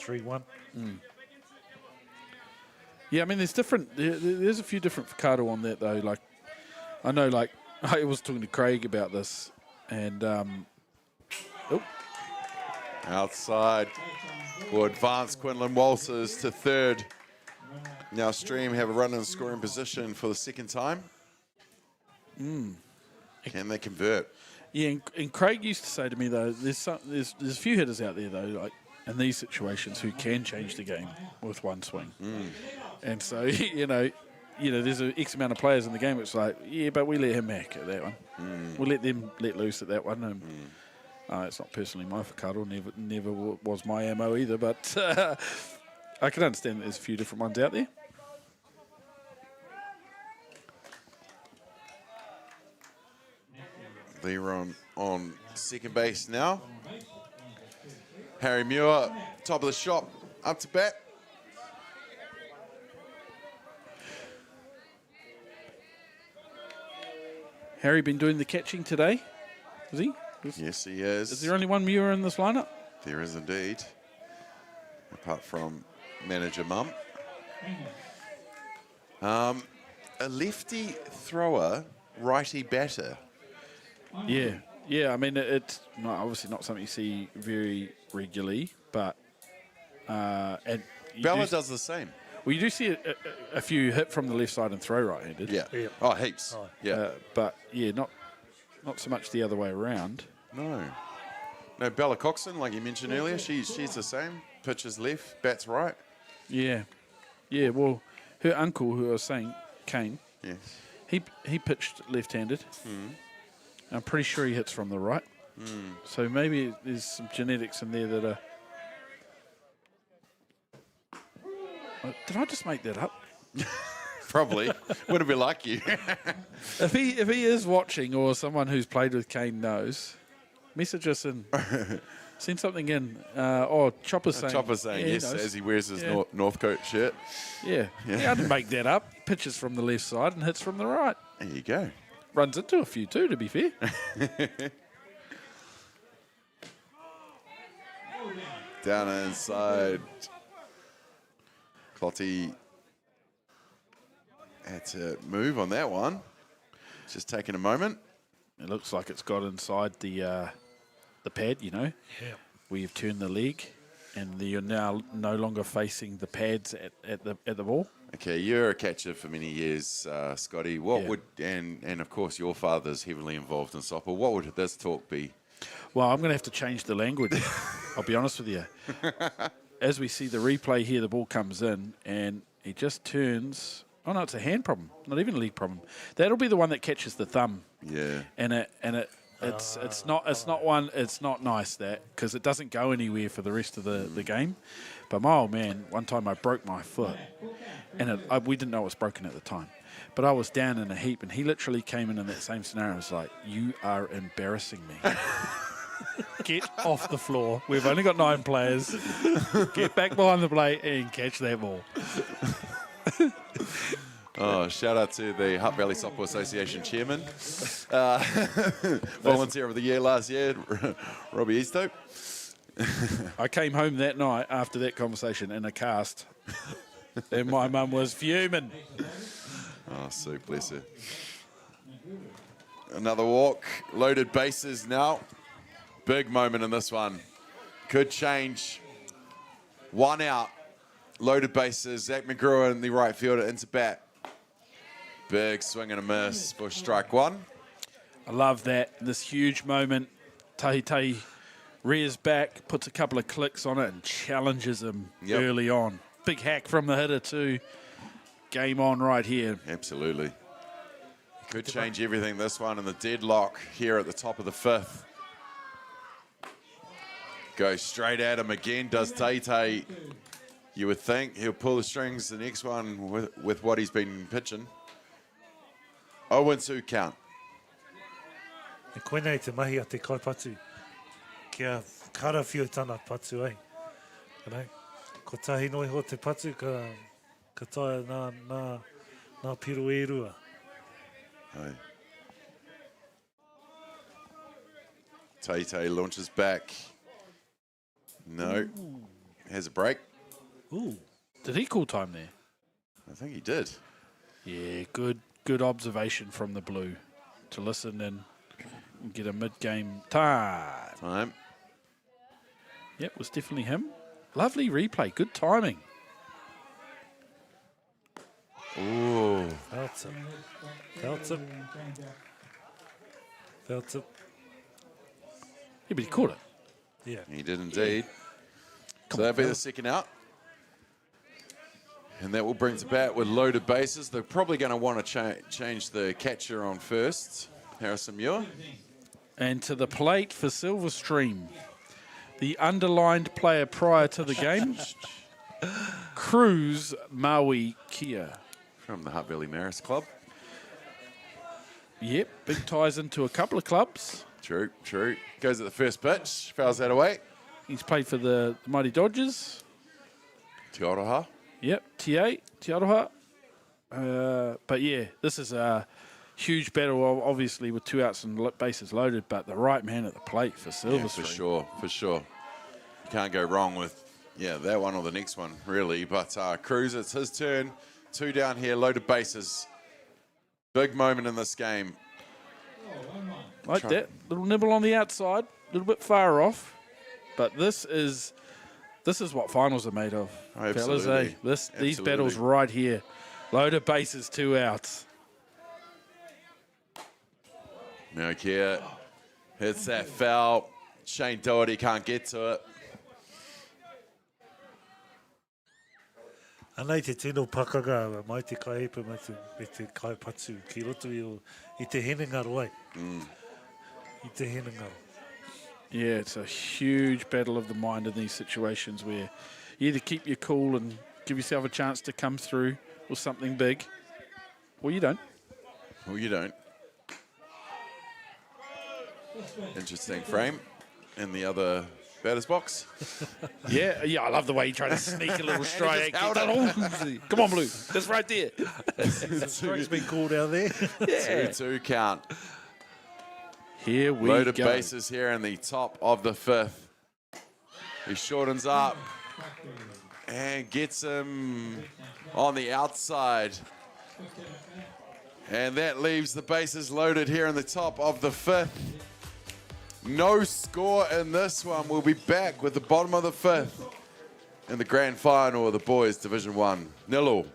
3-1. Yeah, I mean, there's a few different whakaaro on that, though. Like, I know, like, I was talking to Craig about this, and, Outside will advance Quinlan Walters to third. Now Stream have a run in scoring position for the second time. Can they convert? Yeah, and Craig used to say to me, though, there's a few hitters out there, though, like in these situations who can change the game with one swing. And so, you know, there's an X amount of players in the game. It's like, yeah, but we let him hack at that one. We let them let loose at that one. And it's not personally my whakaaro, never was my ammo either, but I can understand that there's a few different ones out there. They're on second base now. Harry Muir, top of the shop, up to bat. Harry been doing the catching today, is he? Yes, he is. Is there only one Muir in this lineup? There is indeed, apart from manager Mum. A lefty thrower, righty batter. Yeah. I mean, it's obviously not something you see very regularly, but and Bella does the same. Well, you do see a few hit from the left side and throw right-handed. Yeah. Oh, heaps. Yeah. But yeah, not so much the other way around. No, Bella Coxon, like you mentioned earlier, she's the same. Pitches left, bats right. Yeah. Well, her uncle, who I was saying, Kane. Yes. He pitched left-handed. I'm pretty sure he hits from the right. So maybe there's some genetics in there that are. Did I just make that up? Probably. Would it be like you? If he is watching, or someone who's played with Kane knows, message us and send something in. Chopper's saying. Chopper's saying yes, as he wears his Northcote shirt. Yeah, I didn't make that up. Pitches from the left side and hits from the right. There you go. Runs into a few too, to be fair. Down inside. Clotty had to move on that one. Just taking a moment. It looks like it's got inside the pad, you know. Yeah. Where you've turned the leg, and you're now no longer facing the pads at the ball. Okay, you're a catcher for many years, Scotty. What would and of course your father's heavily involved in soccer. What would this talk be? Well, I'm going to have to change the language. I'll be honest with you. As we see the replay here, the ball comes in and he just turns. Oh no, it's a hand problem, not even a leg problem. That'll be the one that catches the thumb. Yeah. It's not nice that, because it doesn't go anywhere for the rest of the game. But my old man, one time I broke my foot, and we didn't know it was broken at the time. But I was down in a heap, and he literally came in that same scenario. I was like, "You are embarrassing me." Get off the floor. We've only got 9 players. Get back behind the plate and catch that ball. Oh, shout out to the Hutt Valley Softball Association chairman, volunteer of the year last year, Robbie Eastope. I came home that night after that conversation in a cast, and my mum was fuming. Oh, so bless her. Another walk, loaded bases now. Big moment in this one. Could change. 1 out. Loaded bases. Zach McGrew in the right fielder into bat. Big swing and a miss for strike 1. I love that. This huge moment. Tahi rears back, puts a couple of clicks on it and challenges him early on. Big hack from the hitter too. Game on right here. Absolutely. Could change everything this one in the deadlock here at the top of the 5th. Goes straight at him again, does Tay. You would think he'll pull the strings the next one with what he's been pitching. 0-2 count. E koenei te mahi a te kaipatu. Kia karawhio tana patu ai. Right? Ko tahi noi ho te patu ka taia nā piro e rua. Aye. Tay launches back. No. Has a break. Ooh. Did he call time there? I think he did. Yeah, good observation from the blue to listen and get a mid-game time. Yep, was definitely him. Lovely replay. Good timing. Ooh. Felt it. Yeah, but he caught it. Yeah. He did indeed. So that'll be the second out. And that will bring to bat with loaded bases. They're probably going to want to change the catcher on first. Harrison Muir. And to the plate for Silverstream, the underlined player prior to the game, Cruz Maui Kia. From the Hutt Valley Maris Club. Yep, big ties into a couple of clubs. True, true. Goes at the first pitch, fouls that away. He's played for the Mighty Dodgers. Te Aroha. Yep, Te Aroha. But yeah, this is a huge battle, obviously, with 2 outs and bases loaded, but the right man at the plate for Silverstream. Yeah, for sure, for sure. You can't go wrong with, that one or the next one, really. But Cruz, it's his turn. 2 down here, loaded bases. Big moment in this game. Like that, little nibble on the outside, a little bit far off. But this is what finals are made of, fellas. Eh? These battles right here. Loaded bases, 2 outs. Mirakia hits that foul. Shane Doherty can't get to it. Anei te tino pakaga mai te kaipa mai te kaipatu ki roto I te henenga roi. I te henenga. Yeah, it's a huge battle of the mind in these situations where you either keep your cool and give yourself a chance to come through with something big, or you don't. Or you don't. Interesting frame in the other batter's box. Yeah, I love the way you try to sneak a little strike. Come on, Blue. That's right there. Strike's been called out there. Yeah. 2-2 count. Here we Loaded go. bases here in the top of the 5th. He shortens up and gets him on the outside. And that leaves the bases loaded here in the top of the 5th. No score in this one. We'll be back with the bottom of the 5th in the grand final of the boys Division 1. 0-0.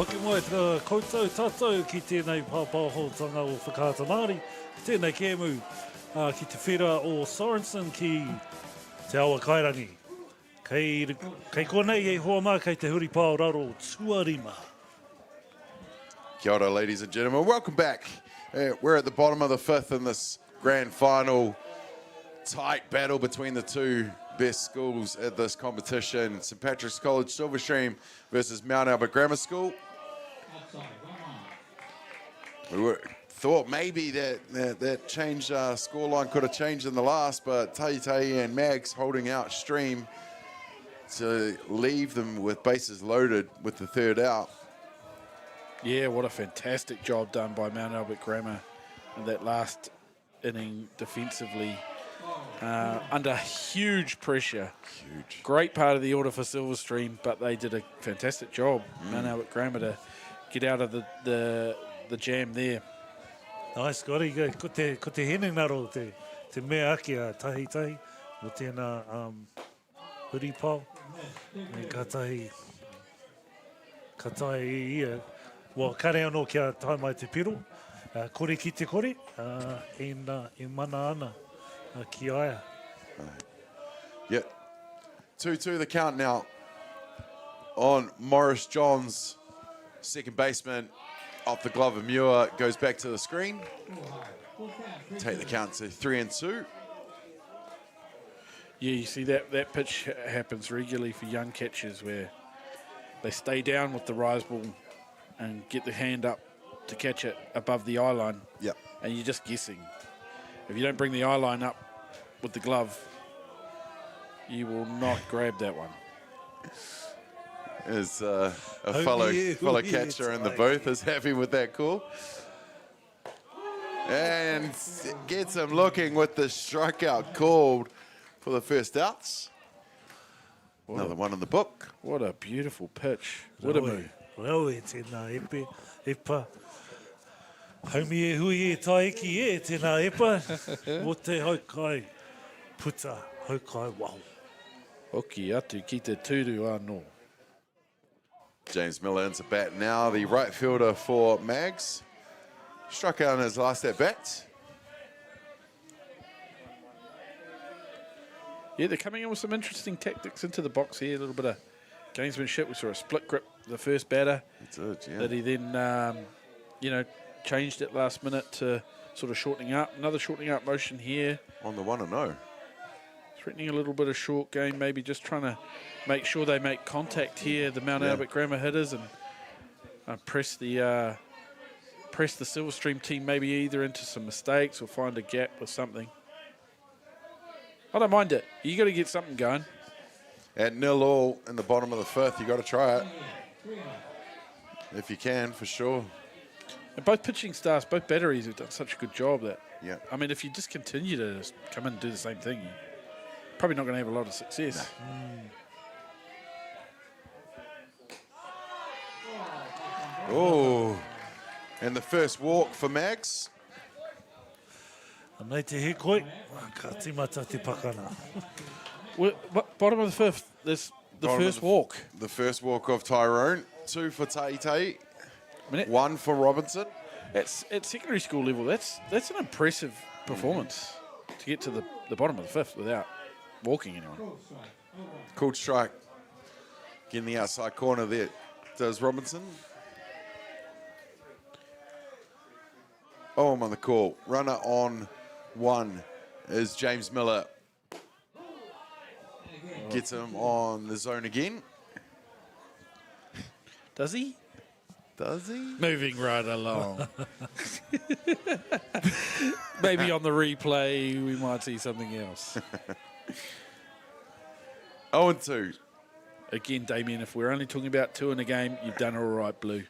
Hoki mai tra koutou tātou ki tēnei pāpāhotanga o whakaata Māori, tēnei kēmu ki te whira o Sorensen ki te awa kairangi. Kei konei he hoa mā kei te huri pāo raro tuarima. Kia ora, ladies and gentlemen. Welcome back. We're at the bottom of the 5th in this grand final. Tight battle between the 2 best schools at this competition. St Patrick's College Silverstream versus Mount Albert Grammar School. We thought maybe that change scoreline could have changed in the last, but Tahitai and Mags holding out Stream to leave them with bases loaded with the third out. Yeah, what a fantastic job done by Mount Albert Grammar in that last inning defensively. Under huge pressure. Huge. Great part of the order for Silverstream, but they did a fantastic job, Mount Albert Grammar, to get out of the jam there. Ai, Scotty, ko te hene naro te mea ake a tahi mo tēnā huripau. Me ka tahi ia. Well, kare anō kia tae mai te piro. Kore ki te kore. E mana ana ki aia. Yeah. 2-2 the count now on Morris Johns, second baseman. Off the glove of Muir, goes back to the screen. Take the count to 3-2. Yeah, you see that pitch happens regularly for young catchers where they stay down with the rise ball and get the hand up to catch it above the eye line. Yep. And you're just guessing. If you don't bring the eye line up with the glove, you will not grab that one. Is a fellow catcher in the booth is happy with that call. And gets him looking with the strikeout called for the first outs. Another one in the book. What a beautiful pitch. What a move. Well, it's tēnā epa. Haumi e hui e taiki e tēnā epa. Mo te haukai puta, haukai wau. Hoki atu ki te tūru anō. James Miller into bat now, the right fielder for Mags. Struck out in his last at bat. Yeah, they're coming in with some interesting tactics into the box here. A little bit of gamesmanship. We saw a split grip the first batter. That he then, changed it last minute to sort of shortening up. Another shortening up motion here. On the 1-0. Threatening a little bit of short game, maybe just trying to make sure they make contact here, the Mount Albert Grammar hitters, and press the Silverstream team maybe either into some mistakes or find a gap or something. I don't mind it. You got to get something going. At 0-0 in the bottom of the fifth, you got to try it. If you can, for sure. And both pitching staffs, both batteries have done such a good job that, yeah. I mean, if you just continue to just come in and do the same thing, you're probably not going to have a lot of success. No. Oh, and the first walk for Mags. Nei te he koi, ka timata te pakana. Bottom of the fifth, there's the first walk. The first walk of Tyrone. 2 for Tahitai, 1 for Robinson. At secondary school level, that's an impressive performance to get to the bottom of the fifth without walking anyone. Cool strike. Getting the outside corner there. Does Robinson. Oh, I'm on the call. Runner on 1 is James Miller. Gets him on the zone again. Does he? Does he? Moving right along. Maybe on the replay we might see something else. 0-2. Again, Damien, if we're only talking about 2 in a game, you've done all right, Blue.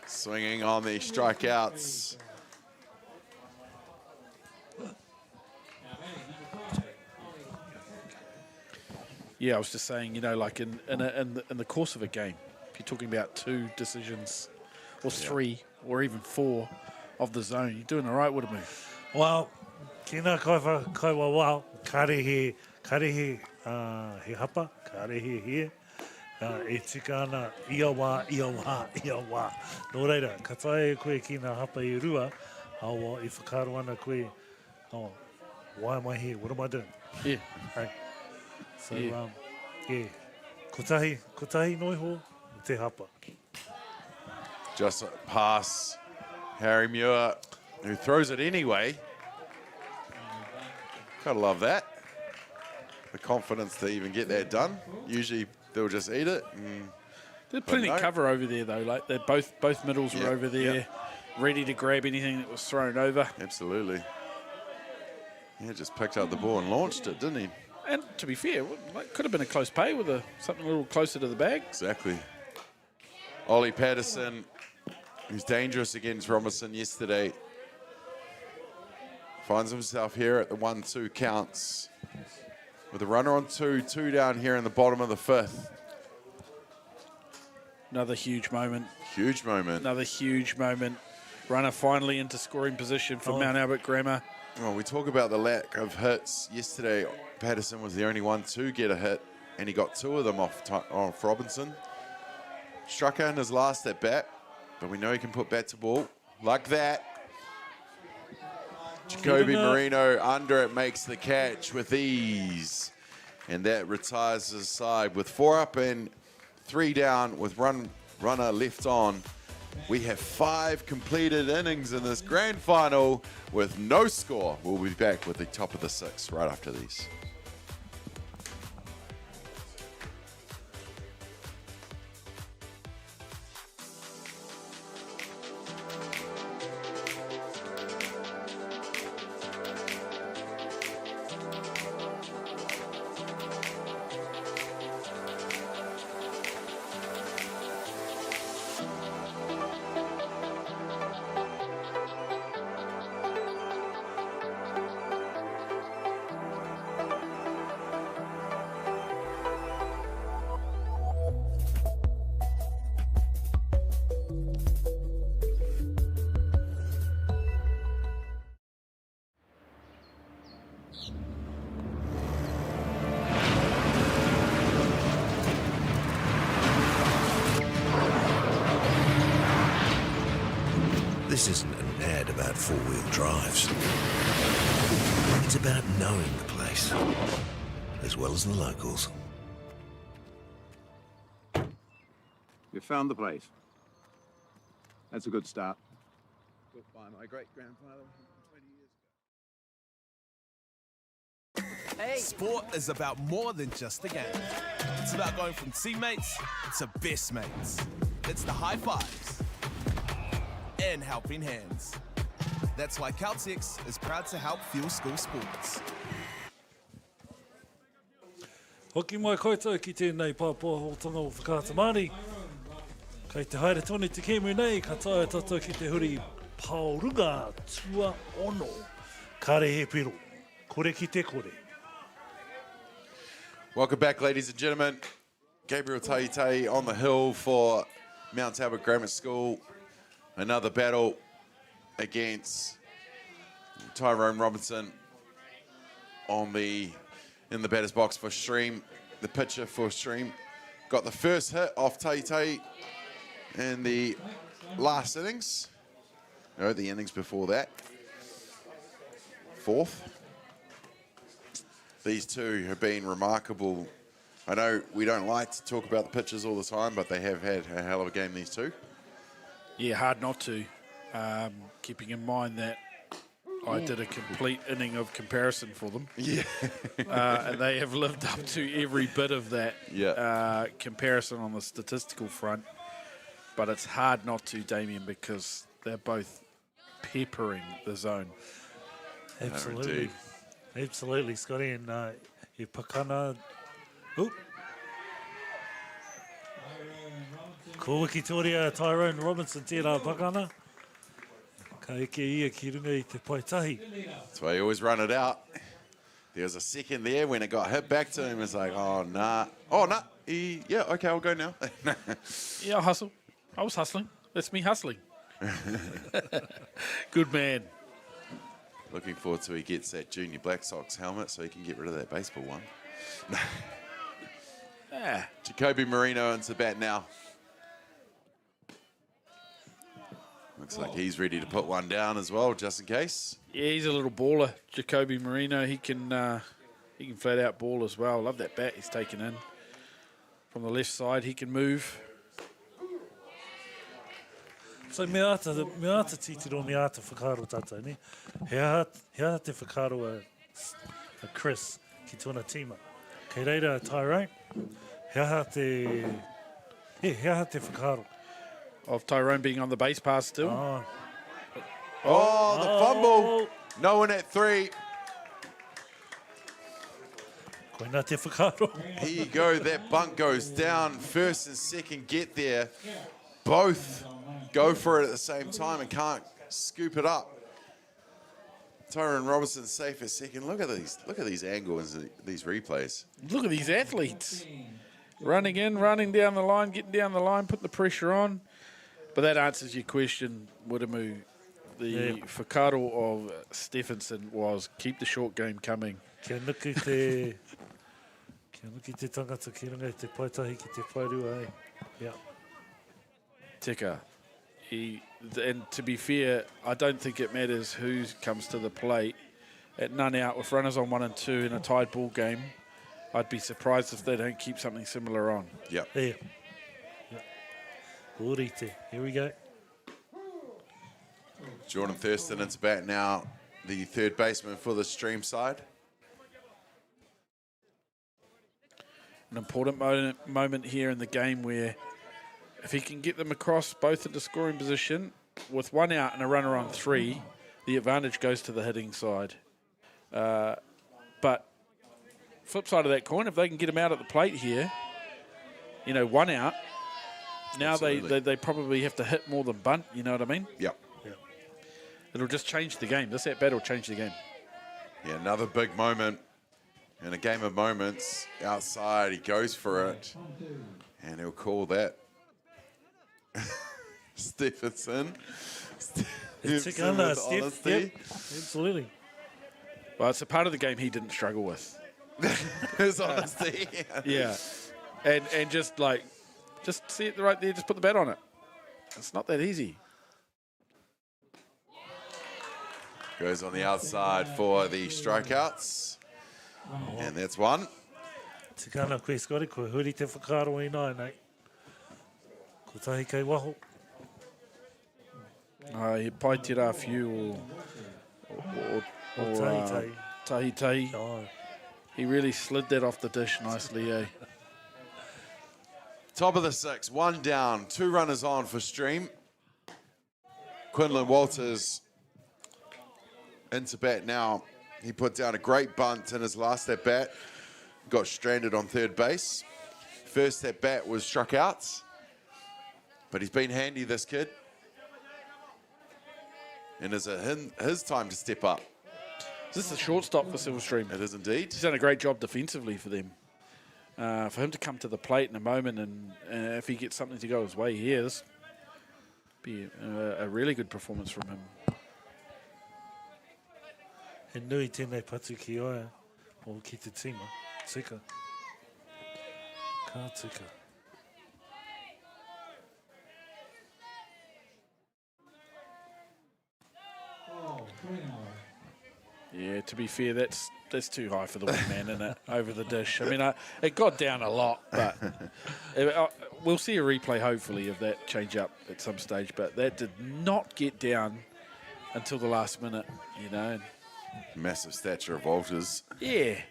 Swinging on the strikeouts. Yeah, I was just saying, like in the course of a game, if you're talking about 2 decisions, or 3, or even 4 of the zone, you're doing all right with a move. Well, kina kaiwa wau, karehe he hapa, karehe here. E tika ana ia wā. Nō reira, ka tae koe ki nā hapa I rua, awa I whakaro ana koe, why am I here? What am I doing? Yeah. Hey. So, kotahi noiho, te hapa. Just a pass. Harry Muir, who throws it anyway. Gotta love that. The confidence to even get that done. Usually they'll just eat it and There's plenty of cover over there, though. Like, they're both middles were over there, ready to grab anything that was thrown over. Absolutely. Yeah, just picked up the ball and launched it, didn't he? And to be fair, it could have been a close pay with something a little closer to the bag. Exactly. Ollie Patterson, who's dangerous against Robinson yesterday, finds himself here at the 1-2 counts with a runner on two down here in the bottom of the 5th. Another huge moment. Huge moment. Another huge moment. Runner finally into scoring position for Mount Albert Grammar. Well, we talk about the lack of hits. Yesterday, Patterson was the only one to get a hit, and he got 2 of them off Robinson. Struck out in his last at bat, but we know he can put bat to ball like that. Jacoby Marino under it makes the catch with ease, and that retires his side with 4 up and 3 down with runner left on. We have 5 completed innings in this grand final with no score. We'll be back with the top of the 6 right after these. This isn't an ad about four-wheel drives. It's about knowing the place, as well as the locals. You found the place. That's a good start. Built by my great-grandfather 20 years ago. Hey. Sport is about more than just a game. It's about going from teammates to best mates. It's the high fives and helping hands. That's why Caltex is proud to help fuel school sports. Hoki mai koutou ki tēnei pāpōhotanga o whakaata Māori. Kei te haere tonu te kēmu nei, ka tae tātou ki te huri paurunga tua ono. Kare he piro, kore ki te kore. Welcome back, ladies and gentlemen. Gabriel Taitei on the hill for Mount Albert Grammar School. Another battle against Tyrone Robinson in the batter's box for Stream, the pitcher for Stream. Got the first hit off Taitei in the last innings. No, the innings before that. 4th. These two have been remarkable. I know we don't like to talk about the pitchers all the time, but they have had a hell of a game, these two. Yeah, hard not to. Keeping in mind that I did a complete inning of comparison for them. Yeah. And they have lived up to every bit of that comparison on the statistical front. But it's hard not to, Damien, because they're both peppering the zone. Absolutely. Absolutely, Scotty. And he pakana. Oop. Ko wiki toria Tyrone Robinson tērā pakana. Ka eke ia ki runga I te paitahi. That's why you always run it out. There was a second there when it got hit back to him. It's like, oh, nah. Oh, nah. Yeah, okay, I'll go now. Yeah, I'll hustle. I was hustling. That's me hustling. Good man. Looking forward to he gets that Junior Black Sox helmet so he can get rid of that baseball one. Jacoby Marino into the bat now. Looks like he's ready to put one down as well, just in case. Yeah, he's a little baller, Jacoby Marino. He can flat out ball as well. Love that bat he's taken in from the left side. He can move. So me ata titiro me ata whakaro tātou, ne? He aha te whakaro a Chris ki tōna tīma. Kei reira Tyrone, he aha te hea te whakaro. Of Tyrone being on the base pass still. Oh, the fumble. No one at 3. Koina te whakaro. Here you go. That bunt goes down. First and second get there. Both go for it at the same time and can't scoop it up. Tyrone Robertson safe at second. Look at these angles, these replays. Look at these athletes. Running in, running down the line, getting down the line, putting the pressure on. But that answers your question, Wiramu. The whakaro of Stephenson was keep the short game coming. Kia nuki te tangata ki runga te paitahi ki te whairua, eh? Yeah. Tika. And to be fair, I don't think it matters who comes to the plate. At none out, with runners on 1 and 2 in a tied ball game, I'd be surprised if they don't keep something similar on. Yep. Yeah. Orite. Here we go. Jordan Thurston into bat now, the third baseman for the Stream side. An important moment here in the game where if he can get them across both into scoring position, with 1 out and a runner on 3, the advantage goes to the hitting side. But flip side of that coin, if they can get him out at the plate here, 1 out, now they probably have to hit more than bunt, you know what I mean? Yep. It'll just change the game. This at bat will change the game. Yeah, another big moment in a game of moments. Outside, he goes for it, and he'll call that Stephenson. It's a gunner, Steph. Yep. Absolutely. Well, it's a part of the game he didn't struggle with. His honesty. Yeah. And just see it right there, just put the bat on it. It's not that easy. Goes on the outside for the strikeouts. And that's one. Te kana koe skori, koe huri te whakaro i nai, nei. Ko tahi kei waho. He pai te rā whiu or tahi. Oh. He really slid that off the dish nicely, eh? Top of the 6, 1 down, 2 runners on for Stream. Quinlan Walters into bat now. He put down a great bunt in his last at bat. Got stranded on third base. First at bat was struck out. But he's been handy, this kid. And is it his time to step up? Is this the shortstop for Silver Stream? It is indeed. He's done a great job defensively for them. For him to come to the plate in a moment, and if he gets something to go his way here, this be a really good performance from him. He nui tēnei patu ki oia, o ki te tima, tika. Ka tika. Yeah, to be fair, that's too high for the wingman, isn't it? Over the dish. I mean, it got down a lot, but we'll see a replay, hopefully, of that change up at some stage. But that did not get down until the last minute, Massive stature of Walters. Yeah.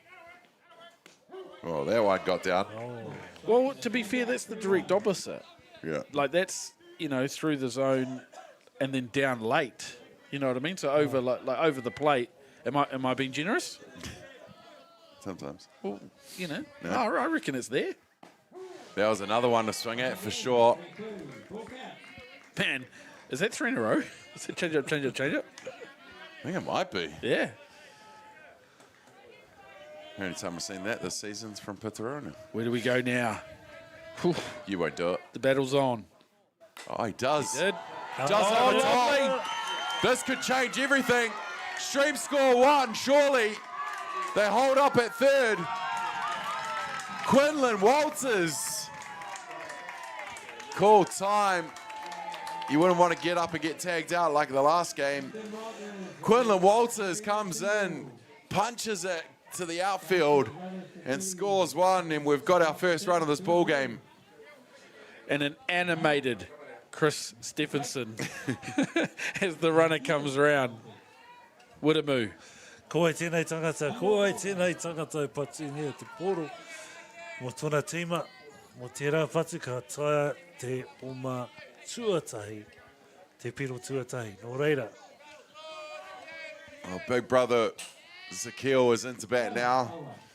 Well, that one got down. Oh. Well, to be fair, that's the direct opposite. Yeah. Like, that's, through the zone and then down late. You know what I mean? So over like over the plate. Am I being generous? Sometimes. Well, No. I reckon it's there. That was another one to swing at for sure. Man, is that 3 in a row? Is it change up? I think it might be. Yeah. The only time I've seen that this season's from Pitarona. Where do we go now? Whew. You won't do it. The battle's on. Oh, he does. He did. Does have a top. This could change everything. Stream score 1, surely. They hold up at third. Quinlan Walters. Cool time. You wouldn't want to get up and get tagged out like the last game. Quinlan Walters comes in, punches it to the outfield, and scores 1, and we've got our first run of this ball game. And an animated Chris Stephenson as the runner comes around. Wiramu. Ko e tēnei tangata, e patu ngia te poro. Mo tōna tīma, Mo tērā patu ka taia te oma tuatahi, te piro tuatahi. Nō reira. Oh, big brother Zakil is into bat now.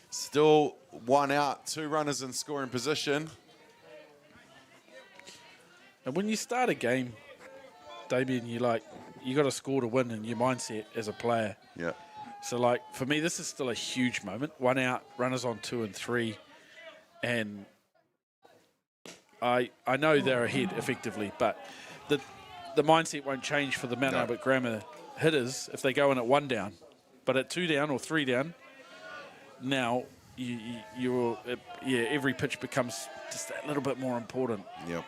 Still 1 out, 2 runners in scoring position. And when you start a game, Damien, you got to score to win in your mindset as a player. Yeah. So, like, for me, this is still a huge moment. 1 out, runners on 2 and 3. And I know they're ahead effectively, but the mindset won't change for the Mount Albert Grammar hitters if they go in at 1 down. But at 2 down or 3 down, now every pitch becomes just that little bit more important. Yep.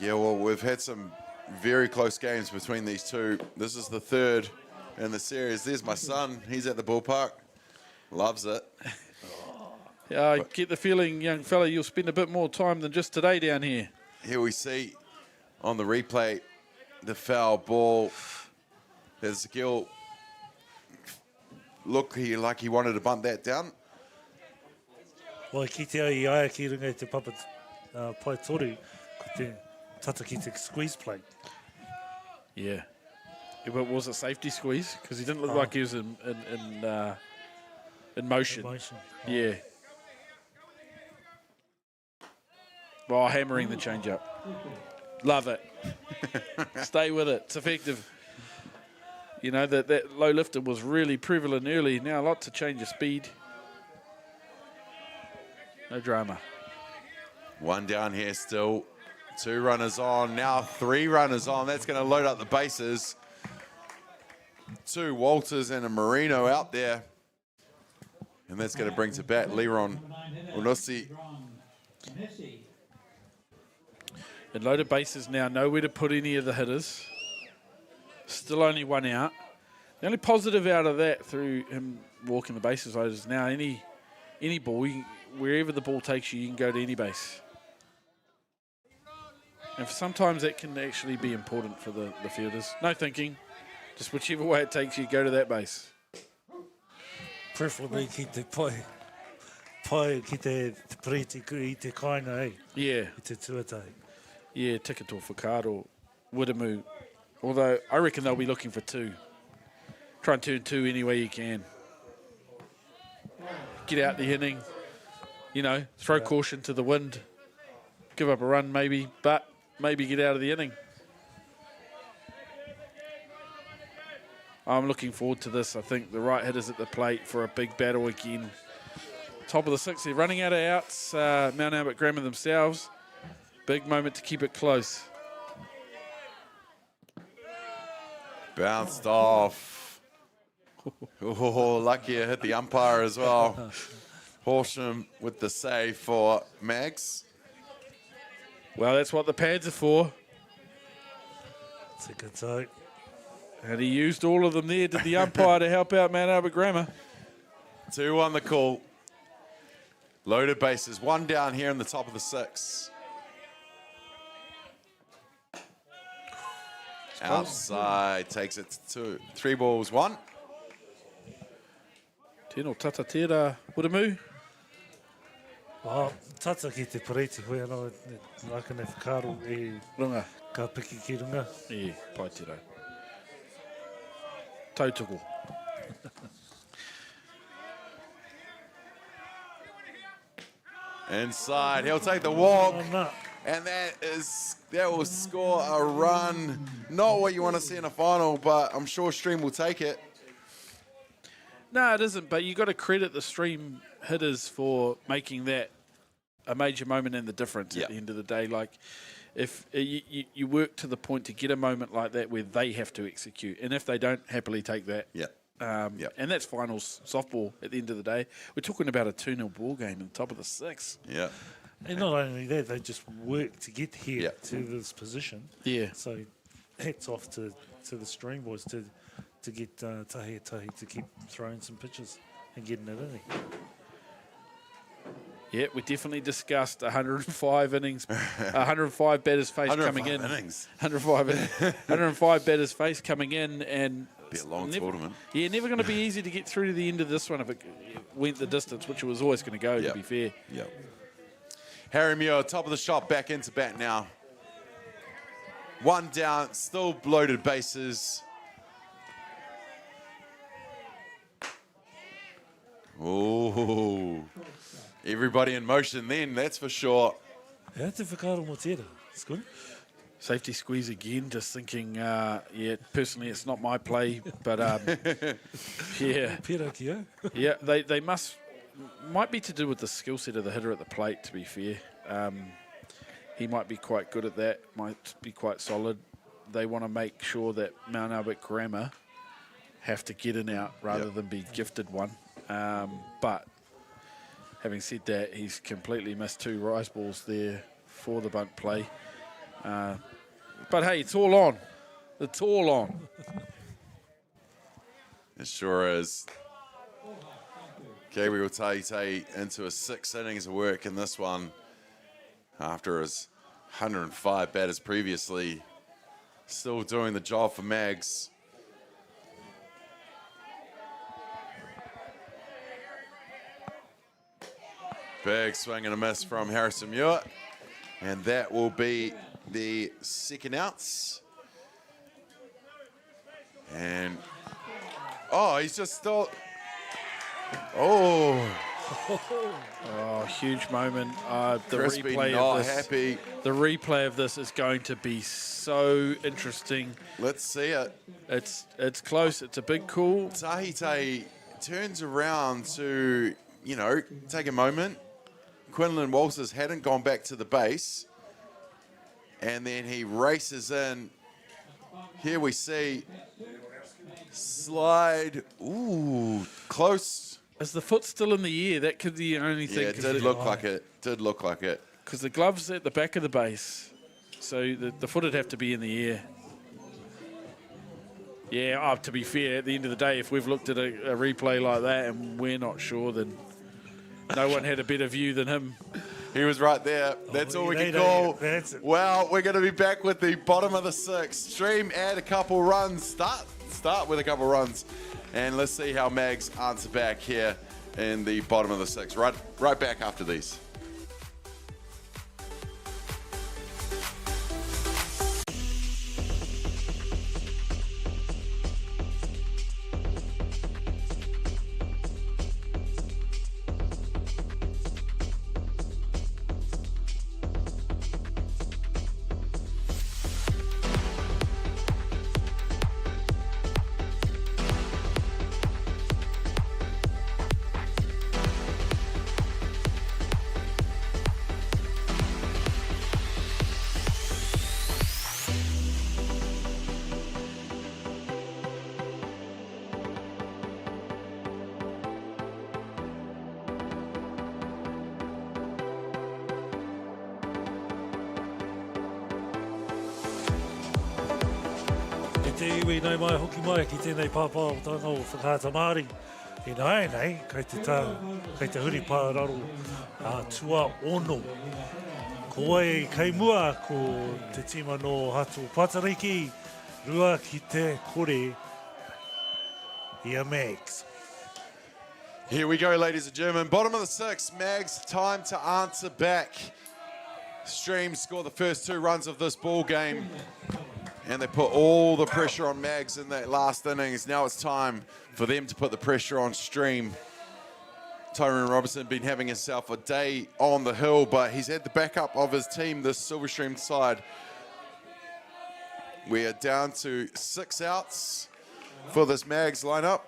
Yeah, well, we've had some very close games between these two. This is the 3rd in the series. There's my son. He's at the ballpark. Loves it. Yeah, I get the feeling, young fella, you'll spend a bit more time than just today down here. Here we see on the replay the foul ball. There's Gil. Look, like he wanted to bunt that down. Wai ki te ai aia ki runga i te papa pai toru, ko te tata ki te squeeze plate. Yeah. But was it safety squeeze? Because he didn't look like he was in motion. Yeah. Well, hammering the change-up. Love it. Stay with it. It's effective. You know, that low lifter was really prevalent early. Now, a lot to change the speed. No drama. 1 down here still. 2 runners on. Now 3 runners on. That's going to load up the bases. 2 Walters and a Marino out there. And that's going to bring to bat Leron Unusi. And loaded bases now. Nowhere to put any of the hitters. Still only 1 out. The only positive out of that through him walking the bases loaded is now any ball, wherever the ball takes you, you can go to any base. And sometimes that can actually be important for the fielders. No thinking. Just whichever way it takes you, go to that base. Preferably ki te pai ki te preti i te kaina, eh? Yeah. I te tuatai. Yeah, Tikato Whakaaro, Widamu. Although I reckon they'll be looking for 2. Try and turn 2 any way you can. Get out the inning. You know, throw caution to the wind. Give up a run maybe, but maybe get out of the inning. I'm looking forward to this. I think the right hitters at the plate for a big battle again. Top of the 6th, they're running out of outs. Mount Albert Grammar themselves. Big moment to keep it close. Bounced off. Oh, lucky it hit the umpire as well. Horsham with the save for Mags. Well, that's what the pads are for. It's a good take. And he used all of them there, did the umpire, to help out Mount Albert Grammar. 2 on the call. Loaded bases. 1 down here in the top of the 6th. Outside, takes it to 2. 3 balls, 1. Tēnō tata tērā, Widamu. Tata ki te pareti hoi anō, naka ne whakaro e runga. Ka piki ki runga. E, pai tērā. Tautoko. Inside, he'll take the walk. And that will score a run. Not what you want to see in a final, but I'm sure Stream will take it. No, it isn't, but you've got to credit the Stream hitters for making that a major moment in the difference at the end of the day. Like, if you work to the point to get a moment like that where they have to execute, and if they don't, happily take that. And that's finals softball at the end of the day. We're talking about a 2-0 ball game in the top of the 6th. Yeah. And not only that, they just work to get here to this position. Yeah. So hats off to the Stream boys to get Tahi to keep throwing some pitches and getting it in. Yeah, we definitely discussed 105 innings, 105 batters face coming in. 105 batters face coming in, and be a long tournament. Yeah, never going to be easy to get through to the end of this one if it went the distance, which it was always going to go. To be fair. Yeah. Harry Muir, top of the shop, back into bat now. One down, still loaded bases. Oh, everybody in motion then, that's for sure. It's good. Safety squeeze again, just thinking, yeah, personally it's not my play, but yeah. Yeah, they might be to do with the skill set of the hitter at the plate, to be fair. He might be quite good at that, might be quite solid. They want to make sure that Mount Albert Grammar have to get in out rather than be gifted one. But having said that, he's completely missed 2 rise balls there for the bunt play. But hey, it's all on. It's all on. It sure is. Gabriel Taite into a 6 innings of work in this one after his 105 batters previously. Still doing the job for Mags. Big swing and a miss from Harrison Muir. And that will be the second outs. And, oh, he's just still, oh, huge moment. The Crispy replay not of this, happy. The replay of this is going to be so interesting. Let's see it. It's close. It's a big call. Tahite turns around to, you know, take a moment. Quinlan Walters hadn't gone back to the base. And then he races in. Here we see slide. Ooh, close. Is the foot still in the air? That could be the only thing. Yeah, it did look like it. Did look like it. Because the glove's at the back of the base. So the foot would have to be in the air. Yeah, to be fair, at the end of the day, if we've looked at a replay like that and we're not sure, then no one had a better view than him. He was right there. That's all we can call. Well, we're going to be back with the bottom of the 6th. Stream, add a couple runs. Start with a couple runs. And let's see how Mags answer back here in the bottom of the 6th. Right back after these. Te iwi nei mai hoki mai ki tēnei pāpā o tanga o whakaata Māori. E nei, kei te huri pāraro tua ono. Ko ai kei mua ko te tima no hatu Patariki, rua ki te kore ia Mags. Here we go, ladies and gentlemen. Bottom of the 6th, Mags, time to answer back. Stream score the first 2 runs of this ball game. And they put all the pressure on Mags in that last innings. Now it's time for them to put the pressure on Stream. Tyrone Robertson been having himself a day on the hill, but he's had the backup of his team, this Silverstream side. We are down to 6 outs for this Mags lineup.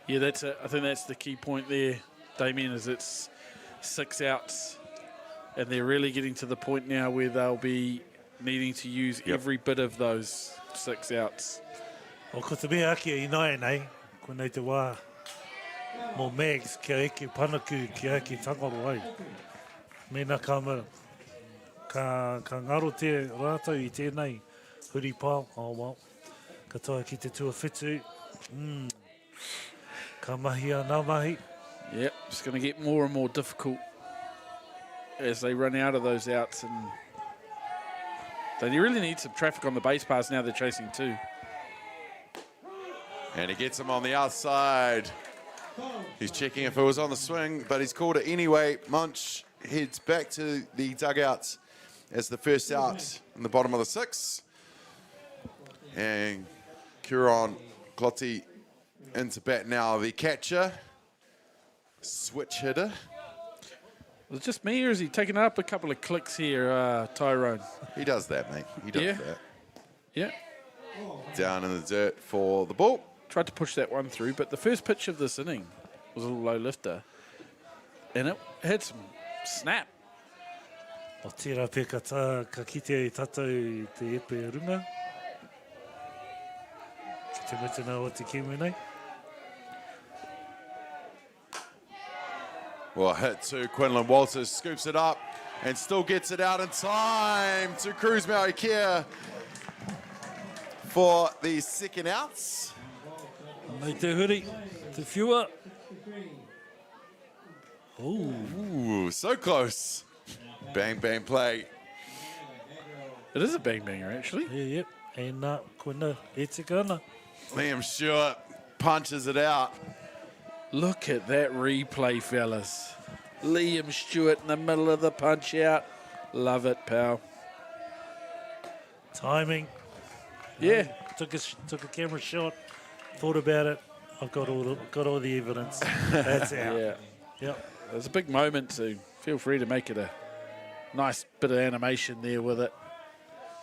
Yeah, I think that's the key point there, Damien, is it's 6 outs. And they're really getting to the point now where they'll be needing to use every bit of those 6 outs. O ko te mea aki i nei, ko nei te wā mō Mags kia eke panaku kia eke tangaro ai. Mēnā ka mara. Ka ngaro te rātou i tēnei huri pā. Oh, well. Ka toa ki te tua whitu. Ka mahi a nā mahi. Yep, it's going to get more and more difficult as they run out of those outs, and they really need some traffic on the base paths now they're chasing 2. And he gets him on the outside. He's checking if it was on the swing, but he's called it anyway. Munch heads back to the dugouts as the first out in the bottom of the 6. And Kieran Clotty into bat now, the catcher. Switch hitter. Was it just me, or is he taking up a couple of clicks here, Tyrone? He does that, mate. He does that. Yeah. Down in the dirt for the ball. Tried to push that one through, but the first pitch of this inning was a little low lifter. And it had some snap. O tērā peka tā, ka kite i tātou te epe runga. Ki te mutina o te kiwi nei. Well, hit to Quinlan Walters, scoops it up and still gets it out in time to Cruz Maui Kia for the second outs. Nei te huri, te whiua. Ooh, so close. Bang, bang play. It is a bang banger, actually. Yeah, yep. And koina e te kana. Liam Stewart punches it out. Look at that replay, fellas. Liam Stewart in the middle of the punch out. Love it, pal. Timing. Yeah. Took a camera shot, thought about it. I've got all the evidence. That's out. Yeah. Yep. It was a big moment, so feel free to make it a nice bit of animation there with it.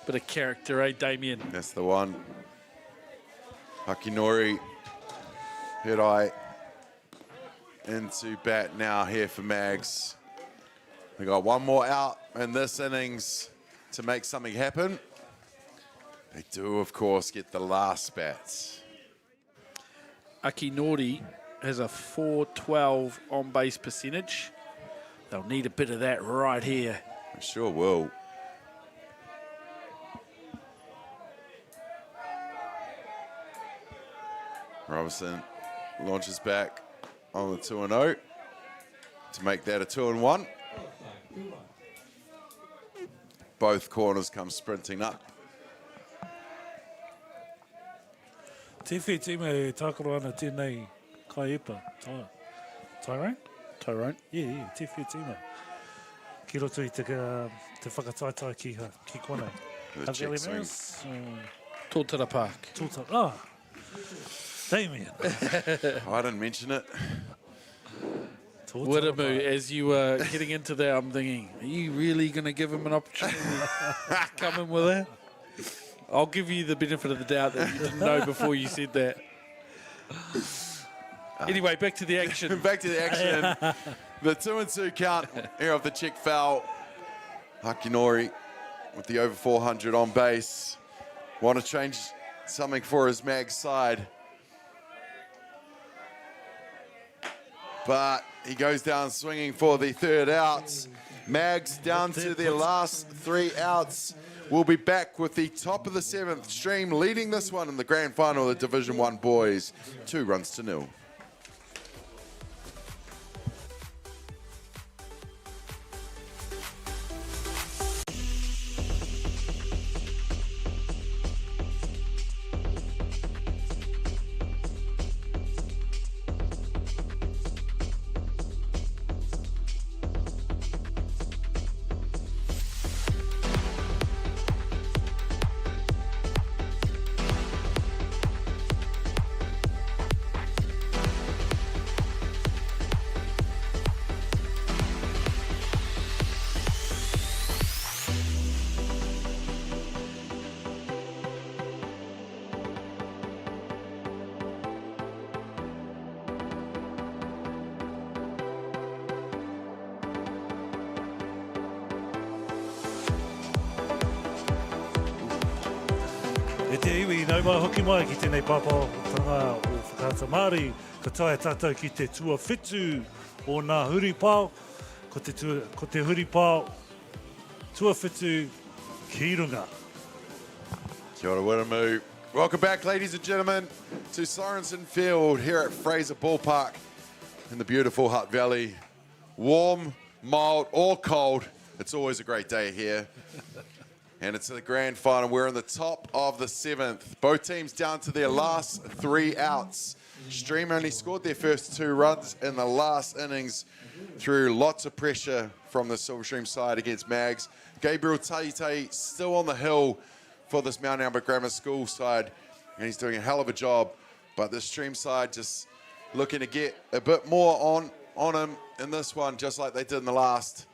Bit of character, eh, Damien? That's the one. Hakinori, Hirai into bat now here for Mags. We got one more out in this innings to make something happen. They do, of course, get the last bats. Akinori has a 412 on base percentage. They'll need a bit of that right here. I sure will. Robinson launches back on the 2-0 to make that a 2-1. Both corners come sprinting up. Te whi tima e tākaro ana tēnei kai epa. Tyrone? Tyrone? Yeah, te whi tima. Ki roto I te whakataitai ki kona. The check swings. Tōtara Park. Tōtara, Damien. I didn't mention it. Wiramu, as you were getting into that, I'm thinking, are you really going to give him an opportunity to come in with that? I'll give you the benefit of the doubt that you didn't know before you said that. Anyway, back to the action. Back to the action. The 2-2 count here of the check foul. Hakinori with the over 400 on base. Want to change something for his Mags side. But he goes down swinging for the third out. Mags down to their last 3 outs. We'll be back with the top of the 7th stream, leading this one in the grand final of the Division 1 boys, 2-0. E te iwi, nau mai hoki mai ki tēnei papa o tanga o whakata Māori, ka tae tātou ki te tua whitu o ngā huri pāo, ko te huri pāo, tua whitu ki runga. Kia ora Wiramu. Welcome back, ladies and gentlemen, to Sorensen Field here at Fraser Ballpark in the beautiful Hutt Valley. Warm, mild, or cold, it's always a great day here. And it's the grand final. We're in the top of the 7th. Both teams down to their last 3 outs. Stream only scored their first 2 runs in the last innings through lots of pressure from the Silverstream side against MAGS. Gabriel Taite still on the hill for this Mount Albert Grammar School side, and he's doing a hell of a job. But the Stream side just looking to get a bit more on him in this one, just like they did in the last.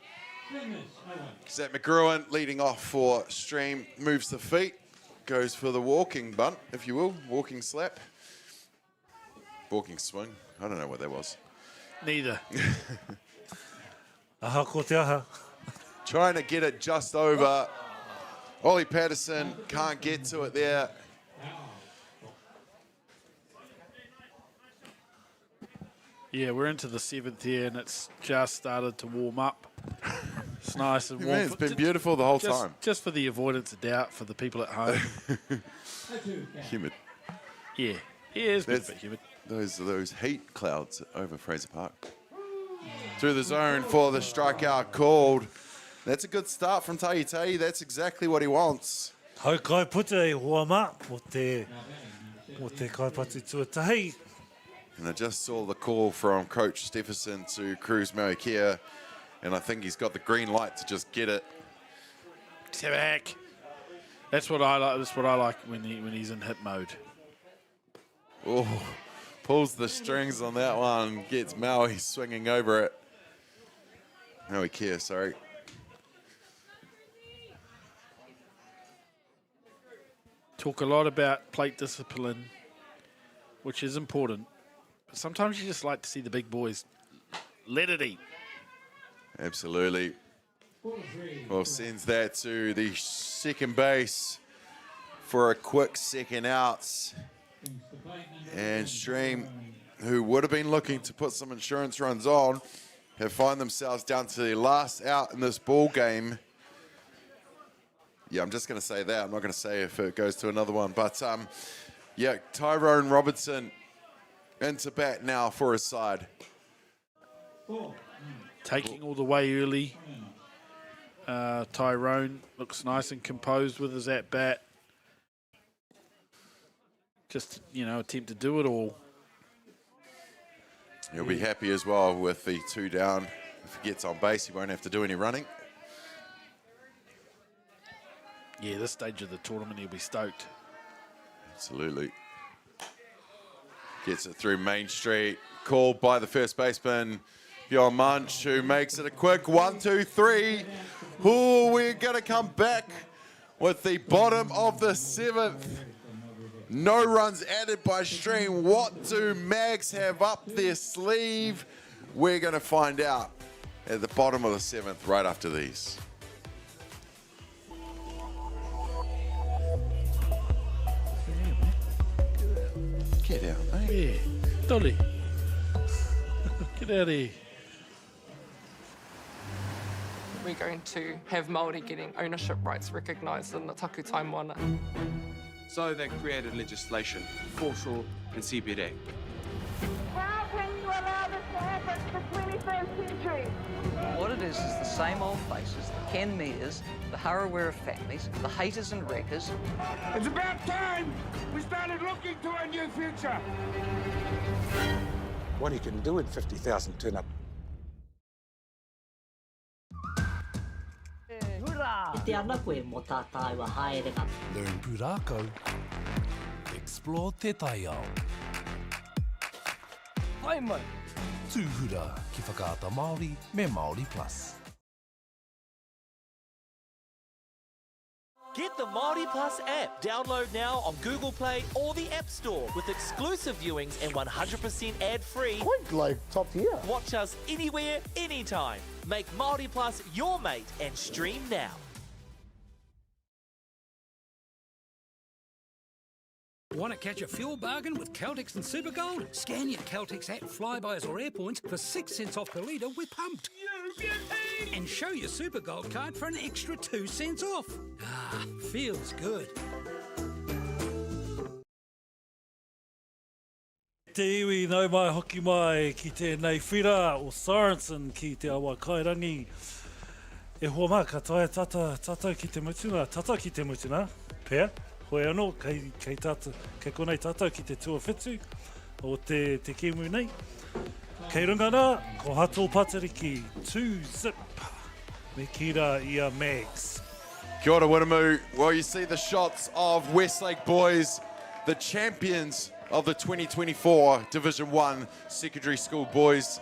Zach McGruin leading off for Stream, moves the feet, goes for the walking bunt, if you will, walking slap. Walking swing, I don't know what that was. Neither. Aha ko te aha. Trying to get it just over. Ollie Patterson can't get to it there. Yeah, we're into the 7th here, and it's just started to warm up. It's nice and warm. Man, it's been beautiful the whole time. Just for the avoidance of doubt for the people at home. Humid. Yeah, it's been a bit humid. Those heat clouds over Fraser Park. Through the zone for the strikeout called. That's a good start from Taite. That's exactly what he wants. Hau kai pute warm up o te kai patu tuatahi. And I just saw the call from Coach Stephenson to Cruz Maui Kia, and I think he's got the green light to just get it. Back. That's what I like. That's what I like when he's in hit mode. Oh, pulls the strings on that one. Gets Maui swinging over it. Maui Kia, sorry. Talk a lot about plate discipline, which is important. But sometimes you just like to see the big boys let it eat. Absolutely. Well, sends that to the second base for a quick second outs. And Stream, who would have been looking to put some insurance runs on, have found themselves down to their last out in this ball game. Yeah, I'm just going to say that. I'm not going to say if it goes to another one. But, yeah, Tyrone Robertson into bat now for his side. Taking all the way early. Tyrone looks nice and composed with his at-bat. Just, attempt to do it all. He'll be happy as well with the 2 down. If he gets on base, he won't have to do any running. Yeah, this stage of the tournament, he'll be stoked. Absolutely. Gets it through Main Street. Called by the first baseman, Bjorn Munch, who makes it a quick 1, 2, 3. Ooh, we're going to come back with the bottom of the 7th. No runs added by Stream. What do MAGS have up their sleeve? We're going to find out at the bottom of the 7th right after these. Get out, mate. Yeah, Dolly. Get out of here. We're going to have Māori getting ownership rights recognised in the Taku Time Moana. So they created legislation, foreshore and CBD. How can you allow this to happen in the 21st century? What it is the same old faces, the Ken Mears, the Harawira families, the haters and wreckers. It's about time we started looking to a new future. What you can do in 50,000 turn up. Learn pūrākau. Explore te taiao. Hai mai. Tūhura ki whakaata Māori me Māori Plus. Get the Māori Plus app. Download now on Google Play or the App Store with exclusive viewings and 100% ad-free. Quite like top tier. Watch us anywhere, anytime. Make Māori Plus your mate and stream now. Want to catch a fuel bargain with Caltex and Supergold? Scan your Caltex at Flybuys or Airpoints for 6 cents off per litre with Pumped. And show your Supergold card for an extra 2 cents off. Ah, feels good. Te iwi nau mai hoki mai ki tēnei whira o Sorensen ki te awa kairangi. E hoa mā, ka taia tata ki te mutuna, pēr, hoi anō, kei konei tata ki te tuawhitu o te kimu nei. Kei runga nā, ko hato patariki, 2-zip, me kira ia MAGS. Kia ora, Winamu. Well, you see the shots of Westlake boys, the champions of the 2024 Division 1 Secondary School boys.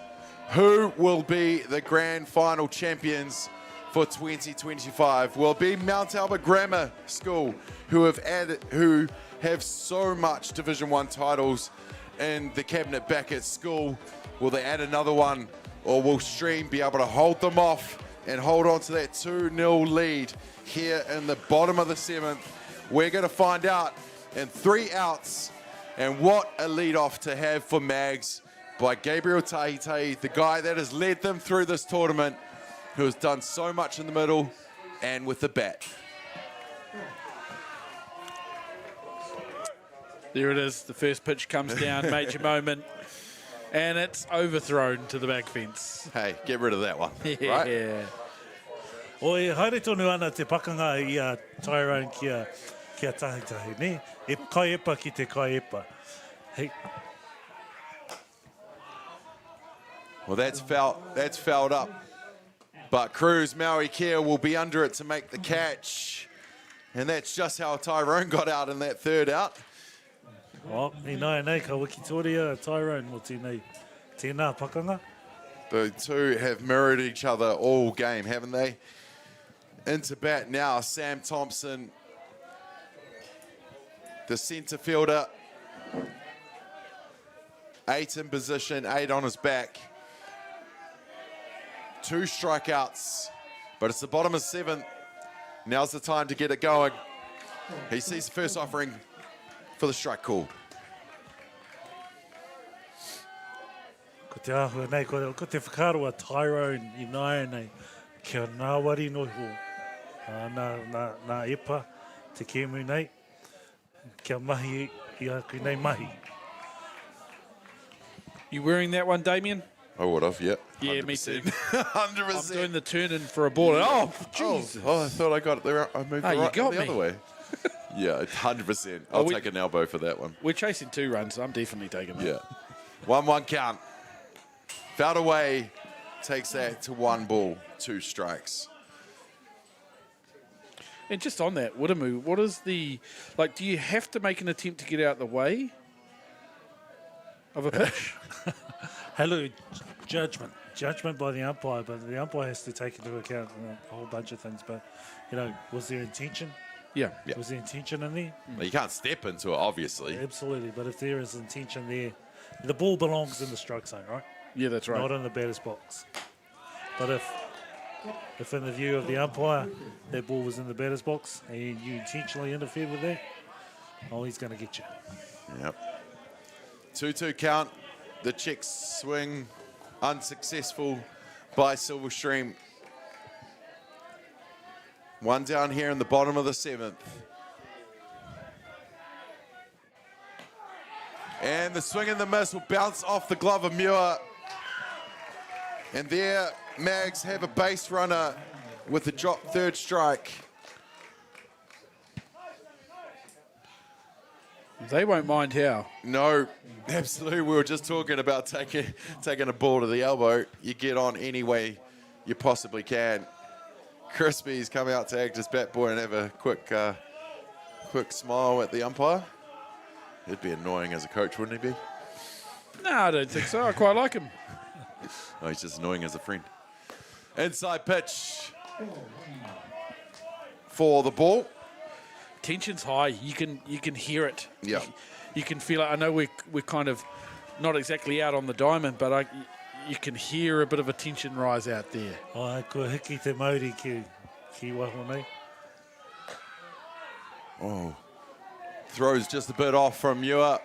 Who will be the grand final champions for 2025? Will it be Mount Albert Grammar School, who have so much Division 1 titles in the cabinet back at school? Will they add another one, or will Stream be able to hold them off and hold on to that 2-0 lead here in the bottom of the 7th? We're going to find out in 3 outs, and what a lead off to have for MAGS by Gabriel Tahitahi, the guy that has led them through this tournament, who has done so much in the middle and with the bat. There it is. The first pitch comes down, major moment, and it's overthrown to the back fence. Hey, get rid of that one. Yeah. Right? Oi, haere tonu ana te pakanga i a Tyrone kia Tahitahi, ne? E kai epa ki te kai epa. Hey. Well, that's fouled up. But Cruz Maui Kia will be under it to make the catch. And that's just how Tyrone got out in that 3rd out. Oh, nei, ka wikitoria Tyrone mo tēnei. Tēnā pakanga. The two have mirrored each other all game, haven't they? Into bat now, Sam Thompson, the centre fielder. 8 in position, 8 on his back. 2 strikeouts, but it's the bottom of 7th. Now's the time to get it going. He sees the first offering for the strike called. Ko te ahua nei, ko te whakaroa Tyrone I nai nei, kia nāwari noi ho. Nā epa, te kēmu nei, kia mahi I aku nei mahi. You wearing that one, Damien? I would have, yeah. Yeah, me too. 100%. I'm doing the turn in for a ball. Oh, Jesus. Oh, I thought I got it there. I moved you right got the me. other way. Yeah, 100%. I'll take an elbow for that one. We're chasing 2 runs. I'm definitely taking that. Yeah. 1-1 count. Fouled away. Takes that to 1 ball, 2 strikes. And just on that, Wiramu, what is the... Like, do you have to make an attempt to get out the way of a pitch? Hello, judgment. Judgment by the umpire, but the umpire has to take into account a whole bunch of things. But, was there intention? Yeah. Was there intention in there? Well, you can't step into it, obviously. Absolutely, but if there is intention there, the ball belongs in the strike zone, right? Yeah, that's right. Not in the batter's box. But if in the view of the umpire, that ball was in the batter's box and you intentionally interfered with that, he's going to get you. Yep. 2-2 count. The check swing unsuccessful by Silverstream. 1 down here in the bottom of the 7th. And the swing and the miss will bounce off the glove of Muir. And there, MAGS have a base runner with a drop 3rd strike. They won't mind how. No, absolutely. We were just talking about taking a ball to the elbow. You get on any way you possibly can. Crispy's come out to act as bat boy and have a quick smile at the umpire. He'd be annoying as a coach, wouldn't he be? No, I don't think so. I quite like him. Oh, he's just annoying as a friend. Inside pitch for the ball. Tension's high. You can hear it. Yeah. You can feel it. I know we're kind of not exactly out on the diamond, but you can hear a bit of a tension rise out there. Kua hiki te mauri ki wahonei. Oh. Throws just a bit off from Muir.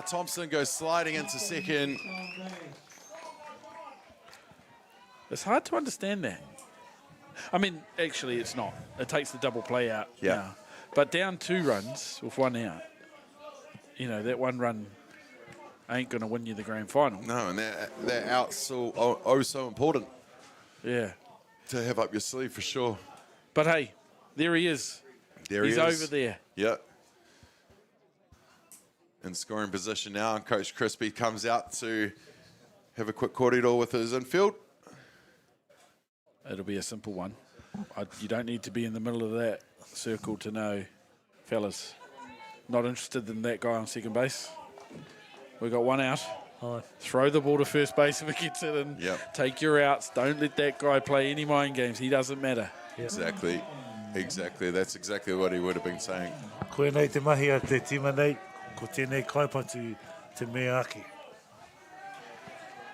Thompson goes sliding into second. It's hard to understand that. I mean, actually, it's not. It takes the double play out. Yeah. Now. But down 2 runs with 1 out, that 1 run ain't going to win you the grand final. No, and that out's so important. Yeah. To have up your sleeve for sure. But hey, there he is. He's over there. Yep. In scoring position now, and Coach Crispy comes out to have a quick corridor with his infield. It'll be a simple one. You don't need to be in the middle of that circle to know, fellas. Not interested in that guy on second base. We got one out. Throw the ball to first base if it gets it in. Yep. Take your outs. Don't let that guy play any mind games. He doesn't matter. Exactly. Exactly. That's exactly what he would have been saying. Koe nei te mahi a te tima nei, ko tēnei kaipatu te mea ake.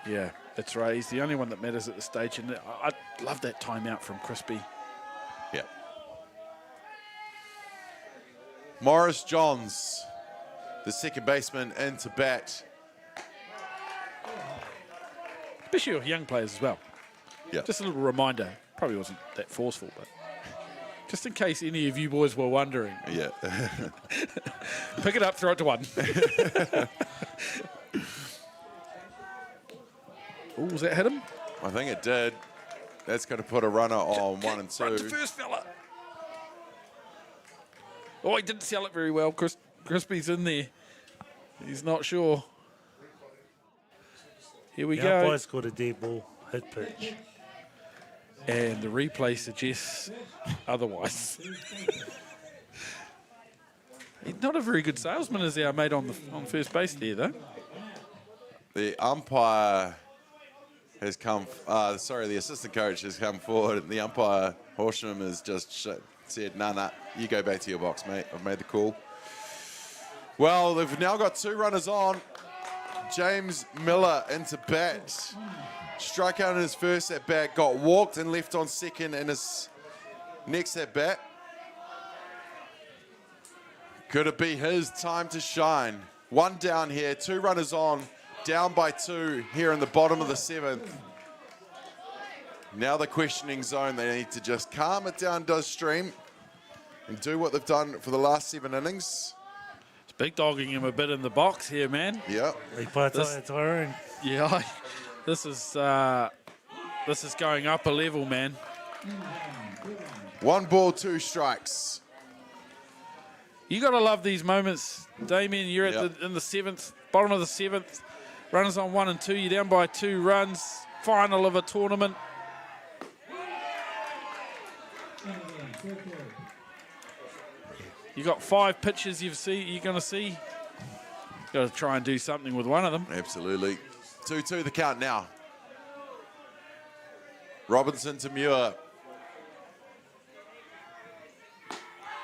Yeah, that's right. He's the only one that matters at the stage. And I love that timeout from Crispy. Yeah. Morris Johns, the second baseman, into bat. Especially with young players as well. Yeah. Just a little reminder. Probably wasn't that forceful, but just in case any of you boys were wondering. Yeah. Pick it up, throw it to one. Oh, was that hit him? I think it did. That's going to put a runner on 1 and 2. Run to first, fella. Oh, he didn't sell it very well. Crispy's in there. He's not sure. Here we The go. umpire's got a dead ball, hit pitch. And the replay suggests otherwise. He's not a very good salesman, is our mate on first base there, though. The umpire has come, the assistant coach has come forward, and the umpire, Horsham, has just said, nah, you go back to your box, mate. I've made the call. Well, they've now got 2 runners on. James Miller into bat. Struck out in his first at bat, got walked and left on second in his next at bat. Could it be his time to shine? 1 down here, 2 runners on, down by 2 here in the bottom of the 7th. Now the questioning zone, they need to just calm it down, does Stream, and do what they've done for the last 7 innings. It's big dogging him a bit in the box here, man. Yeah. Yeah, this is going up a level, man. 1 ball, 2 strikes. You got to love these moments, Damien. You're in the 7th, bottom of the 7th. Runners on 1 and 2. You're down by 2 runs. Final of a tournament. You got 5 pitches you're going to see. Got to try and do something with one of them. Absolutely. 2-2 the count now. Robinson to Muir.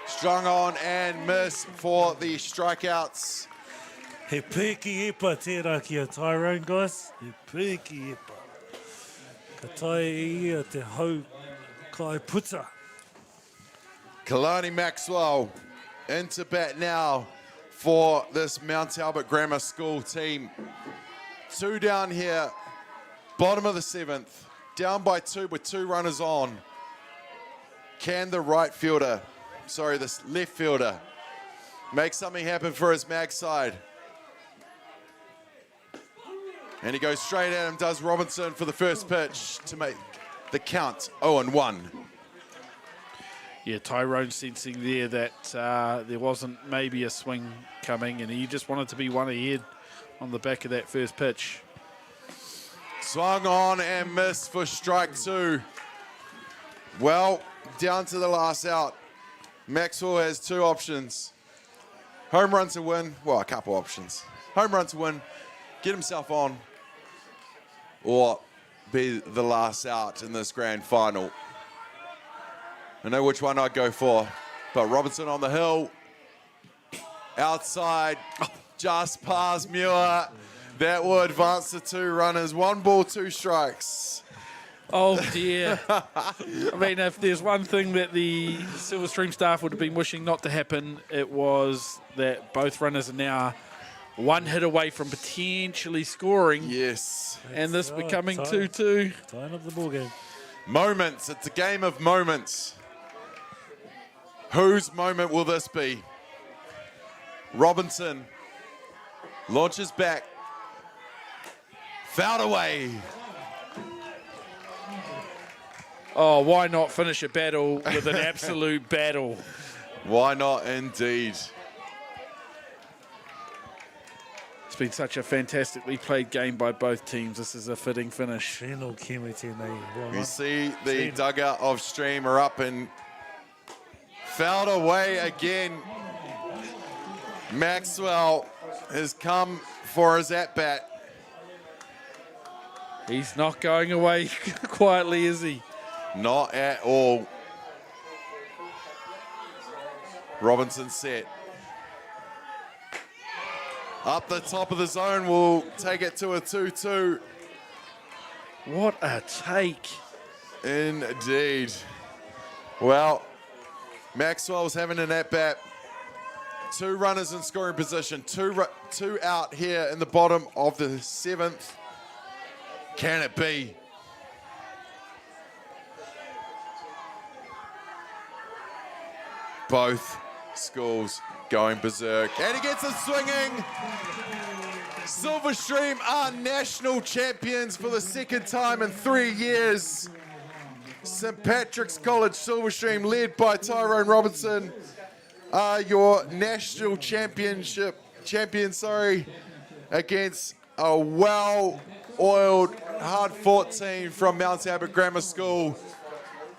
Strung on and miss for the strikeouts. He pēki epa tērā ki a Tyrone, guys. He pēki epa. Ka tae ia te hau kai puta. Kalani Maxwell into bat now for this Mount Albert Grammar School team. 2 down here, bottom of the 7th, down by 2 with 2 runners on. Can the this left fielder, make something happen for his MAGS side? And he goes straight at him, does Robinson for the first pitch to make the count 0-1. Yeah, Tyrone sensing there that there wasn't maybe a swing coming, and he just wanted to be 1 ahead on the back of that first pitch. Swung on and missed for strike 2. Well, down to the last out. Maxwell has 2 options. Home run to win, well, a couple options. Home run to win, get himself on, or be the last out in this grand final. I know which one I'd go for, but Robinson on the hill, outside, just past Muir. That will advance the 2 runners. 1 ball, 2 strikes. Oh dear. I mean, if there's one thing that the Silverstream staff would have been wishing not to happen, it was that both runners are now 1 hit away from potentially scoring. Yes. And this becoming 2-2. Time of the ball game. Moments. It's a game of moments. Whose moment will this be? Robinson launches back. Fouled away. Oh, why not finish a battle with an absolute battle? Why not, indeed? It's been such a fantastically played game by both teams. This is a fitting finish. You see the dugout of Stream are up and fouled away again. Maxwell has come for his at-bat. He's not going away quietly, is he? Not at all. Robinson set. Up the top of the zone, will take it to a 2-2. What a take. Indeed. Well, Maxwell's having an at-bat. 2 runners in scoring position. Two out here in the bottom of the 7th. Can it be? Both schools going berserk. And he gets a swinging. Silverstream are national champions for the 2nd time in 3 years. St. Patrick's College Silverstream, led by Tyrone Robinson, are your national champions, against a well-oiled, hard-fought team from Mount Albert Grammar School.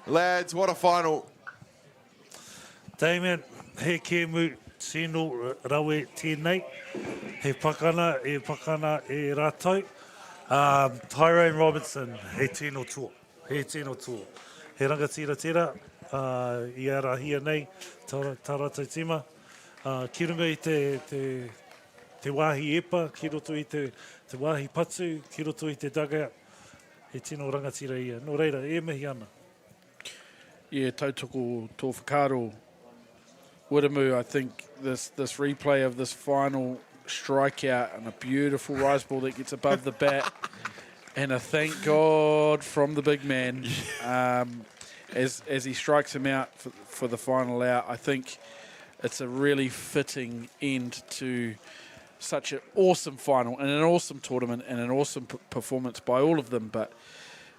Lads, what a final. Damien, he kēmu tino rawe tēnei. He pakana e rātou. Tyrone Robinson, he tino tō. He rangatira, i ara hia nei, tarata tima. Ki runga i te wāhi epa, ki roto i te wāhi patu, ki roto i te dugout. He tino rangatira ia. No reira, e mihi ana. Yeah, tautoko tō whakaro. Wiremu, I think this replay of this final strikeout and a beautiful rise ball that gets above the bat and a thank God from the big man as he strikes him out for the final out. I think it's a really fitting end to such an awesome final and an awesome tournament and an awesome performance by all of them, but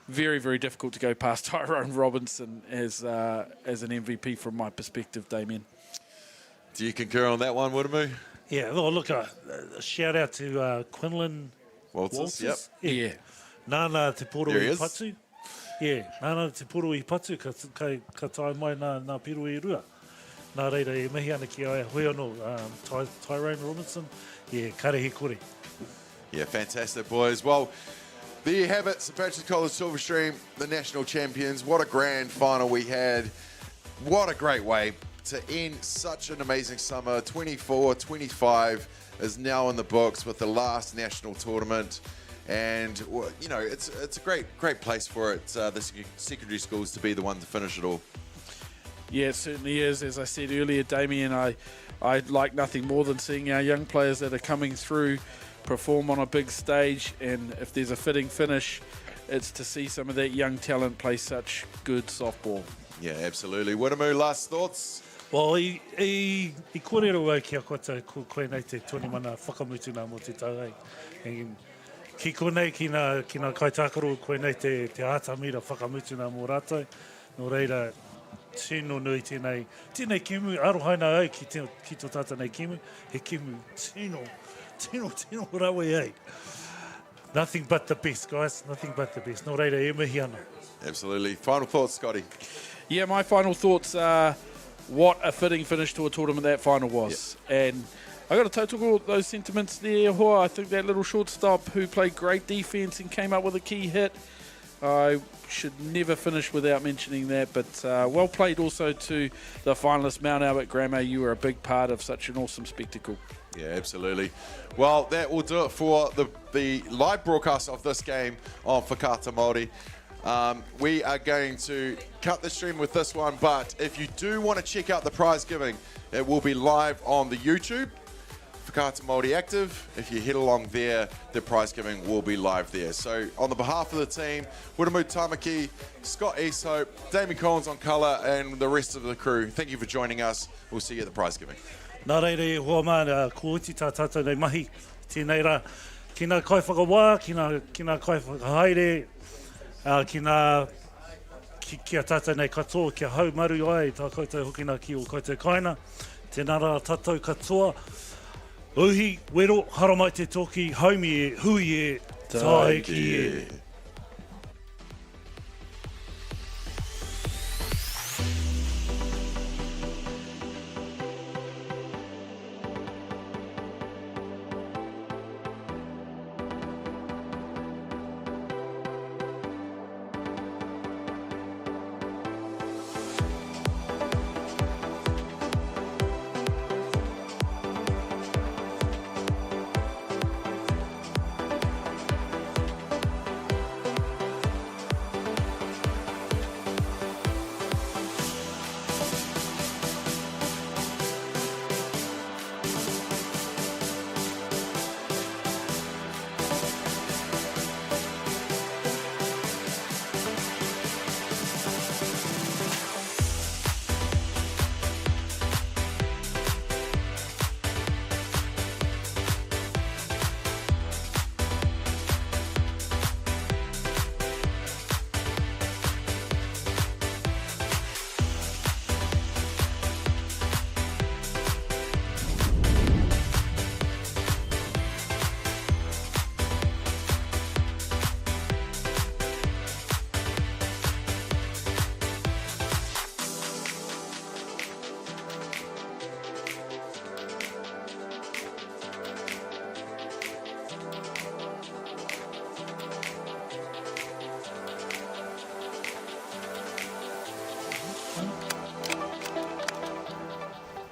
very, very difficult to go past Tyrone Robinson as an MVP from my perspective, Damien. Do you concur on that one, Wiremu? Yeah, well, look, a shout out to Quinlan Walters. Yep. Yeah. Nāna te poro There he I is. patu. Yeah, nāna te poro I patu, ka tae mai nā piru I rua. Nā reira e mihi ana ki aia hoi anō, Tyrone Robinson. Yeah, karehi kore. Yeah, fantastic, boys. Well, there you have it, St. Patrick's College Silverstream, the national champions. What a grand final we had. What a great way to end such an amazing summer. 24-25 is now in the books with the last national tournament. And, you know, it's a great place for it, the secondary schools, to be the one to finish it all. Yeah, it certainly is. As I said earlier, Damien, I'd like nothing more than seeing our young players that are coming through perform on a big stage. And if there's a fitting finish, it's to see some of that young talent play such good softball. Yeah, absolutely. Wiremu, last thoughts? Well, i kōrero au ki a kota koe nei te toni mana whakamutu nā mo te tauhei. Ki konei ki nā kaitākaro koe nei te ātamira whakamutu nā mō rātou. No reira, tino nui tēnei kimu, arohaina au ki tō tāta nei kimu. He kimu, tino rawe ei. Nothing but the best, guys. Nothing but the best. No reira, e mihi ana. Absolutely. Final thoughts, Scotty? Yeah, my final thoughts are what a fitting finish to a tournament that final was. Yep. And I got to tautoko those sentiments there, Hoa. I think that little shortstop who played great defence and came up with a key hit, I should never finish without mentioning that. But well played also to the finalists, Mount Albert Grammar. You were a big part of such an awesome spectacle. Yeah, absolutely. Well, that will do it for the live broadcast of this game on Whakaata Māori. We are going to cut the stream with this one, but if you do want to check out the prize giving, it will be live on the YouTube, Whakaata Māori Active. If you head along there, the prize giving will be live there. So on the behalf of the team, Wiremu Tamaki, Scott Easthope, Damien Collins on colour, and the rest of the crew, thank you for joining us. We'll see you at the prize giving. Nā reire, hoa mana, ko uti tā tātou nei mahi. Tēnei rā, ki nā kai whakawā, ki nā kai whakahaere, ki kia tātou nei katoa, kia hau maru ai, tā koutou hoki nā ki o koutou kaina, tēnā rā tātou katoa. Uhi, wero, haramai te toki, haumi e, hui e, taiki e.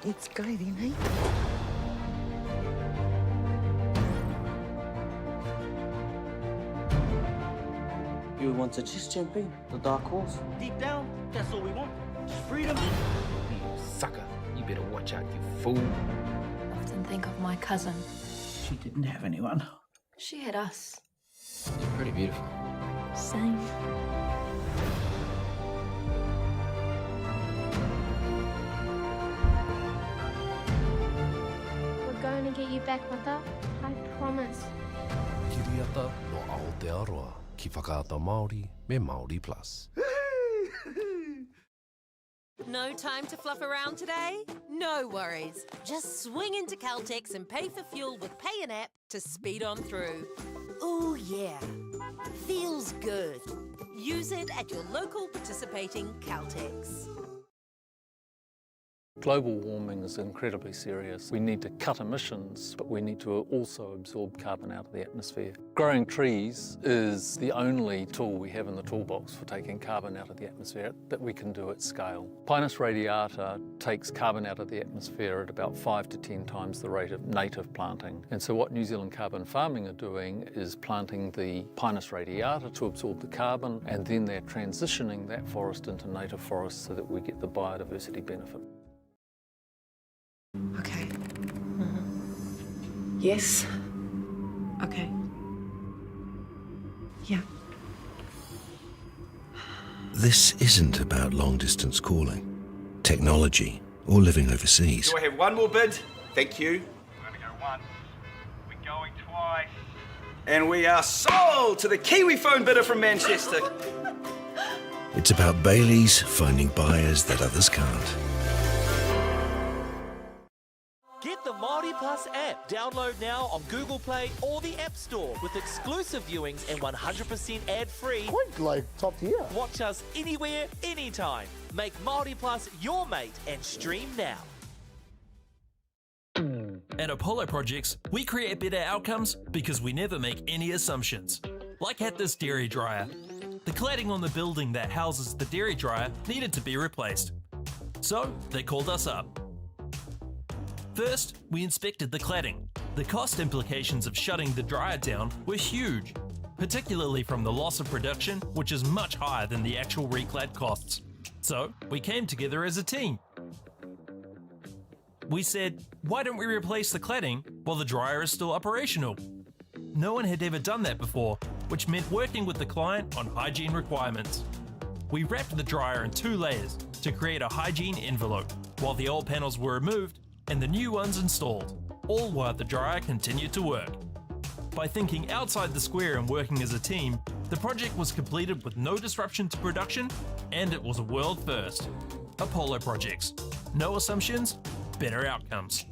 It's guiding, eh? You want to just jump in, the dark horse? Deep down, that's all we want. Freedom. You sucker. You better watch out, you fool. I often think of my cousin. She didn't have anyone. She had us. You're pretty beautiful. Same. We're going to get you back, Mother. I promise. Kiriata no Aotearoa, ki whakaata Māori me Māori Plus. No time to fluff around today? No worries. Just swing into Caltex and pay for fuel with Pay an App to speed on through. Ooh, yeah. Feels good. Use it at your local participating Caltex. Global warming is incredibly serious. We need to cut emissions, but we need to also absorb carbon out of the atmosphere. Growing trees is the only tool we have in the toolbox for taking carbon out of the atmosphere that we can do at scale. Pinus radiata takes carbon out of the atmosphere at about 5 to 10 times the rate of native planting. And so what New Zealand Carbon Farming are doing is planting the Pinus radiata to absorb the carbon, and then they're transitioning that forest into native forest so that we get the biodiversity benefit. Okay. Yes. Okay. Yeah. This isn't about long-distance calling, technology, or living overseas. Do I have one more bid? Thank you. We're going to go once. We're going twice. And we are sold to the Kiwi phone bidder from Manchester. It's about Bailey's finding buyers that others can't. Get the Māori Plus app. Download now on Google Play or the App Store with exclusive viewings and 100% ad-free. Quite like top tier. Watch us anywhere, anytime. Make Māori Plus your mate and stream now. At Apollo Projects, we create better outcomes because we never make any assumptions. Like at this dairy dryer. The cladding on the building that houses the dairy dryer needed to be replaced. So they called us up. First, we inspected the cladding. The cost implications of shutting the dryer down were huge, particularly from the loss of production, which is much higher than the actual reclad costs. So, we came together as a team. We said, why don't we replace the cladding while the dryer is still operational? No one had ever done that before, which meant working with the client on hygiene requirements. We wrapped the dryer in 2 layers to create a hygiene envelope, while the old panels were removed and the new ones installed, all while the dryer continued to work. By thinking outside the square and working as a team, the project was completed with no disruption to production And it was a world first. Apollo projects. No assumptions, better outcomes.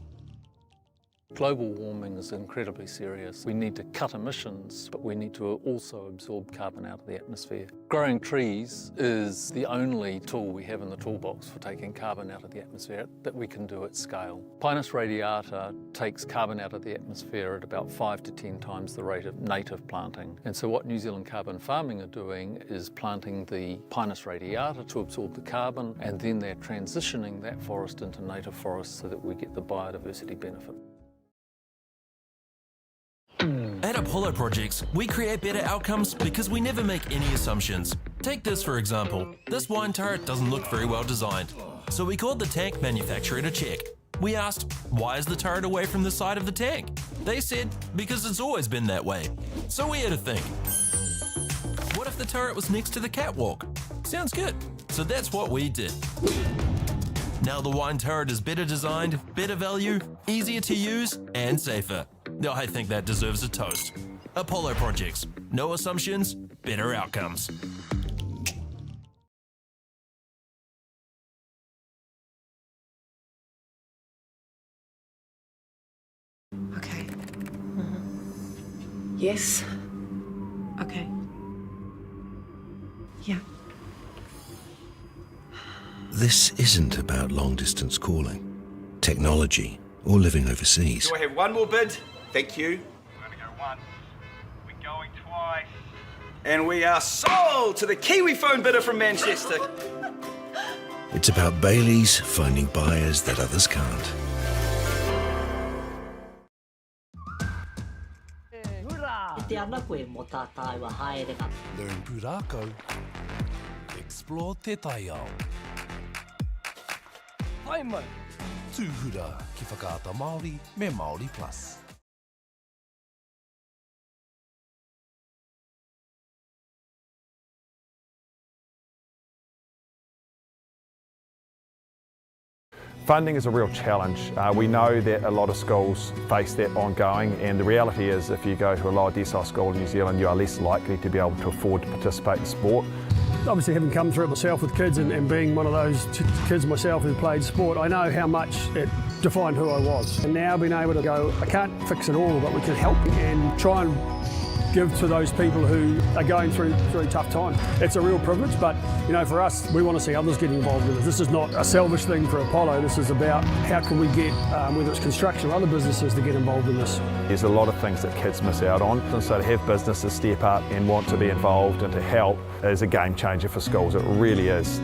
Global warming is incredibly serious. We need to cut emissions, but we need to also absorb carbon out of the atmosphere. Growing trees is the only tool we have in the toolbox for taking carbon out of the atmosphere that we can do at scale. Pinus radiata takes carbon out of the atmosphere at about 5 to 10 times the rate of native planting. And so what New Zealand Carbon Farming are doing is planting the Pinus radiata to absorb the carbon, and then they're transitioning that forest into native forest so that we get the biodiversity benefit. At Apollo projects, we create better outcomes because we never make any assumptions. Take this for example. This wine turret doesn't look very well designed. So we called the tank manufacturer to check. We asked, why is the turret away from the side of the tank? They said, because it's always been that way. So we had to think. What if the turret was next to the catwalk? Sounds good. So that's what we did. Now the wine turret is better designed, better value, easier to use, and safer. I think that deserves a toast. Apollo projects. No assumptions, better outcomes. Okay. Yes. Okay. Yeah. This isn't about long-distance calling, technology, or living overseas. Do I have one more bid? Thank you. We're going to go once. We're going twice. And we are sold to the Kiwi phone bidder from Manchester. It's about Bailey's finding buyers that others can't. Learn Purako. Explore Te Taiao. Whaimu. Tūhura ki whakaata Māori me Māori Plus. Funding is a real challenge. We know that a lot of schools face that ongoing, and the reality is if you go to a lower decile school in New Zealand, you are less likely to be able to afford to participate in sport. Obviously, having come through it myself with kids and being one of those kids myself who played sport, I know how much it defined who I was. And now being able to go, I can't fix it all, but we can help and try and give to those people who are going through a tough time. It's a real privilege, but you know, for us, we want to see others get involved with it. This is not a selfish thing for Apollo. This is about how can we get, whether it's construction or other businesses, to get involved in this. There's a lot of things that kids miss out on, and so to have businesses step up and want to be involved and to help is a game changer for schools. It really is.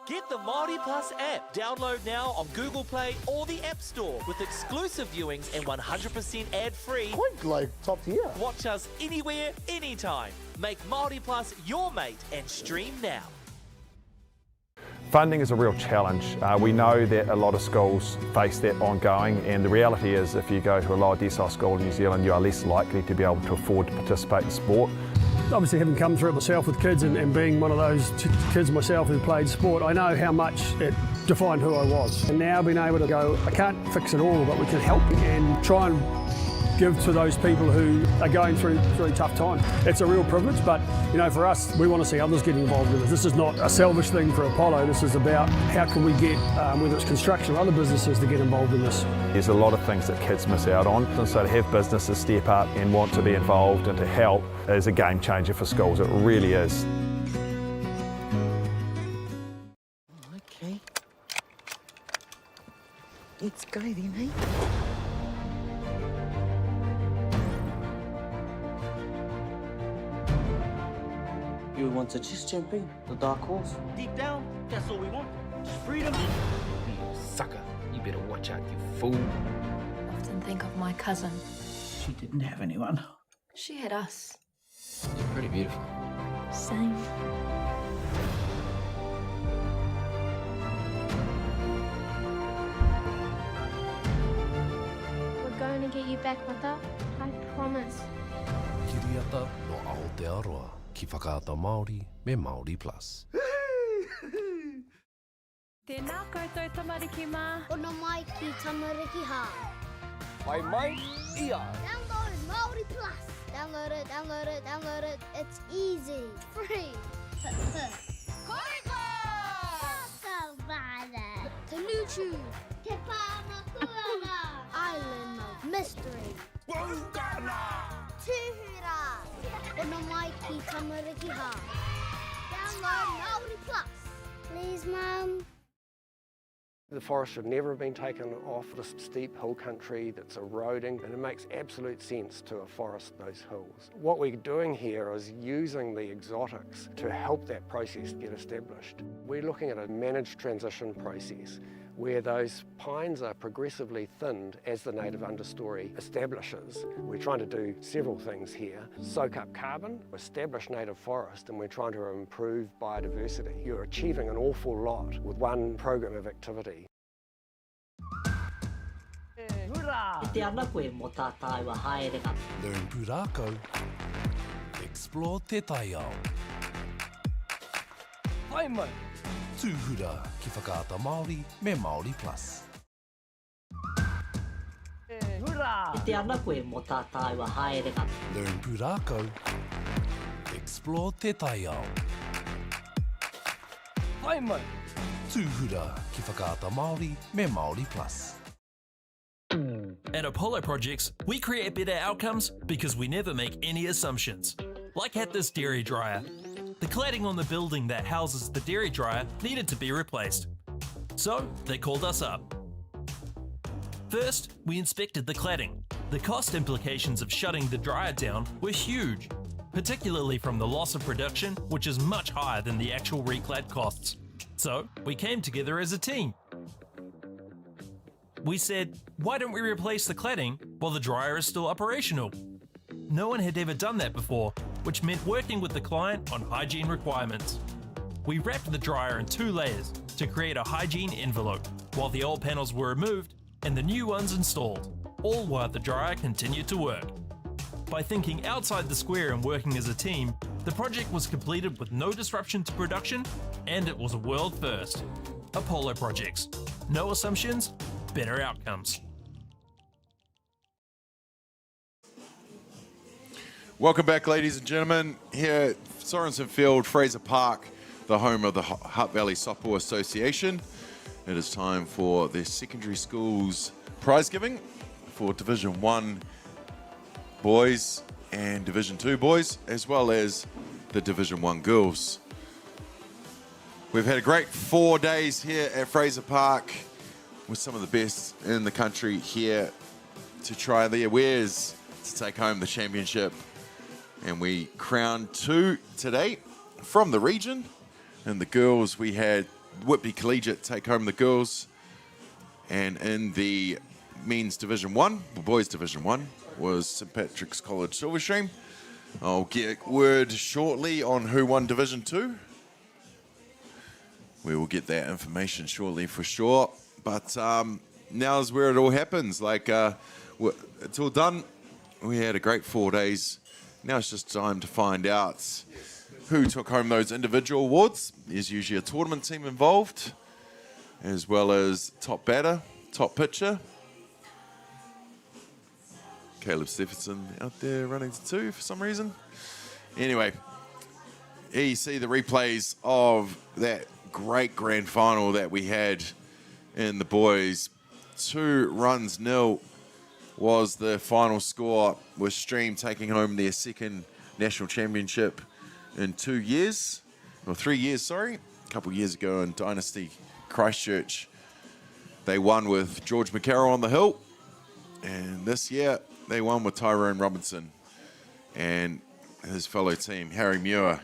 Get the Māori Plus app. Download now on Google Play or the App Store with exclusive viewings and 100% ad-free. Quite like top tier. Watch us anywhere, anytime. Make Māori Plus your mate and stream now. Funding is a real challenge. We know that a lot of schools face that ongoing, and the reality is if you go to a lower decile school in New Zealand, you are less likely to be able to afford to participate in sport. Obviously, having come through it myself with kids and being one of those kids myself who played sport, I know how much it defined who I was. And now being able to go, I can't fix it all, but we can help and try and give to those people who are going through a tough time. It's a real privilege, but you know, for us, we want to see others get involved with it. This is not a selfish thing for Apollo. This is about how can we get, whether it's construction or other businesses, to get involved in this. There's a lot of things that kids miss out on, and so to have businesses step up and want to be involved and to help is a game changer for schools. It really is. Okay. It's guiding, eh? You want a chess champion, the dark horse? Deep down, that's all we want. Just freedom. You sucker. You better watch out, you fool. I often think of my cousin. She didn't have anyone. She had us. You're pretty beautiful. Same. We're going to get you back, Mother. I promise. Kiriata no Aotearoa ki whakaata Māori me Māori Plus. Tēnā koutou tamariki mā. Ono mai ki tamariki hā. Whai mai, ia. Download Māori Plus. download it, download it, download it. It's easy, free. Tanuchu. Island of Mystery. Tuhura. Onamaiki Tamarikiha. Download Maori Plus. Please, Mum. The forest should never have been taken off this steep hill country that's eroding, and it makes absolute sense to afforest those hills. What we're doing here is using the exotics to help that process get established. We're looking at a managed transition process where those pines are progressively thinned as the native understory establishes. We're trying to do several things here. Soak up carbon, establish native forest, and we're trying to improve biodiversity. You're achieving an awful lot with one program of activity. Learn pūrākau. Explore te taiao. Whaimau. Tūhura ki whakaata Māori me Māori Plus. Learn pūrākau. Explore te taiao. Whaimau. Tūhura ki whakaata Māori me Māori Plus. At Apollo Projects, we create better outcomes because we never make any assumptions. Like at this dairy dryer. The cladding on the building that houses the dairy dryer needed to be replaced. So they called us up. First, we inspected the cladding. The cost implications of shutting the dryer down were huge, particularly from the loss of production, which is much higher than the actual reclad costs. So we came together as a team. We said, why don't we replace the cladding while the dryer is still operational? No one had ever done that before, which meant working with the client on hygiene requirements. We wrapped the dryer in 2 layers to create a hygiene envelope, while the old panels were removed and the new ones installed, all while the dryer continued to work. By thinking outside the square and working as a team, the project was completed with no disruption to production, and it was a world first. Apollo Projects. No assumptions, better outcomes. Welcome back, ladies and gentlemen. Here at Sorensen Field, Fraser Park, the home of the Hutt Valley Softball Association. It is time for the secondary schools prize giving for Division 1 boys and Division 2 boys, as well as the Division 1 girls. We've had a great 4 days here at Fraser Park with some of the best in the country here to try their wares to take home the championship. And we crowned 2 today from the region. And the girls, we had Whitby Collegiate take home the girls. And in the men's Division 1, the boys Division 1, was St Patrick's College Silverstream. I'll get word shortly on who won Division 2. We will get that information shortly for sure. But now's where it all happens. It's all done. We had a great 4 days. Now it's just time to find out who took home those individual awards. There's usually a tournament team involved, as well as top batter, top pitcher. Caleb Stephenson out there running to 2 for some reason. Anyway, here you see the replays of that great grand final that we had in the boys. 2-0 was the final score, with Stream taking home their second national championship in 2 years, or 3 years, sorry. A couple of years ago in Dynasty Christchurch, they won with George McCarroll on the hill, and this year they won with Tyrone Robinson and his fellow team, Harry Muir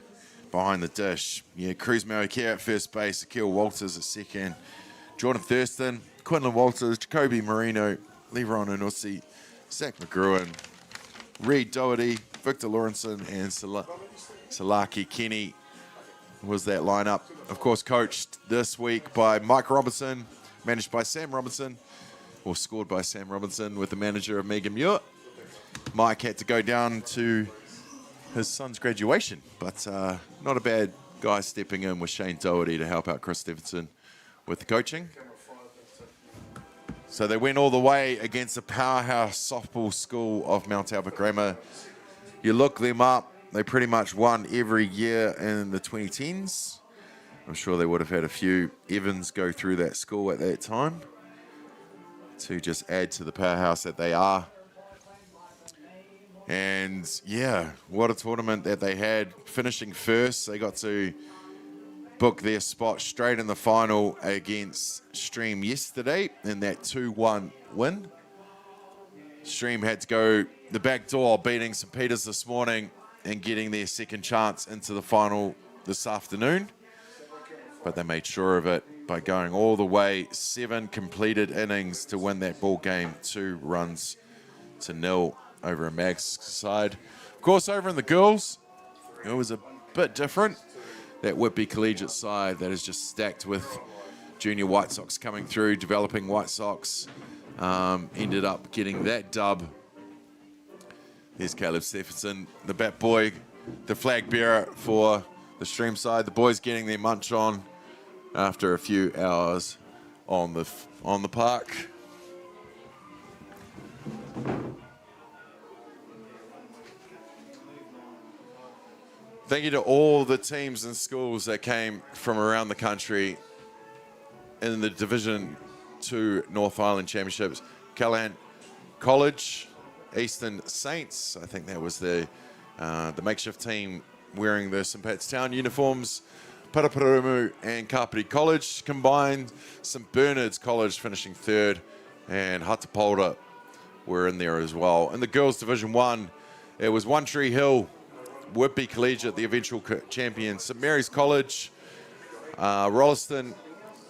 behind the dish. Yeah, Cruz Marikere at first base, Akil Walters at second, Jordan Thurston, Quinlan Walters, Jacoby Marino, Leron Anusi, Zach McGruin, Reed Doherty, Victor Lawrenson, and Salaki Kenny was that lineup. Of course, coached this week by Mike Robinson, managed by Sam Robinson, or scored by Sam Robinson with the manager of Megan Muir. Mike had to go down to his son's graduation, but not a bad guy stepping in with Shane Doherty to help out Chris Stevenson with the coaching. So they went all the way against the powerhouse softball school of Mount Albert Grammar You look them up, they pretty much won every year in the 2010s. I'm sure they would have had a few Evans go through that school at that time to just add to the powerhouse that they are. And yeah, what a tournament that they had. Finishing first, they got to book their spot straight in the final against Stream yesterday in that 2-1 win. Stream had to go the back door, beating St. Peter's this morning and getting their second chance into the final this afternoon. But they made sure of it by going all the way, 7 completed innings to win that ball game, 2 runs to 0 over a MAGS side. Of course, over in the girls, it was a bit different. That Whitby Collegiate side that is just stacked with junior White Sox coming through, developing White Sox, ended up getting that dub. Here's Caleb Stephenson, the bat boy, the flag bearer for the Stream side. The boys getting their munch on after a few hours on the park. Thank you to all the teams and schools that came from around the country in the Division 2 North Island Championships. Callahan College, Eastern Saints, I think that was the makeshift team wearing the St. Pat's Town uniforms. Paraparumu and Kapiti College combined. St. Bernard's College finishing 3rd, and Hatapolda were in there as well. In the girls' Division 1, it was One Tree Hill, Whitby Collegiate, the eventual champion, St. Mary's College, Rolleston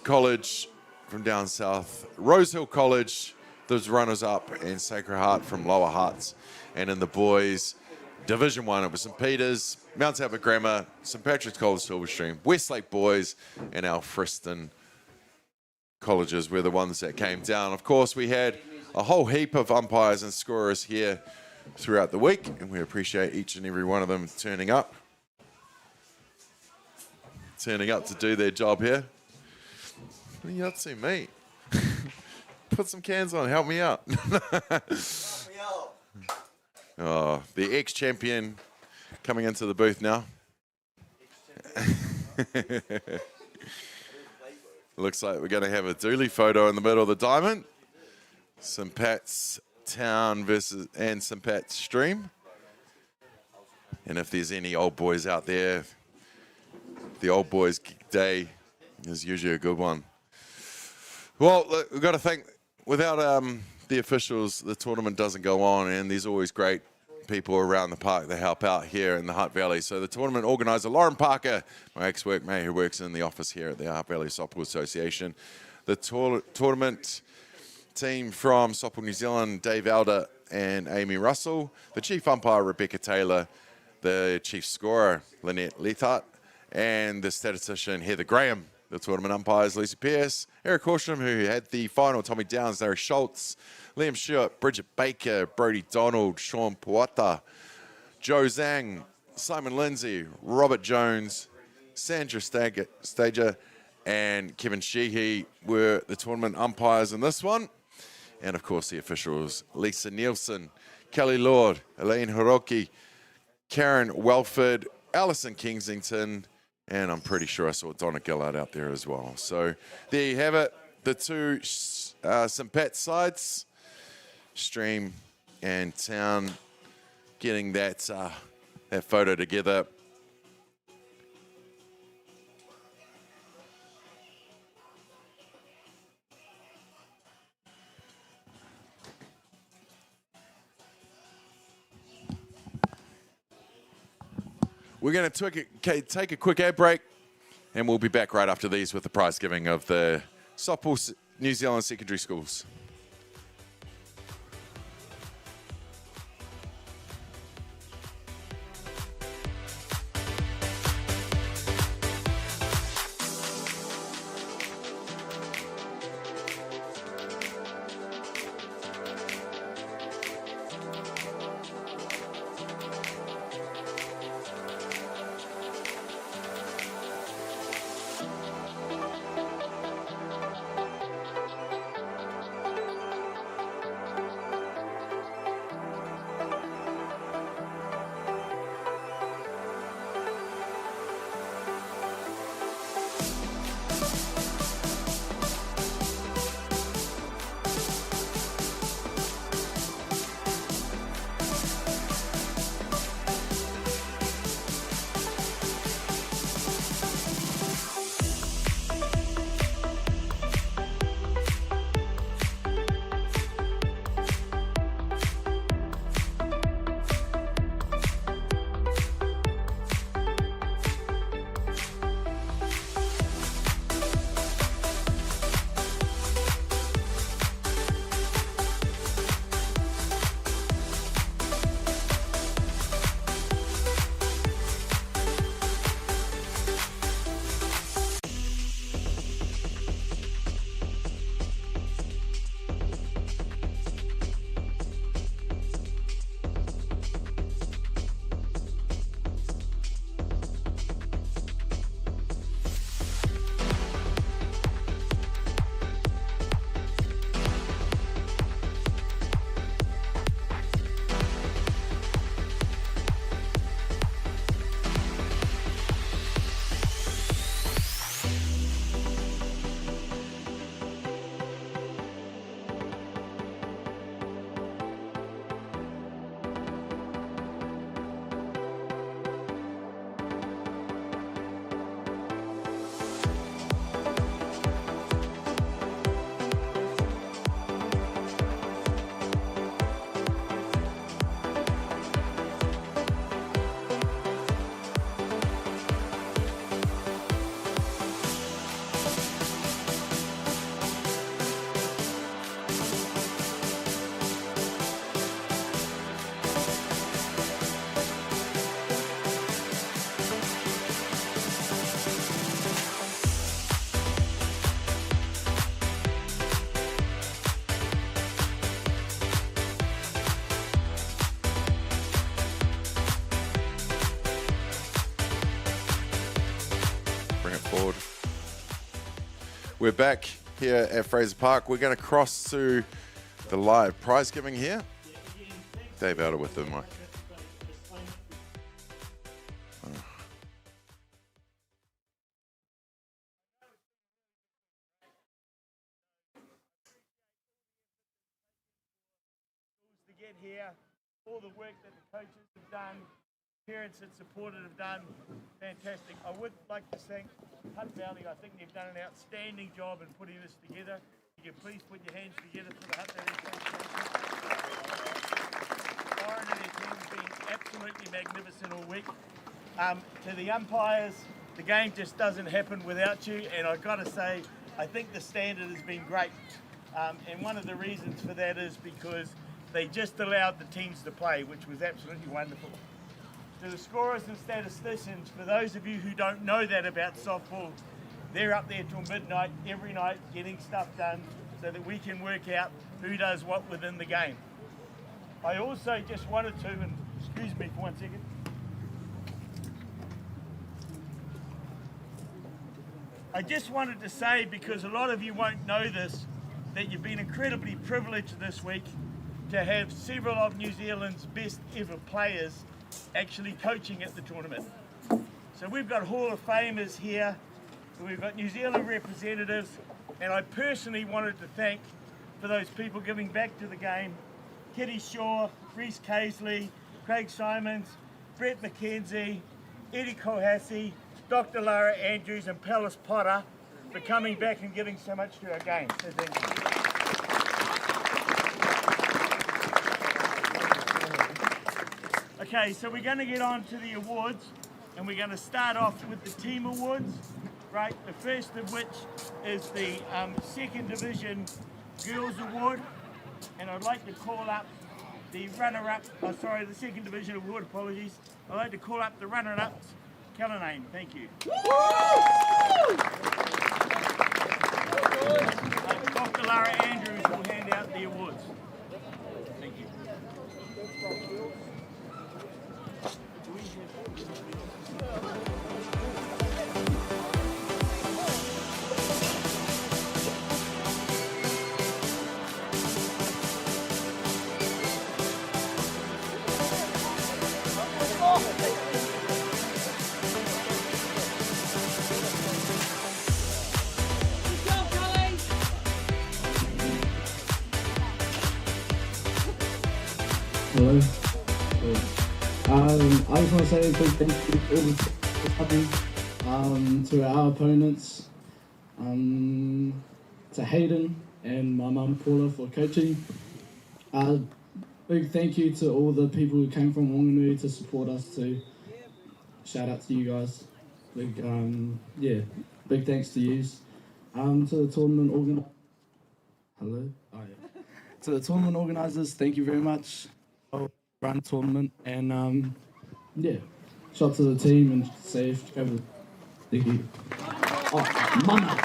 College from down south, Rosehill College, those runners-up, and Sacred Heart from Lower Hearts. And in the boys' Division 1, it was St. Peter's, Mount Albert Grammar, St. Patrick's College Silverstream, Westlake Boys, and our Friston colleges were the ones that came down. Of course, we had a whole heap of umpires and scorers here throughout the week, and we appreciate each and every one of them turning up to do their job here. What are you up to, mate? Put some cans on, help me out. Oh, the ex-champion coming into the booth now. Looks like we're going to have a Dooley photo in the middle of the diamond. St. Pat's Town versus and St. Pat's Stream. And if there's any old boys out there, the old boys day is usually a good one. Well, look, we've got to think, without the officials, the tournament doesn't go on, and there's always great people around the park that help out here in the Hutt Valley. So the tournament organizer, Lauren Parker, my ex-workmate who works in the office here at the Hutt Valley Softball Association. The tournament team from Softball New Zealand, Dave Elder and Amy Russell. The chief umpire, Rebecca Taylor. The chief scorer, Lynette Lethart. And the statistician, Heather Graham. The tournament umpires, Lisa Pierce, Eric Horsham, who had the final, Tommy Downs, Larry Schultz, Liam Stewart, Bridget Baker, Brody Donald, Sean Puata, Joe Zhang, Simon Lindsay, Robert Jones, Sandra Stager, and Kevin Sheehy were the tournament umpires in this one. And of course the officials, Lisa Nielsen, Kelly Lord, Elaine Hiroki, Karen Welford, Alison Kensington, and I'm pretty sure I saw Donna Gillard out there as well. So there you have it, the two St. Pat's sides, Stream and Town, getting that photo together. We're going to take a quick ad break, and we'll be back right after these with the prize giving of the Softball New Zealand Secondary Schools. We're back here at Fraser Park. We're going to cross to the live prize giving here. Dave Elder with the mic. To get here, all the work that the coaches have done, parents that supported have done, fantastic. I would like to thank Hutt Valley. I think they've done an outstanding job in putting this together. You can please put your hands together for the Hutt Valley Association. Warren and their team have been absolutely magnificent all week. To the umpires, the game just doesn't happen without you, and I've got to say, I think the standard has been great. And one of the reasons for that is because they just allowed the teams to play, which was absolutely wonderful. To the scorers and statisticians, for those of you who don't know that about softball, they're up there till midnight every night getting stuff done so that we can work out who does what within the game. I also just wanted to, and excuse me for 1 second. I just wanted to say, because a lot of you won't know this, that you've been incredibly privileged this week to have several of New Zealand's best ever players actually coaching at the tournament. So we've got Hall of Famers here, we've got New Zealand representatives, and I personally wanted to thank, for those people giving back to the game, Kitty Shaw, Reese Casely, Craig Simons, Brett McKenzie, Eddie Kohasi, Dr. Lara Andrews and Palace Potter for coming back and giving so much to our game. So thank you. Okay, so we're going to get on to the awards, and we're going to start off with the team awards, right? The first of which is the second division girls award, and I'd like to call up the runner-up, the second division award, apologies. I'd like to call up the runner-ups. Callanan, thank you. Dr. Lara Andrews will hand out the awards. Thank you. Hello. I just want to say a big thank you to all the to our opponents, to Hayden and my mum Paula for coaching. Big thank you to all the people who came from Wanganui to support us too. Shout out to you guys. Big thanks to you. To the tournament organizers. Hello. Oh yeah. To the tournament organizers, thank you very much. Run tournament and shout to the team and safe travel. Thank you. Oh, mana.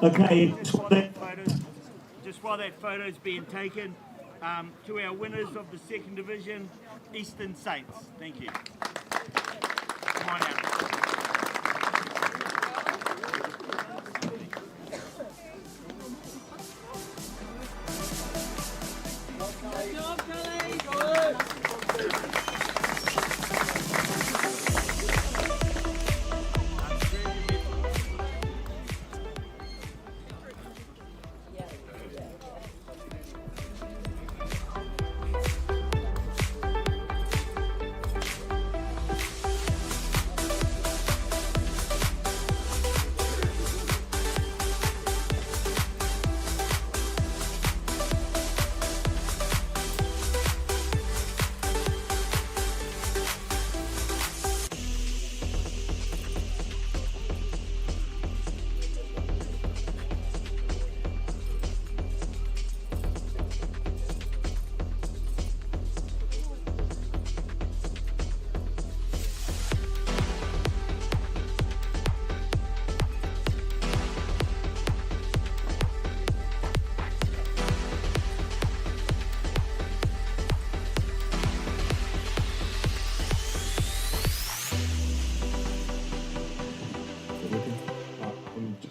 Okay, just while that photo's being taken, to our winners of the second division, Eastern Saints. Thank you. Come on out.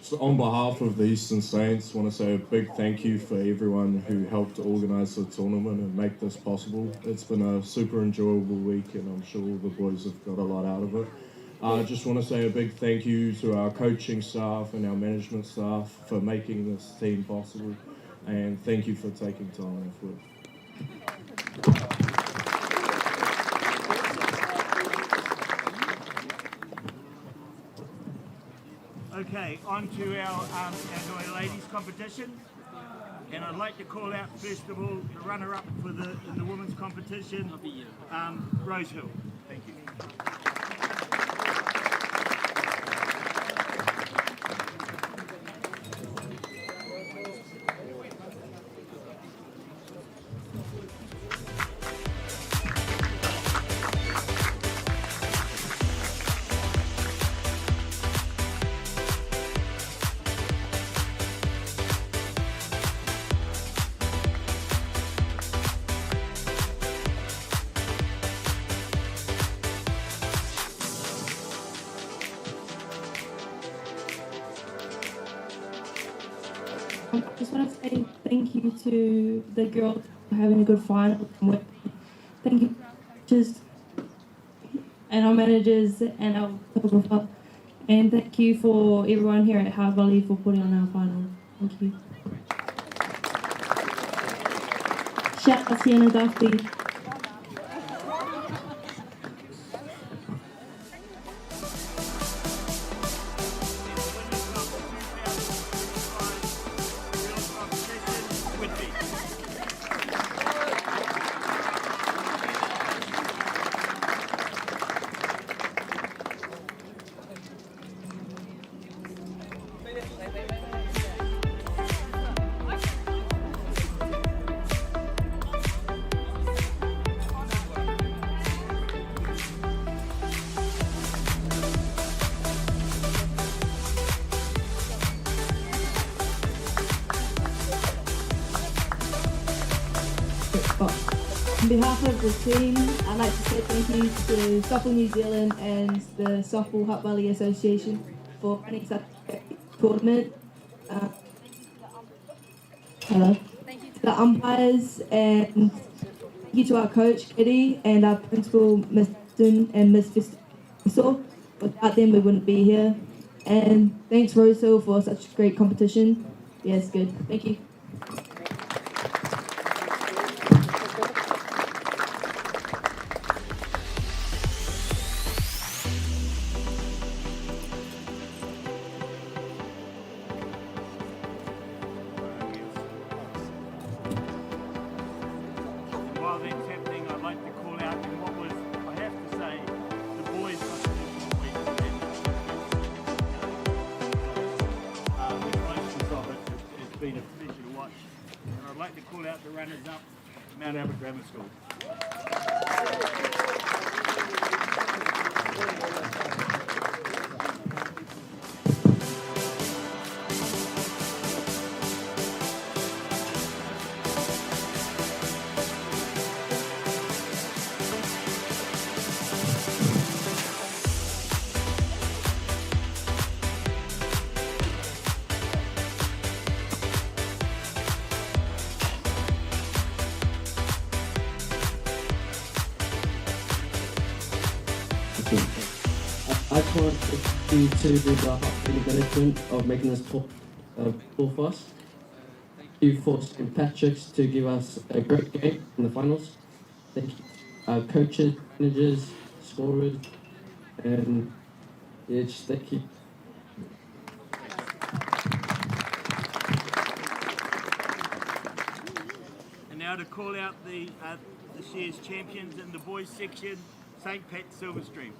So on behalf of the Eastern Saints, I want to say a big thank you for everyone who helped organise the tournament and make this possible. It's been a super enjoyable week and I'm sure all the boys have got a lot out of it. I just want to say a big thank you to our coaching staff and our management staff for making this team possible, and thank you for taking time off work. Okay, on to our ladies competition, and I'd like to call out first of all the runner-up for in the women's competition, Rosehill. Thank you. Just want to say thank you to the girls for having a good final. Thank you, coaches and our managers and our photographer, and thank you for everyone here at Hard Valley for putting on our final. Thank you. Shout out to Sienna Duffy. On behalf of the team, I'd like to say thank you to Softball New Zealand and the Softball Hutt Valley Association for running such a great tournament. Hello. Thank you to the umpires, and thank you to our coach Kitty and our principal Miss Dun and Miss Fistel. Without them we wouldn't be here. And thanks Rosehill for such a great competition. Yes, good. Thank you. While that's happening, I'd like to call out in what was, I have to say, the boys' competition week. The closeness of it has been a pleasure to watch. And I'd like to call out the runners-up, Mount Albert Grammar School. I just want to thank you to the Hutt Valley management of making this tour for us. Thank you for St. Patrick's to give us a great game in the finals. Thank you our coaches, managers, scorers, and yeah, just thank you. And now to call out the Shares champions in the boys section, St. Pat Silverstream.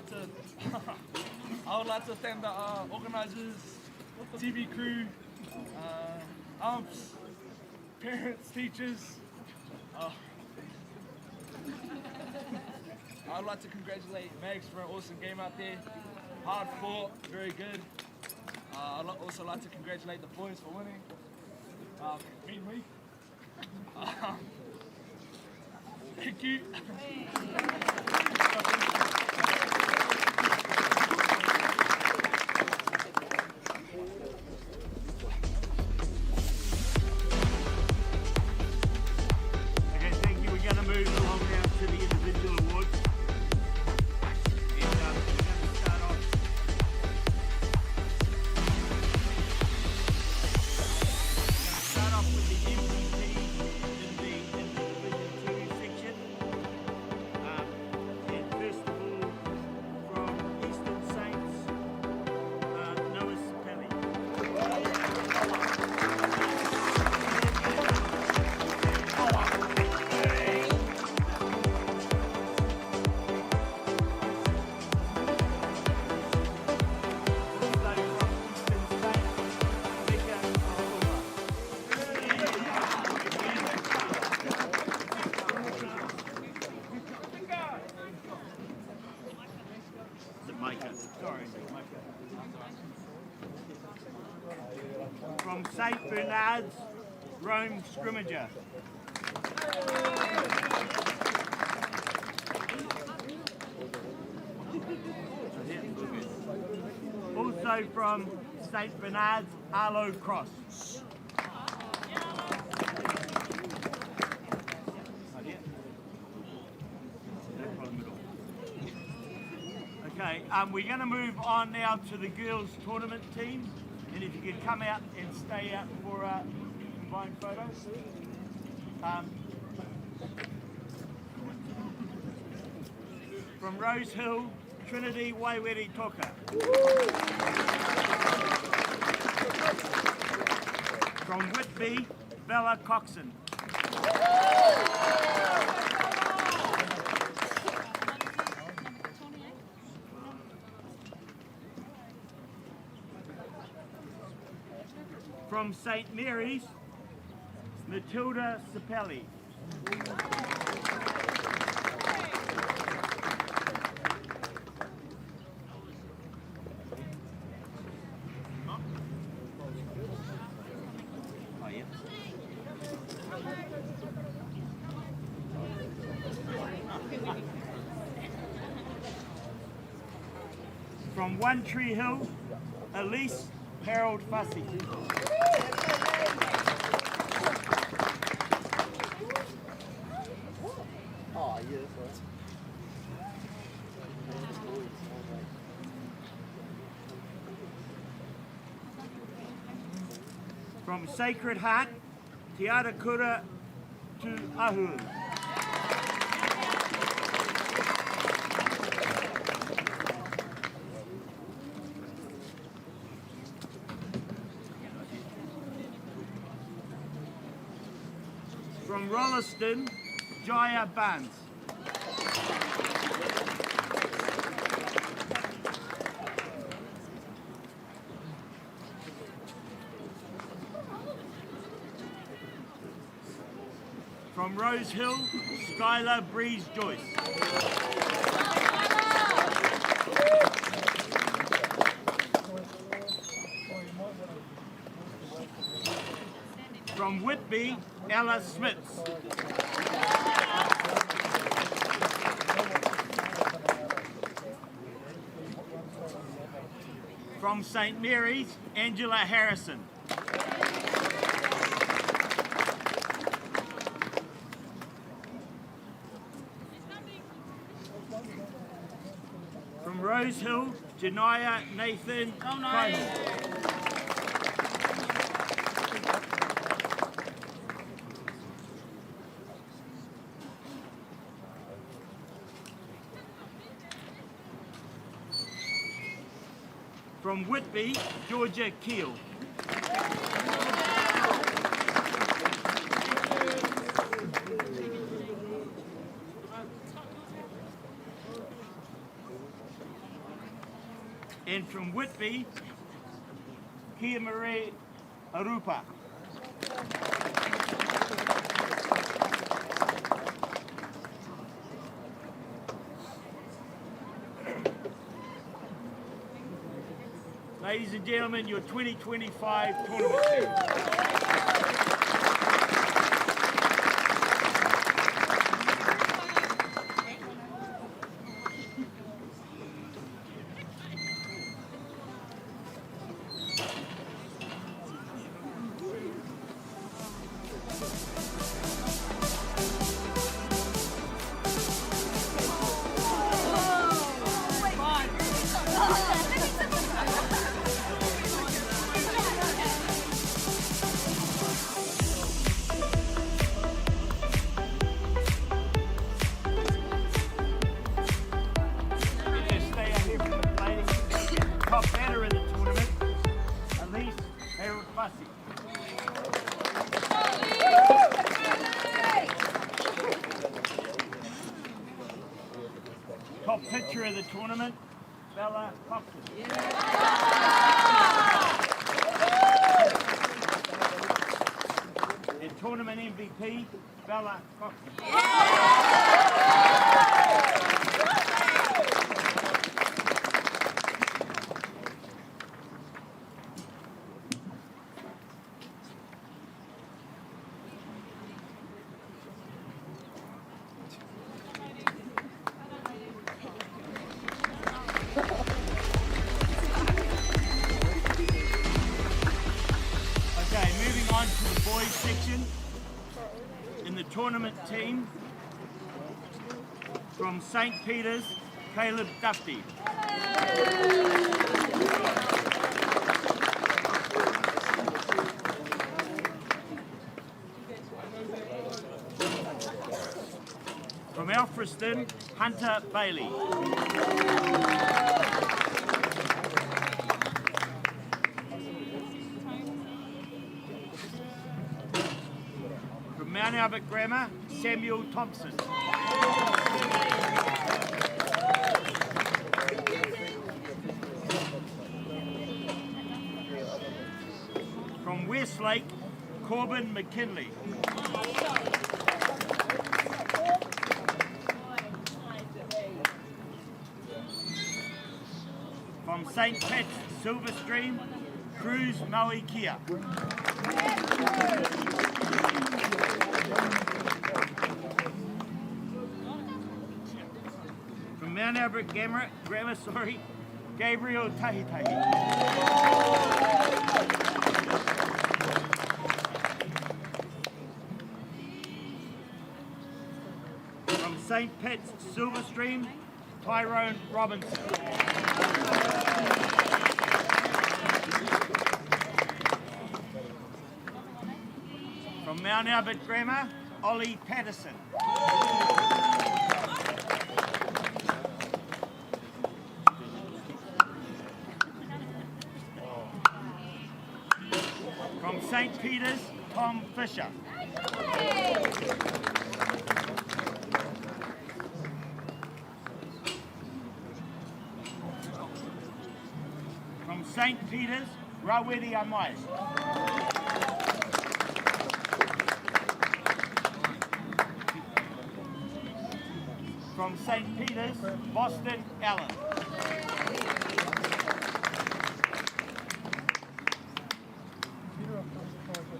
like to I would like to thank the organizers, TV crew, umps, parents, teachers. I would like to congratulate MAGS for an awesome game out there. Hard fought, very good. I'd also like to congratulate the boys for winning. Beating me. Thank you. Okay, thank you. We're going to move along now to the individual awards. And we're going to start off. Start off with the MVP in the Division 2 section. And first of all, from Eastern Saints, Noah Sapelli. From St. Bernard's, Rome Scrimmager. Also from St. Bernard's, Arlo Cross. Okay, we're going to move on now to the girls' tournament team. And if you could come out and stay out for combined photos. From Rose Hill, Trinity Waiweri Toka. From Whitby, Bella Coxon. From St. Mary's, Matilda Sapelli. From One Tree Hill, Elise Harold Fussy. From Sacred Heart, Te Arakura to Ahu. From Rolleston, Jaya Barnes. From Rose Hill, Skylar Breeze Joyce. From Whitby, Ella Smits. From St. Mary's, Angela Harrison. From Rose Hill, Janaya Nathan. Oh, no. From Whitby, Georgia Keel. And from Whitby, Kia Marie Arupa. Ladies and gentlemen, your 2025 tournament team. Top pitcher of the tournament, Bella Hopkins. And tournament MVP, Bella Hopkins. Section in the tournament team from St. Peter's, Caleb Dufty. From Alfriston, Hunter Bailey. Mount Albert Grammar, Samuel Thompson. From Westlake, Corbin McKinley. From St. Pat's Silverstream, Cruz Maui Kia. From Mount Albert Grammar, Gabriel Tahitahi. From St. Pat's Silverstream, Tyrone Robinson. From Mount Albert Grammar, Ollie Patterson. From St. Peter's, Tom Fisher. From St. Peter's, Rawiri Amai. From St. Peter's, Boston Allen.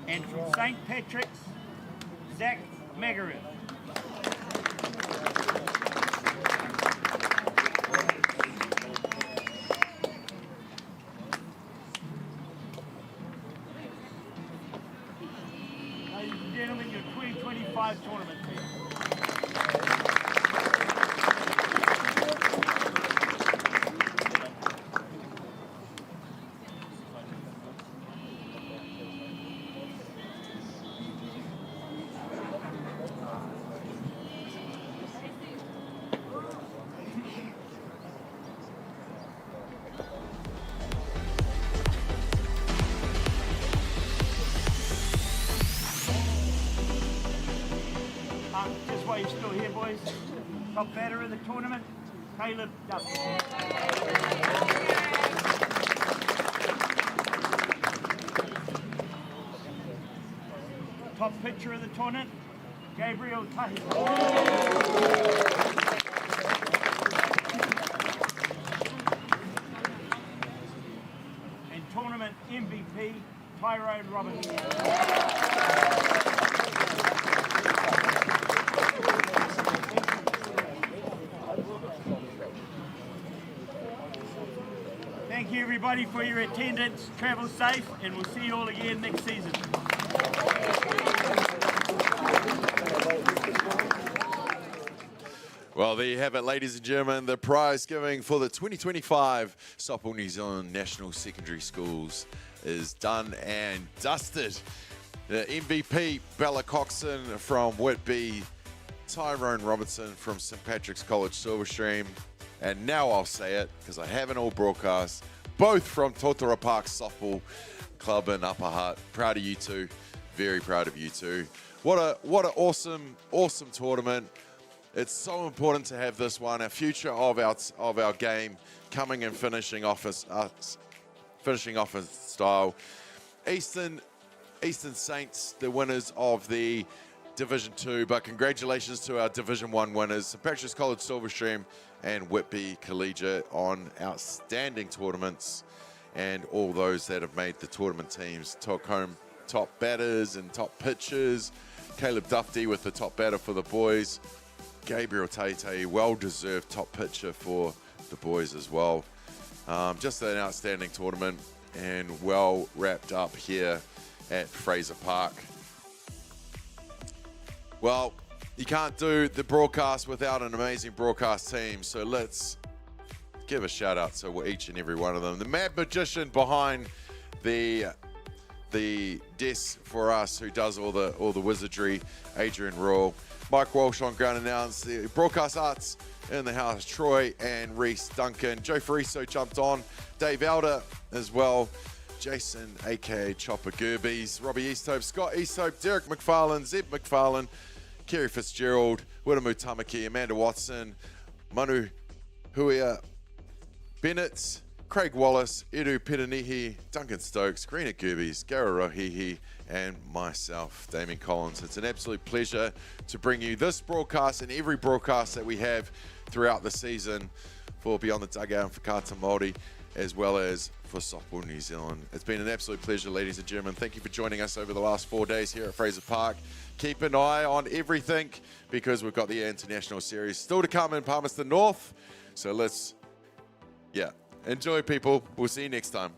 And from St. Patrick's, Zach Magarin. Ladies and gentlemen, your 2025 tournament team. Just while you're still here, boys. Top batter of the tournament, Caleb Duffy. top pitcher of the tournament, Gabriel Tahi. And tournament MVP, Tyrone Robertson. Thank you everybody for your attendance. Travel safe and we'll see you all again next season. Well, there you have it, ladies and gentlemen. The prize giving for the 2025 Softball New Zealand National Secondary Schools is done and dusted. The MVP, Bella Coxon from Whitby, Tyrone Robertson from St. Patrick's College Silverstream, and now I'll say it because I haven't all broadcast, both from Totara Park Softball Club in Upper Hutt. Proud of you two. Very proud of you two. What an awesome tournament. It's so important to have this one. Our future of our game coming and finishing off as style. Eastern Saints, the winners of the Division 2, but congratulations to our Division 1 winners, St. Patrick's College Silverstream and Whitby Collegiate, on outstanding tournaments, and all those that have made the tournament teams took home top batters and top pitchers. Caleb Dufty with the top batter for the boys. Gabriel Tate, well-deserved top pitcher for the boys as well. Just an outstanding tournament and well wrapped up here at Fraser Park. Well, you can't do the broadcast without an amazing broadcast team, so let's give a shout out to each and every one of them. The mad magician behind the desk for us, who does all the wizardry, Adrian Rule. Mike Walsh on ground announce. The broadcast arts in the house, Troy and Reese Duncan. Joe Fariso jumped on. Dave Elder as well. Jason, aka Chopper Gerbies. Robbie Easthope, Scott Easthope, Derek McFarlane, Zeb McFarlane, Kerry Fitzgerald, Widamu Tamaki, Amanda Watson, Manu Huia Bennett, Craig Wallace, Edu Petanihi, Duncan Stokes, Greena Gerbies, Gara Rohihi, and myself, Damien Collins. It's an absolute pleasure to bring you this broadcast and every broadcast that we have throughout the season for Beyond the Dugout and for Kata Māori, as well as for Softball New Zealand. It's been an absolute pleasure, ladies and gentlemen. Thank you for joining us over the last 4 days here at Fraser Park. Keep an eye on everything because we've got the International Series still to come in Palmerston North. So enjoy, people. We'll see you next time.